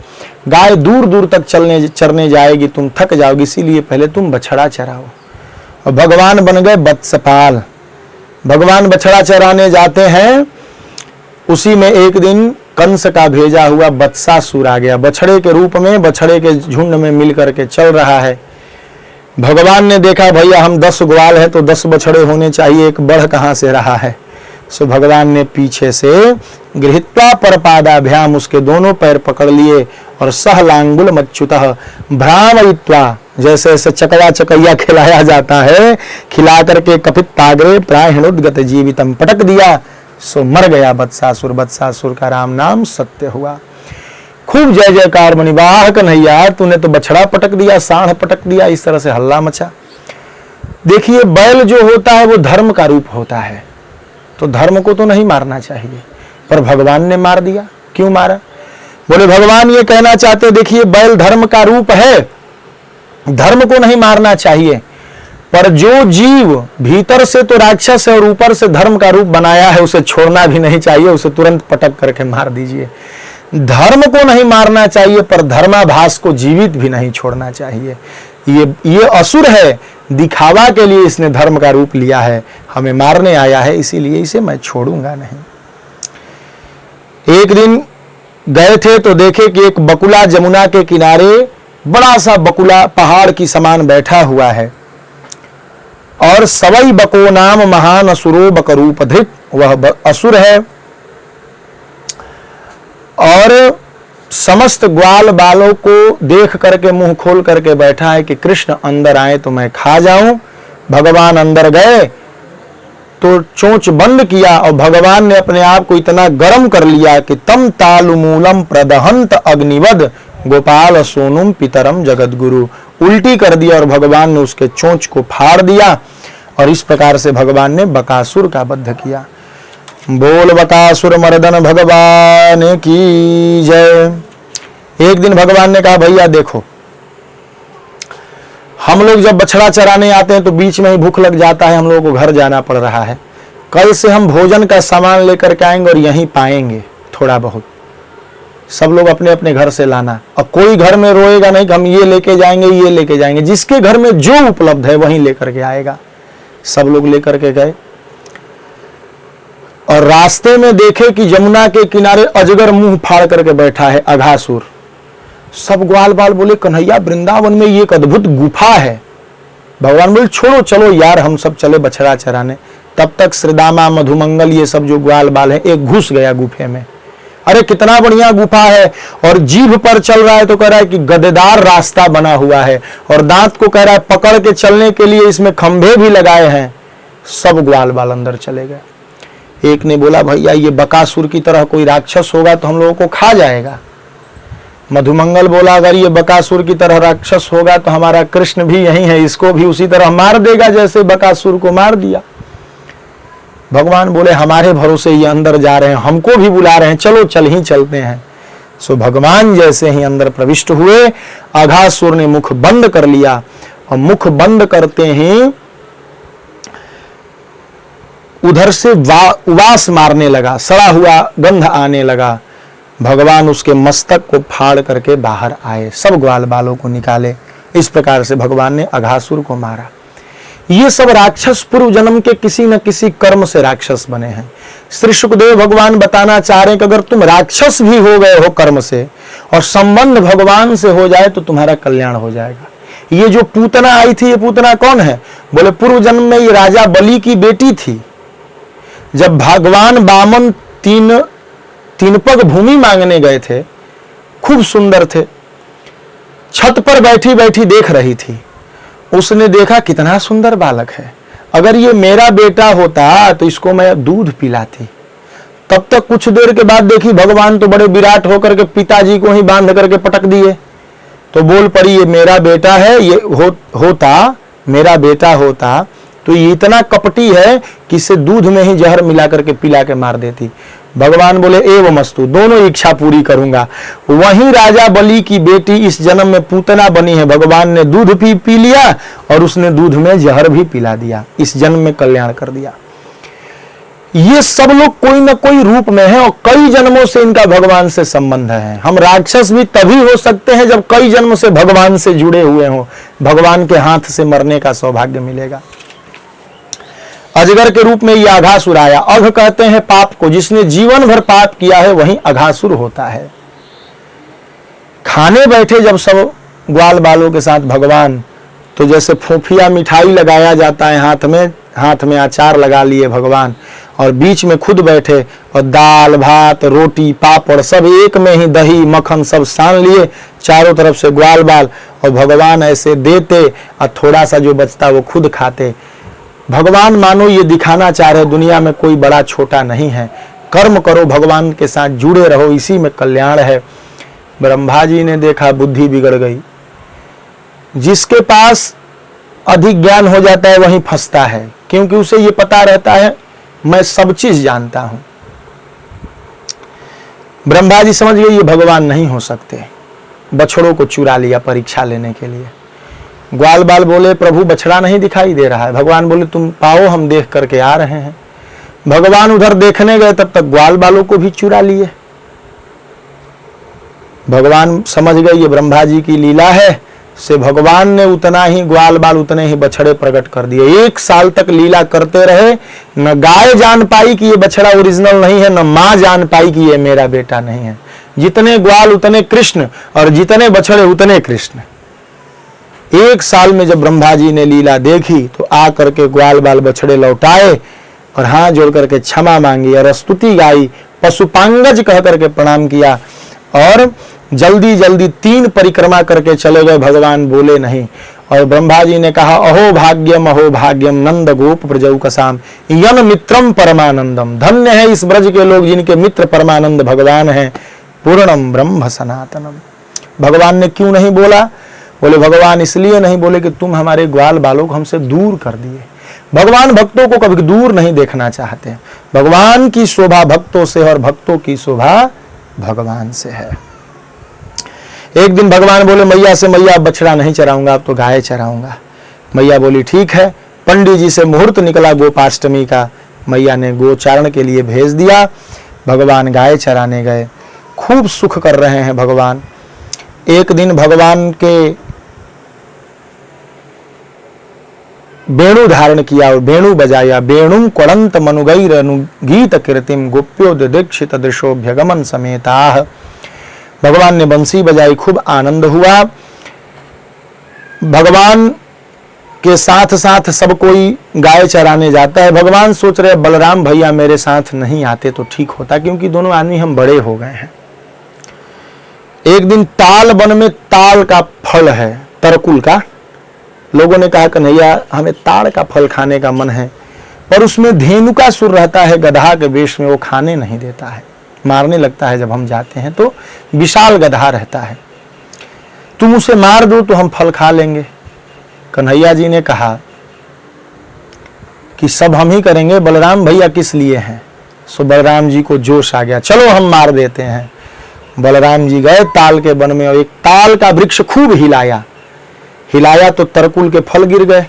गाय दूर दूर तक चरने जाएगी, तुम थक जाओगी, इसीलिए पहले तुम बछड़ा चराओ। और भगवान बन गए वत्सपाल। भगवान बछड़ा चराने जाते हैं, उसी में एक दिन कंस का भेजा हुआ वत्सासुर आ गया, बछड़े के रूप में, बछड़े के झुंड में मिल करके चल रहा है। भगवान ने देखा भैया हम 10 ग्वाल है तो 10 बछड़े होने चाहिए, एक बढ़ कहां से रहा है। सो भगवान ने पीछे से गृहीत्वा परपादाभ्याम, उसके दोनों पैर पकड़ लिए और सहलांगुल मच्युतः भ्रामयित्वा, जैसे ऐसे चकवा चकैया खिलाया जाता है, खिला करके कपित्ताग्रे प्राहिणोद्गत जीवितम, पटक दिया, सो मर गया वत्सासुर। वत्सासुर का राम नाम सत्य हुआ। खूब जय जयकार बनी, वाह कन्हैया तूने तो बछड़ा पटक दिया, सांड पटक दिया, इस तरह से हल्ला मचा। देखिए बैल जो होता है वो धर्म का रूप होता है, तो धर्म को तो नहीं मारना चाहिए, पर भगवान ने मार दिया। क्यों मारा? बोले भगवान ये कहना चाहते देखिए बैल धर्म का रूप है, धर्म को नहीं मारना चाहिए, पर जो जीव भीतर से तो राक्षस है और ऊपर से धर्म का रूप बनाया है उसे छोड़ना भी नहीं चाहिए, उसे तुरंत पटक करके मार दीजिए। धर्म को नहीं मारना चाहिए पर धर्माभास को जीवित भी नहीं छोड़ना चाहिए। ये असुर है, दिखावा के लिए इसने धर्म का रूप लिया है, हमें मारने आया है, इसीलिए इसे मैं छोड़ूंगा नहीं। एक दिन गए थे तो देखे कि एक बकुला जमुना के किनारे, बड़ा सा बकुला पहाड़ की समान बैठा हुआ है, और सवई बको नाम महान असुरो बकरूप धृत, वह असुर है, और समस्त ग्वाल बालों को देख करके मुंह खोल करके बैठा है कि कृष्ण अंदर आए तो मैं खा जाऊं। भगवान अंदर गए तो चोंच बंद किया, और भगवान ने अपने आप को इतना गर्म कर लिया कि तम तालुमूलम प्रदहंत अग्निवद गोपाल सोनुम पितरम जगत गुरु, उल्टी कर दिया और भगवान ने उसके चोंच को फाड़ दिया, और इस प्रकार से भगवान ने बकासुर का वध किया। बोल बकासुर मर्दन भगवान की जय। एक दिन भगवान ने कहा भैया देखो, हम लोग जब बछड़ा चराने आते हैं तो बीच में ही भूख लग जाता है, हम लोगों को घर जाना पड़ रहा है, कल से हम भोजन का सामान लेकर के आएंगे और यहीं पाएंगे थोड़ा बहुत, सब लोग अपने अपने घर से लाना, और कोई घर में रोएगा नहीं कि हम ये लेके जाएंगे ये लेके जाएंगे, जिसके घर में जो उपलब्ध है वहीं लेकर के आएगा। सब लोग लेकर के गए, और रास्ते में देखे कि यमुना के किनारे अजगर मुंह फाड़ करके बैठा है, अघासुर। सब ग्वाल बाल बोले कन्हैया वृंदावन में ये एक अद्भुत गुफा है। भगवान बोले छोड़ो चलो यार हम सब चले बछड़ा चराने। तब तक श्रीदामा मधुमंगल ये सब जो ग्वाल बाल है एक घुस गया गुफे में, अरे कितना बढ़िया गुफा है, और जीभ पर चल रहा है तो कह रहा है कि गदेदार रास्ता बना हुआ है, और दांत को कह रहा है पकड़ के चलने के लिए इसमें खंभे भी लगाए हैं। सब ग्वाल बाल अंदर चले गए। एक ने बोला भैया ये बकासुर की तरह कोई राक्षस होगा तो हम लोगों को खा जाएगा। मधुमंगल बोला अगर ये बकासुर की तरह राक्षस होगा तो हमारा कृष्ण भी यही है, इसको भी उसी तरह मार देगा जैसे बकासुर को मार दिया। भगवान बोले हमारे भरोसे ये अंदर जा रहे हैं, हमको भी बुला रहे हैं, चलो चल ही चलते हैं। सो भगवान जैसे ही अंदर प्रविष्ट हुए, अघासुर ने मुख बंद कर लिया, और मुख बंद करते ही उधर से उवास मारने लगा, सड़ा हुआ गंध आने लगा। भगवान उसके मस्तक को फाड़ करके बाहर आए, सब ग्वाल बालों को निकाले। इस प्रकार से भगवान ने अघासुर को मारा। ये सब राक्षस पूर्व जन्म के किसी न किसी कर्म से राक्षस बने हैं। श्री सुखदेव भगवान बताना चाह रहे हैं कि अगर तुम राक्षस भी हो गए हो कर्म से, और संबंध भगवान से हो जाए तो तुम्हारा कल्याण हो जाएगा। ये जो पूतना आई थी, ये पूतना कौन है? बोले पूर्व जन्म में ये राजा बलि की बेटी थी। जब भगवान बामन तीन पग भूमि मांगने गए थे, खूब सुंदर थे, छत पर बैठी बैठी देख रही थी। उसने देखा कितना सुंदर बालक है, अगर ये मेरा बेटा होता तो इसको मैं दूध पिलाती। तब तक कुछ देर के बाद देखी भगवान तो बड़े विराट होकर के पिताजी को ही बांध करके पटक दिए। तो बोल पड़ी ये मेरा बेटा है, ये होता मेरा बेटा होता तो ये इतना कपटी है कि इसे दूध में ही जहर मिला करके पिला के मार देती। भगवान बोले एवं मस्तु, दोनों इच्छा पूरी करूंगा। वहीं राजा बलि की बेटी इस जन्म में पूतना बनी है। भगवान ने दूध पी लिया और उसने दूध में जहर भी पिला दिया, इस जन्म में कल्याण कर दिया। ये सब लोग कोई न कोई रूप में है और कई जन्मों से इनका भगवान से संबंध है। हम राक्षस भी तभी हो सकते हैं जब कई जन्म से भगवान से जुड़े हुए हों, भगवान के हाथ से मरने का सौभाग्य मिलेगा। अजगर के रूप में यह अघासुर आया। अघ कहते हैं पाप को, जिसने जीवन भर पाप किया है वही अघासुर होता है। खाने बैठे जब सब ग्वाल बालों के साथ भगवान, तो जैसे फोफिया मिठाई लगाया जाता है हाथ में अचार लगा लिए भगवान, और बीच में खुद बैठे और दाल भात रोटी पापड़ सब एक में ही, दही मक्खन सब सान लिए, चारों तरफ से ग्वाल बाल, और भगवान ऐसे देते और थोड़ा सा जो बचता वो खुद खाते। भगवान मानो ये दिखाना चाह रहे दुनिया में कोई बड़ा छोटा नहीं है, कर्म करो, भगवान के साथ जुड़े रहो, इसी में कल्याण है। ब्रह्मा जी ने देखा बुद्धि बिगड़ गई। जिसके पास अधिक ज्ञान हो जाता है वहीं फंसता है, क्योंकि उसे ये पता रहता है मैं सब चीज जानता हूं। ब्रह्मा जी समझ गए ये भगवान नहीं हो सकते, बछड़ों को चुरा लिया परीक्षा लेने के लिए। ग्वाल बाल बोले प्रभु बछड़ा नहीं दिखाई दे रहा है। भगवान बोले तुम पाओ, हम देख करके आ रहे हैं। भगवान उधर देखने गए, तब तक ग्वाल बालों को भी चुरा लिए। भगवान समझ गए ये ब्रह्मा जी की लीला है, से भगवान ने उतना ही ग्वाल बाल उतने ही बछड़े प्रकट कर दिए। 1 साल तक लीला करते रहे। न गाय जान पाई कि ये बछड़ा ओरिजिनल नहीं है, न माँ जान पाई कि ये मेरा बेटा नहीं है। जितने ग्वाल उतने कृष्ण, और जितने बछड़े उतने कृष्ण। 1 साल में जब ब्रह्मा जी ने लीला देखी तो आ करके ग्वाल बाल बछड़े लौटाए और हाथ जोड़ करके क्षमा मांगी और स्तुति गाई, पशुपांगज कह करके प्रणाम किया, और जल्दी जल्दी 3 परिक्रमा करके चले गए। भगवान बोले नहीं। और ब्रह्मा जी ने कहा अहो भाग्यम नंद गोप प्रजौ कसाम यन मित्रम परमानंदम। धन्य है इस ब्रज के लोग जिनके मित्र परमानंद भगवान हैं। पूर्णम ब्रह्म सनातनम। भगवान ने क्यों नहीं बोला? बोले भगवान इसलिए नहीं बोले कि तुम हमारे ग्वाल बालों को हमसे दूर कर दिए। भगवान भक्तों को कभी दूर नहीं देखना चाहते। भगवान की शोभा भक्तों से और भक्तों की शोभा भगवान से है। एक दिन भगवान बोले मैया से, मैया बछड़ा नहीं चराऊंगा, अब तो गाय चराऊंगा। मैया बोली ठीक है। पंडित जी से मुहूर्त निकला गोपाष्टमी का, मैया ने गोचारण के लिए भेज दिया। भगवान गाय चराने गए, खूब सुख कर रहे हैं भगवान। एक दिन भगवान के वेणु धारण किया और वेणु बजाया। वेणुं क्वड़ंत मनुगैरनुगीत कीर्तिम गोप्यो दीक्षित दृशोभ्यगमन समेताः। भगवान ने बंसी बजाई, खूब आनंद हुआ। भगवान के साथ साथ सब कोई गाय चराने जाता है। भगवान सोच रहे बलराम भैया मेरे साथ नहीं आते तो ठीक होता, क्योंकि दोनों आदमी हम बड़े हो गए हैं। एक दिन ताल वन में ताल का फल है, तरकुल का। लोगों ने कहा कन्हैया हमें ताड़ का फल खाने का मन है, पर उसमें धेनुकासुर रहता है गधा के वेश में, वो खाने नहीं देता है, मारने लगता है। जब हम जाते हैं तो विशाल गधा रहता है, तुम उसे मार दो तो हम फल खा लेंगे। कन्हैया जी ने कहा कि सब हम ही करेंगे, बलराम भैया किस लिए हैं। सो बलराम जी को जोश आ गया, चलो हम मार देते हैं। बलराम जी गए ताल के वन में और एक ताल का वृक्ष खूब हिलाया तो तरकुल के फल गिर गए।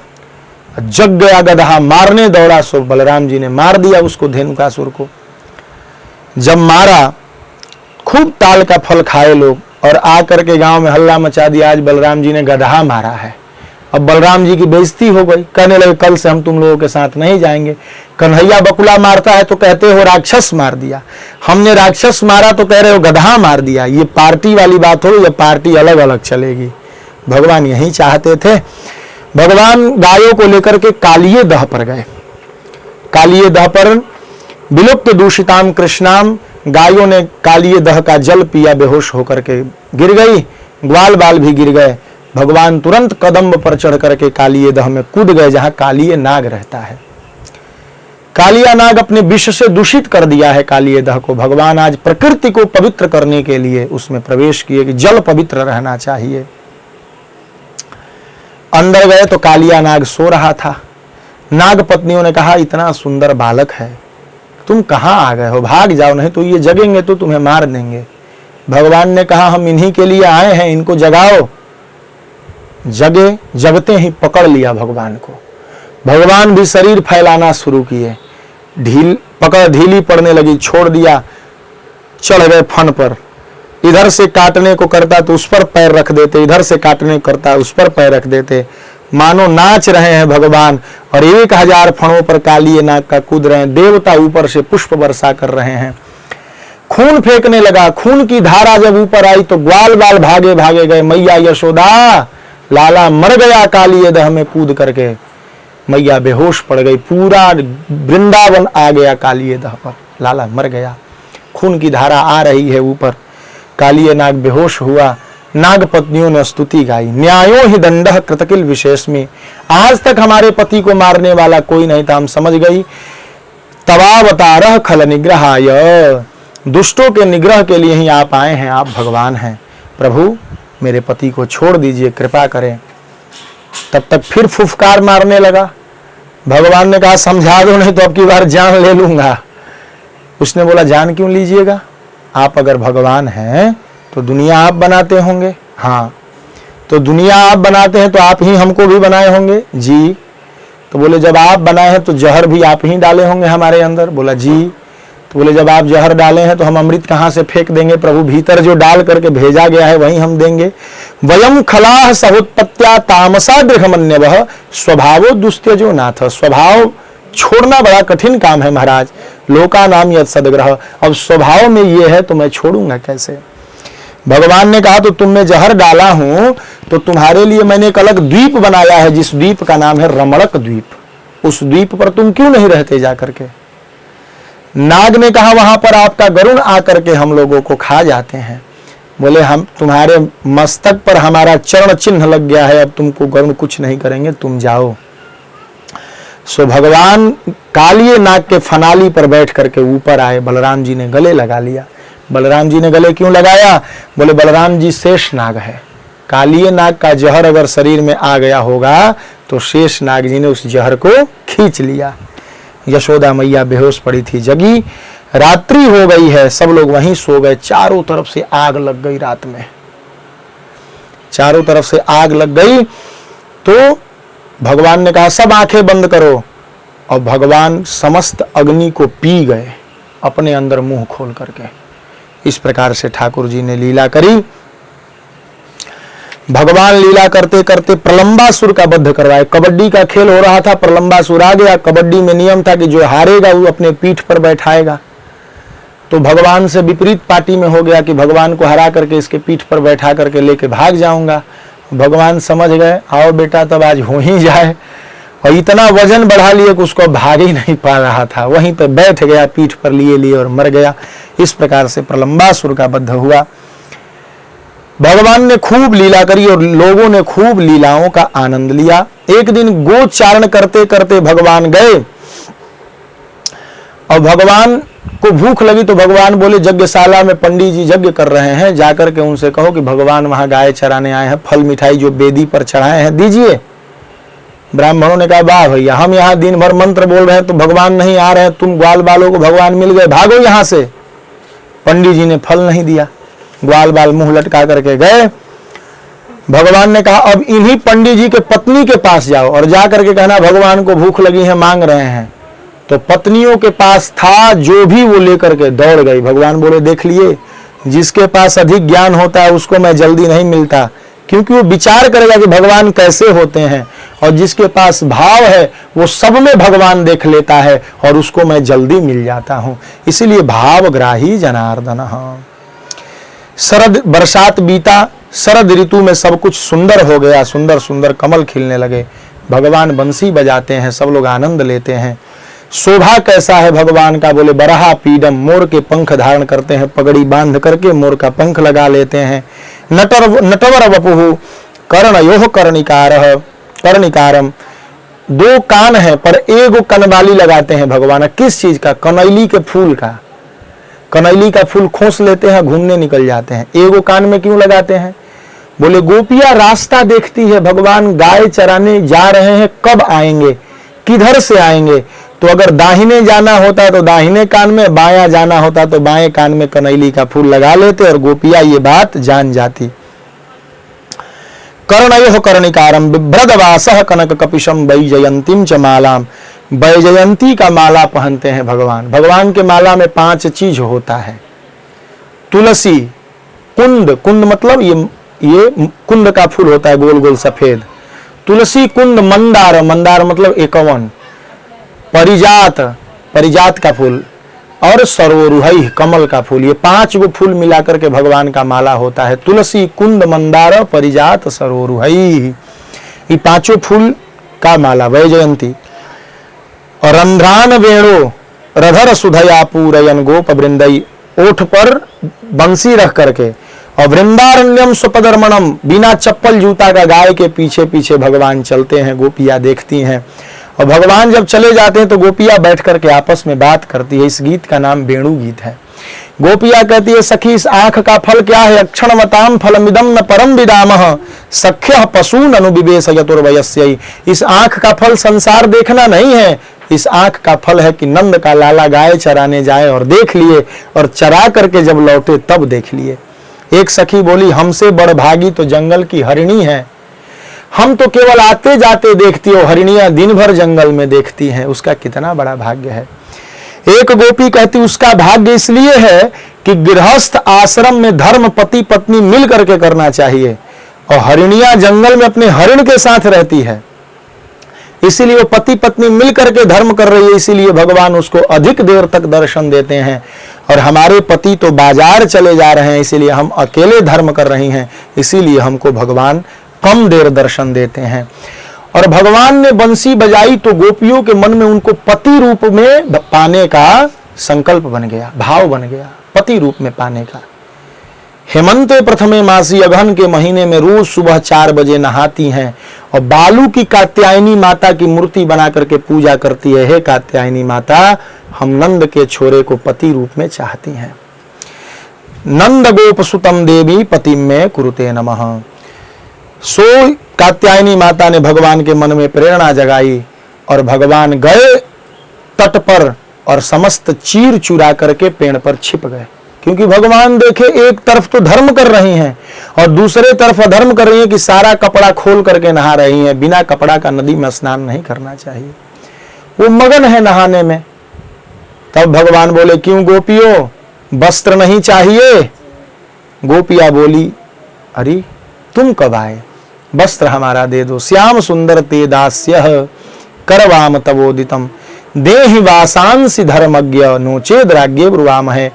जग गया गधा, मारने दौड़ा। सो बलराम जी ने मार दिया उसको, धेनुकासुर को। जब मारा खूब ताल का फल खाए लोग, और आकर के गांव में हल्ला मचा दिया, आज बलराम जी ने गधा मारा है। अब बलराम जी की बेइज्जती हो गई, कहने लगे कल से हम तुम लोगों के साथ नहीं जाएंगे। कन्हैया बकुला मारता है तो कहते हो राक्षस मार दिया, हमने राक्षस मारा तो कह रहे हो गधा मार दिया। ये पार्टी वाली बात हो, ये पार्टी अलग अलग चलेगी। भगवान यही चाहते थे। भगवान गायों को लेकर के कालिये दह पर गए। कालिये दह पर विलुप्त दूषिताम कृष्णाम, गायों ने कालिये दह का जल पिया, बेहोश होकर के गिर गई, ग्वाल बाल भी गिर गए। भगवान तुरंत कदम्ब पर चढ़ करके कालिये दह में कूद गए, जहां कालिये नाग रहता है। कालिया नाग अपने विष से दूषित कर दिया है कालिये दह को। भगवान आज प्रकृति को पवित्र करने के लिए उसमें प्रवेश किए कि जल पवित्र रहना चाहिए। अंदर गए तो कालिया नाग सो रहा था। नाग पत्नियों ने कहा इतना सुंदर बालक है, तुम कहां आ गए हो, भाग जाओ, नहीं तो ये जगेंगे तो तुम्हें मार देंगे। भगवान ने कहा हम इन्हीं के लिए आए हैं, इनको जगाओ। जगे, जगते ही पकड़ लिया भगवान को। भगवान भी शरीर फैलाना शुरू किए, पकड़ ढीली पड़ने लगी, छोड़ दिया, चढ़ गए फन पर। इधर से काटने को करता तो उस पर पैर रख देते, इधर से काटने को करता उस पर पैर रख देते, मानो नाच रहे हैं भगवान। और 1000 फणों पर कालिये नाग का कूद रहे हैं। देवता ऊपर से पुष्प वर्षा कर रहे हैं। खून फेंकने लगा, खून की धारा जब ऊपर आई तो ग्वाल बाल भागे भागे गए। मैया यशोदा, लाला मर गया कालिये दह में कूद करके। मैया बेहोश पड़ गई, पूरा वृंदावन आ गया कालिये दह पर, लाला मर गया। खून की धारा आ रही है ऊपर, कालिये नाग बेहोश हुआ। नाग पत्नियों ने स्तुति गाई, न्यायो ही दंडः कृतकिल विशेष में। आज तक हमारे पति को मारने वाला कोई नहीं था, हम समझ गई। तवावतारः खल निग्रहाय, दुष्टों के निग्रह के लिए ही आप आए हैं, आप भगवान हैं। प्रभु मेरे पति को छोड़ दीजिए, कृपा करें। तब तक फिर फुफकार मारने लगा। भगवान ने कहा समझा दो, नहीं तो अब की बार जान ले लूंगा। उसने बोला जान क्यों लीजिएगा, आप अगर भगवान हैं तो दुनिया आप बनाते होंगे। हाँ, तो दुनिया आप बनाते हैं तो आप ही हमको भी बनाए होंगे। जी। तो बोले जब आप बनाए हैं तो जहर भी आप ही डाले होंगे हमारे अंदर। बोला जी। तो बोले जब आप जहर डाले हैं तो हम अमृत कहाँ से फेंक देंगे प्रभु, भीतर जो डाल करके भेजा गया है वही हम देंगे। वयम खलाह सहुत्पत्त्या तामसा गृहमन्यवः स्वभावो दुस्त्यजो नाथ। स्वभाव छोड़ना बड़ा कठिन काम है महाराज, लोका नाम यद सदग्रह। अब स्वभाव में ये है तो मैं छोड़ूंगा कैसे। भगवान ने कहा तो तुमने जहर डाला हूं तो तुम्हारे लिए मैंने एक अलग द्वीप बनाया है, जिस द्वीप का नाम है रमणक द्वीप। उस द्वीप पर तुम क्यों नहीं रहते जाकर के। नाग ने कहा वहां पर आपका गरुण आकर के हम लोगों को खा जाते हैं। बोले हम तुम्हारे मस्तक पर हमारा चरण चिन्ह लग गया है, अब तुमको गरुण कुछ नहीं करेंगे, तुम जाओ। सो भगवान कालिये नाग के फनाली पर बैठ करके ऊपर आए। बलराम जी ने गले लगा लिया। बलराम जी ने गले क्यों लगाया, बोले बलराम जी शेष नाग है। कालिये नाग का जहर अगर शरीर में आ गया होगा तो शेष नाग जी ने उस जहर को खींच लिया। यशोदा मैया बेहोश पड़ी थी, जगी। रात्रि हो गई है, सब लोग वहीं सो गए। चारों तरफ से आग लग गई रात में, चारों तरफ से आग लग गई। तो भगवान ने कहा सब आंखें बंद करो, और भगवान समस्त अग्नि को पी गए अपने अंदर मुंह खोल करके। इस प्रकार से ठाकुर जी ने लीला करी। भगवान लीला करते करते प्रलंबासुर का वध करवाए। कबड्डी का खेल हो रहा था, प्रलंबासुर आ गया। कबड्डी में नियम था कि जो हारेगा वो अपने पीठ पर बैठाएगा। तो भगवान से विपरीत पार्टी में हो गया कि भगवान को हरा करके इसके पीठ पर बैठा करके लेके भाग जाऊंगा। भगवान समझ गए, आओ बेटा तब आज हो ही जाए, और इतना वजन बढ़ा लिए कि उसको भाग ही नहीं पा रहा था, वहीं पर बैठ गया, पीठ पर लिए और मर गया। इस प्रकार से प्रलंबासुर का वध हुआ। भगवान ने खूब लीला करी और लोगों ने खूब लीलाओं का आनंद लिया। एक दिन गोचारण करते करते भगवान गए और भगवान को भूख लगी तो भगवान बोले यज्ञशाला में पंडित जी यज्ञ कर रहे हैं, जाकर के उनसे कहो कि भगवान वहां गाय चराने आए हैं, फल मिठाई जो वेदी पर चढ़ाए हैं दीजिए। ब्राह्मणों ने कहा वाह भैया, हम यहाँ दिन भर मंत्र बोल रहे हैं तो भगवान नहीं आ रहे हैं, तुम ग्वाल बालों को भगवान मिल गए, भागो यहां से। पंडित जी ने फल नहीं दिया, ग्वाल बाल मुंह लटका करके गए। भगवान ने कहा अब इन्हीं पंडित जी के पत्नी के पास जाओ और जाकर के कहना भगवान को भूख लगी है, मांग रहे हैं। तो पत्नियों के पास था जो भी वो लेकर के दौड़ गई। भगवान बोले देख लिए, जिसके पास अधिक ज्ञान होता है उसको मैं जल्दी नहीं मिलता, क्योंकि वो विचार करेगा कि भगवान कैसे होते हैं, और जिसके पास भाव है वो सब में भगवान देख लेता है और उसको मैं जल्दी मिल जाता हूं। इसीलिए भावग्राही जनार्दन। शरद बरसात बीता, शरद ऋतु में सब कुछ सुंदर हो गया, सुंदर सुंदर कमल खिलने लगे। भगवान बंसी बजाते हैं, सब लोग आनंद लेते हैं। शोभा कैसा है भगवान का, बोले बरहा पीडम, मोर के पंख धारण करते हैं, पगड़ी बांध करके मोर का पंख लगा लेते हैं। नटवर वपुहु कर्णयोः कर्णिकारम, दो कान है पर एक कनवाली लगाते हैं भगवान। किस चीज का? कनैली के फूल का। कनैली का फूल खोस लेते हैं, घूमने निकल जाते हैं। एगो कान में क्यों लगाते हैं? बोले गोपियां रास्ता देखती है, भगवान गाय चराने जा रहे हैं, कब आएंगे, किधर से आएंगे। तो अगर दाहिने जाना होता तो दाहिने कान में, बायां जाना होता तो बाएं कान में कनैली का फूल लगा लेते और गोपियां ये बात जान जाती। कर्णयोः कर्णिकारम बिभ्रदवासः कनक कपिशम वैजयंतीम च मालाम, वैजयंती का माला पहनते हैं भगवान। भगवान के माला में 5 चीज होता है। तुलसी, कुंद, कुंद मतलब ये कुंद का फूल होता है गोल गोल सफेद। तुलसी, कुंद, मंदार, मंदार मतलब 51, परिजात, परिजात का फूल, और सरोरुहई, कमल का फूल। ये 5 गो फूल मिलाकर के भगवान का माला होता है। तुलसी, कुंद, मंदार, परिजात, सरोरुहई, ये 5 फूल का माला वैजयंती। और रंध्रान वेणु रधर सुधया पूरयन गोप वृंदई, ओठ पर बंसी रख करके, और वृंदारण्यम स्वपदर्मणम, बिना चप्पल जूता का गाय के पीछे पीछे भगवान चलते हैं, गोपियां देखती हैं। और भगवान जब चले जाते हैं तो गोपियां बैठ करके आपस में बात करती है। इस गीत का नाम वेणु गीत है। गोपियां कहती है सखी इस आंख का फल क्या है, अक्षणमताम फलमिदम न परम विदामः, सख्यः पशून् अनुविवेश यतुर्वयस्यै। इस आंख का फल संसार देखना नहीं है, इस आंख का फल है कि नंद का लाला गाय चराने जाए और देख लिए, और चरा करके जब लौटे तब देख लिए। एक सखी बोली हमसे बड़ भागी तो जंगल की हरिणी है, हम तो केवल आते जाते देखती हो, हरिणियां दिन भर जंगल में देखती हैं, उसका कितना बड़ा भाग्य है। एक गोपी कहती उसका भाग्य इसलिए है कि गृहस्थ आश्रम में धर्म पति पत्नी मिल करके करना चाहिए, और हरिणियां जंगल में अपने हरिण के साथ रहती है, इसीलिए वो पति पत्नी मिल करके धर्म कर रही है, इसीलिए भगवान उसको अधिक देर तक दर्शन देते हैं। और हमारे पति तो बाजार चले जा रहे हैं, इसीलिए हम अकेले धर्म कर रही हैं, इसीलिए हमको भगवान कम देर दर्शन देते हैं। और भगवान ने बंसी बजाई तो गोपियों के मन में उनको पति रूप में पाने का संकल्प बन गया, भाव बन गया, पति रूप में पाने का। हेमंते प्रथमे मासी, अगहन के महीने में रोज सुबह 4 बजे नहाती हैं और बालू की कात्यायनी माता की मूर्ति बना करके पूजा करती है। हे कात्यायनी माता, हम नंद के छोरे को पति रूप में चाहती हैं। नंद गोप सुतम देवी पति में कुरुते नमः। सो कात्यायनी माता ने भगवान के मन में प्रेरणा जगाई और भगवान गए तट पर और समस्त चीर चुरा करके पेड़ पर छिप गए, क्योंकि भगवान देखे एक तरफ तो धर्म कर रही हैं और दूसरे तरफ अधर्म कर रही हैं कि सारा कपड़ा खोल करके नहा रही हैं। बिना कपड़ा का नदी में स्नान नहीं करना चाहिए, वो मगन है नहाने में। तब भगवान बोले क्यों गोपियों, वस्त्र नहीं चाहिए? गोपिया बोली अरे तुम कब आए, वस्त्र हमारा दे दो। श्याम सुंदर ते दास्यः करवाम तवोदितम, देहि वासांसि धर्मज्ञ नोचेद राज्ञे ब्रुवाम है।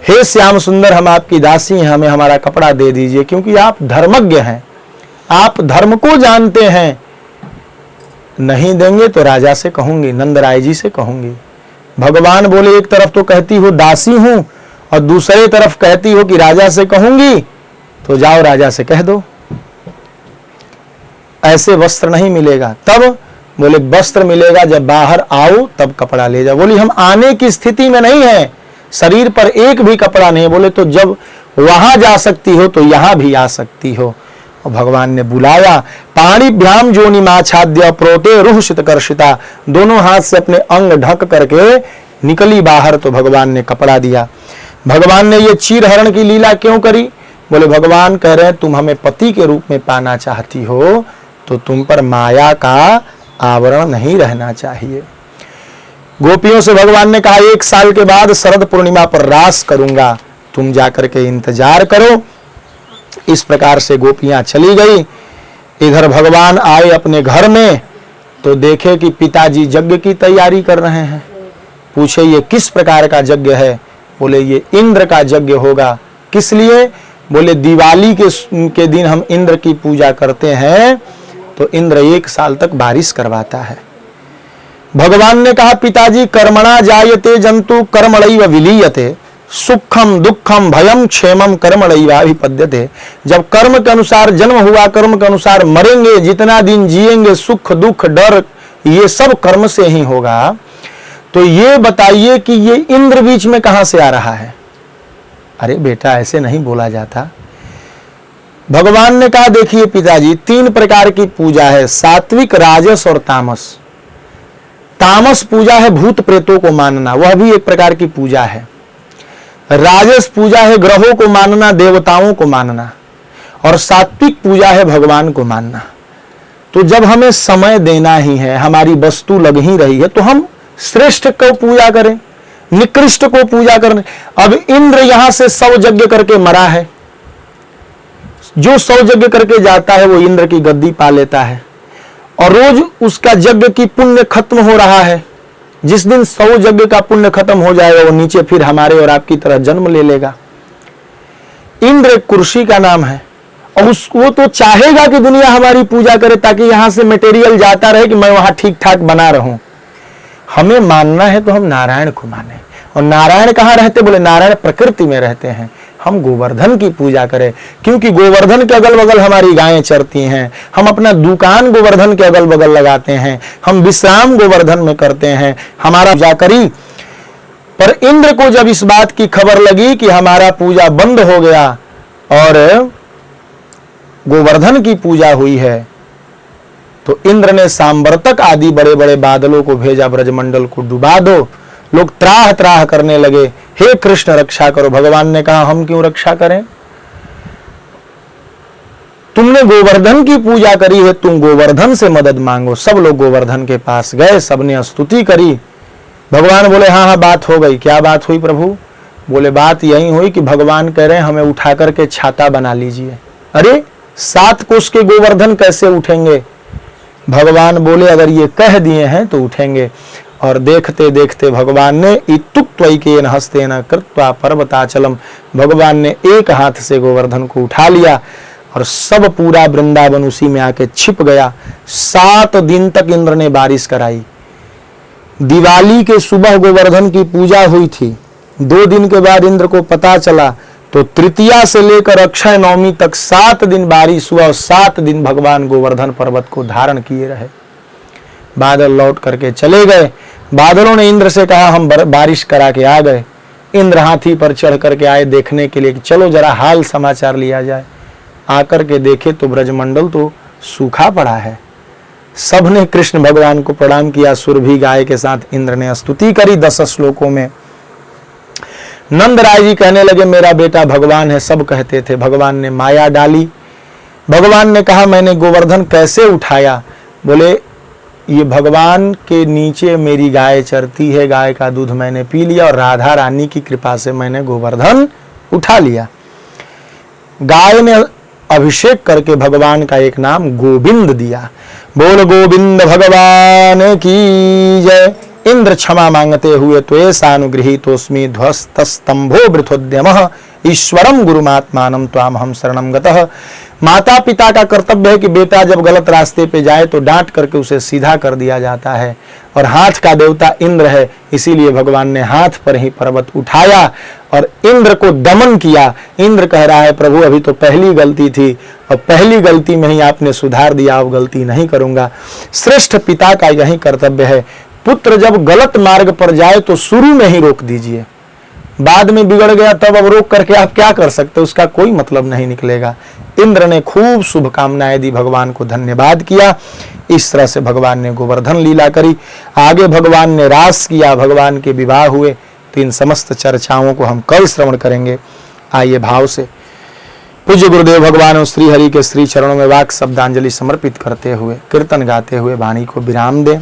हे श्याम सुंदर, हम आपकी दासी हैं, हमें हमारा कपड़ा दे दीजिए, क्योंकि आप धर्मज्ञ हैं। आप धर्म को जानते हैं, नहीं देंगे तो राजा से कहूंगी, नंद राय जी से कहूंगी। भगवान बोले एक तरफ तो कहती हो दासी हूं और दूसरे तरफ कहती हो कि राजा से कहूंगी, तो जाओ राजा से कह दो। ऐसे वस्त्र नहीं मिलेगा। तब बोले वस्त्र मिलेगा जब बाहर आओ तब कपड़ा ले जाओ। बोली हम आने की स्थिति में नहीं है, शरीर पर एक भी कपड़ा नहीं। बोले तो जब वहां जा सकती हो तो यहां भी आ सकती हो। और भगवान ने बुलाया, पाणिभ्याम जोनिमाच्छाद्य प्रोटे रुहशित कर्षिता, दोनों हाथ से अपने अंग ढक करके निकली बाहर। तो भगवान ने कपड़ा दिया। भगवान ने ये चीरहरण की लीला क्यों करी? बोले भगवान कह रहे हैं तुम हमें पति के रूप में पाना चाहती हो तो तुम पर माया का आवरण नहीं रहना चाहिए। गोपियों से भगवान ने कहा 1 साल के बाद शरद पूर्णिमा पर रास करूंगा, तुम जाकर के इंतजार करो। इस प्रकार से गोपियां चली गई। इधर भगवान आए अपने घर में तो देखे कि पिताजी यज्ञ की तैयारी कर रहे हैं। पूछे ये किस प्रकार का यज्ञ है? बोले ये इंद्र का यज्ञ होगा। किस लिए? बोले दिवाली के दिन हम इंद्र की पूजा करते हैं तो इंद्र 1 साल तक बारिश करवाता है। भगवान ने कहा पिताजी कर्मणा जायते जंतु कर्मणैव विलीयते, सुखम दुखम भयम क्षेमम कर्मणैवाभिपद्यते। जब कर्म के अनुसार जन्म हुआ, कर्म के अनुसार मरेंगे, जितना दिन जिएंगे, सुख दुख डर ये सब कर्म से ही होगा। तो ये बताइए कि ये इंद्र बीच में कहां से आ रहा है? अरे बेटा ऐसे नहीं बोला जाता। भगवान ने कहा देखिए पिताजी 3 प्रकार की पूजा है, सात्विक, राजस और तामस। तामस पूजा है भूत प्रेतों को मानना, वह भी एक प्रकार की पूजा है। राजस पूजा है ग्रहों को मानना, देवताओं को मानना। और सात्विक पूजा है भगवान को मानना। तो जब हमें समय देना ही है, हमारी वस्तु लग ही रही है, तो हम श्रेष्ठ को पूजा करें, निकृष्ट को पूजा करें। अब इंद्र यहां से 100 यज्ञ करके मरा है। जो 100 यज्ञ करके जाता है वो इंद्र की गद्दी पा लेता है और रोज उसका यज्ञ की पुण्य खत्म हो रहा है। जिस दिन 100 यज्ञ का पुण्य खत्म हो जाएगा वो नीचे फिर हमारे और आपकी तरह जन्म ले लेगा। इंद्र एक कुर्सी का नाम है और वो तो चाहेगा कि दुनिया हमारी पूजा करे ताकि यहां से मटेरियल जाता रहे कि मैं वहां ठीक ठाक बना रहूं। हमें मानना है तो हम नारायण को माने। और नारायण कहाँ रहते? बोले नारायण प्रकृति में रहते हैं। हम गोवर्धन की पूजा करें क्योंकि गोवर्धन के अगल बगल हमारी गायें चरती हैं। हम अपना दुकान गोवर्धन के अगल बगल लगाते हैं। हम विश्राम गोवर्धन में करते हैं। हमारा पूजा करी। पर इंद्र को जब इस बात की खबर लगी कि हमारा पूजा बंद हो गया और गोवर्धन की पूजा हुई है, तो इंद्र ने सांवर्तक आदि बड़े बड़े बादलों को भेजा, ब्रजमंडल को डुबा दो। लोग त्राह त्राह करने लगे, हे कृष्ण रक्षा करो। भगवान ने कहा हम क्यों रक्षा करें? तुमने गोवर्धन की पूजा करी है, तुम गोवर्धन से मदद मांगो। सब लोग गोवर्धन के पास गए, सबने स्तुति करी। भगवान बोले हाँ हाँ बात हो गई। क्या बात हुई प्रभु? बोले बात यही हुई कि भगवान कह रहे हैं हमें उठा करके छाता बना लीजिए। अरे 7 कोस के गोवर्धन कैसे उठेंगे? भगवान बोले अगर ये कह दिए हैं तो उठेंगे। और देखते देखते भगवान ने इत्युक्त्वैकेन हस्तेन कृत्वा पर्वताचलम, भगवान ने एक हाथ से गोवर्धन को उठा लिया और सब पूरा वृंदावन उसी में आके छिप गया। 7 दिन तक इंद्र ने बारिश कराई। दिवाली के सुबह गोवर्धन की पूजा हुई थी। 2 दिन के बाद इंद्र को पता चला तो तृतीया से लेकर अक्षय नवमी तक 7 दिन बारिश हुआ और 7 दिन भगवान गोवर्धन पर्वत को धारण किए रहे। बादल लौट करके चले गए। बादलों ने इंद्र से कहा हम बारिश करा के आ गए। इंद्र हाथी पर चढ़ करके आए देखने के लिए कि चलो जरा हाल समाचार लिया जाए। आकर के देखे तो ब्रजमंडल तो सूखा पड़ा है। सबने कृष्ण भगवान को प्रणाम किया। सुरभि गाय के साथ इंद्र ने स्तुति करी 10 श्लोकों में। नंद राय जी कहने लगे मेरा बेटा भगवान है, सब कहते थे। भगवान ने माया डाली। भगवान ने कहा मैंने गोवर्धन कैसे उठाया? बोले ये भगवान के नीचे मेरी गाय चरती है, गाय का दूध मैंने पी लिया और राधा रानी की कृपा से मैंने गोवर्धन उठा लिया। गाय ने अभिषेक करके भगवान का एक नाम गोविंद दिया। बोल गोविंद भगवान की जय। इंद्र क्षमा मांगते हुए तो ऐसा अनुगृहीतोस्मि ध्वस्तस्तंभो वृथोद्यमः ईश्वरम गुरुमात्मानम त्वाम हम शरणम गतः। माता पिता का कर्तव्य है कि बेटा जब गलत रास्ते पे जाए तो डांट करके उसे सीधा कर दिया जाता है। और हाथ का देवता इंद्र है, इसीलिए भगवान ने हाथ पर ही पर्वत उठाया और इंद्र को दमन किया। इंद्र कह रहा है प्रभु अभी तो पहली गलती थी और पहली गलती में ही आपने सुधार दिया, अब गलती नहीं करूंगा। श्रेष्ठ पिता का यही कर्तव्य है, पुत्र जब गलत मार्ग पर जाए तो शुरू में ही रोक दीजिए। बाद में बिगड़ गया तब अब रोक करके आप क्या कर सकते, उसका कोई मतलब नहीं निकलेगा। इंद्र ने खूब शुभकामनाएं दी, भगवान को धन्यवाद किया। इस तरह से भगवान ने गोवर्धन लीला करी। आगे भगवान ने रास किया, भगवान के विवाह हुए। तो इन समस्त चर्चाओं को हम कल श्रवण करेंगे। आइए भाव से पूज्य गुरुदेव भगवान और श्री हरि के श्री चरणों में वाक शब्दांजलि समर्पित करते हुए कीर्तन गाते हुए वाणी को विराम दें।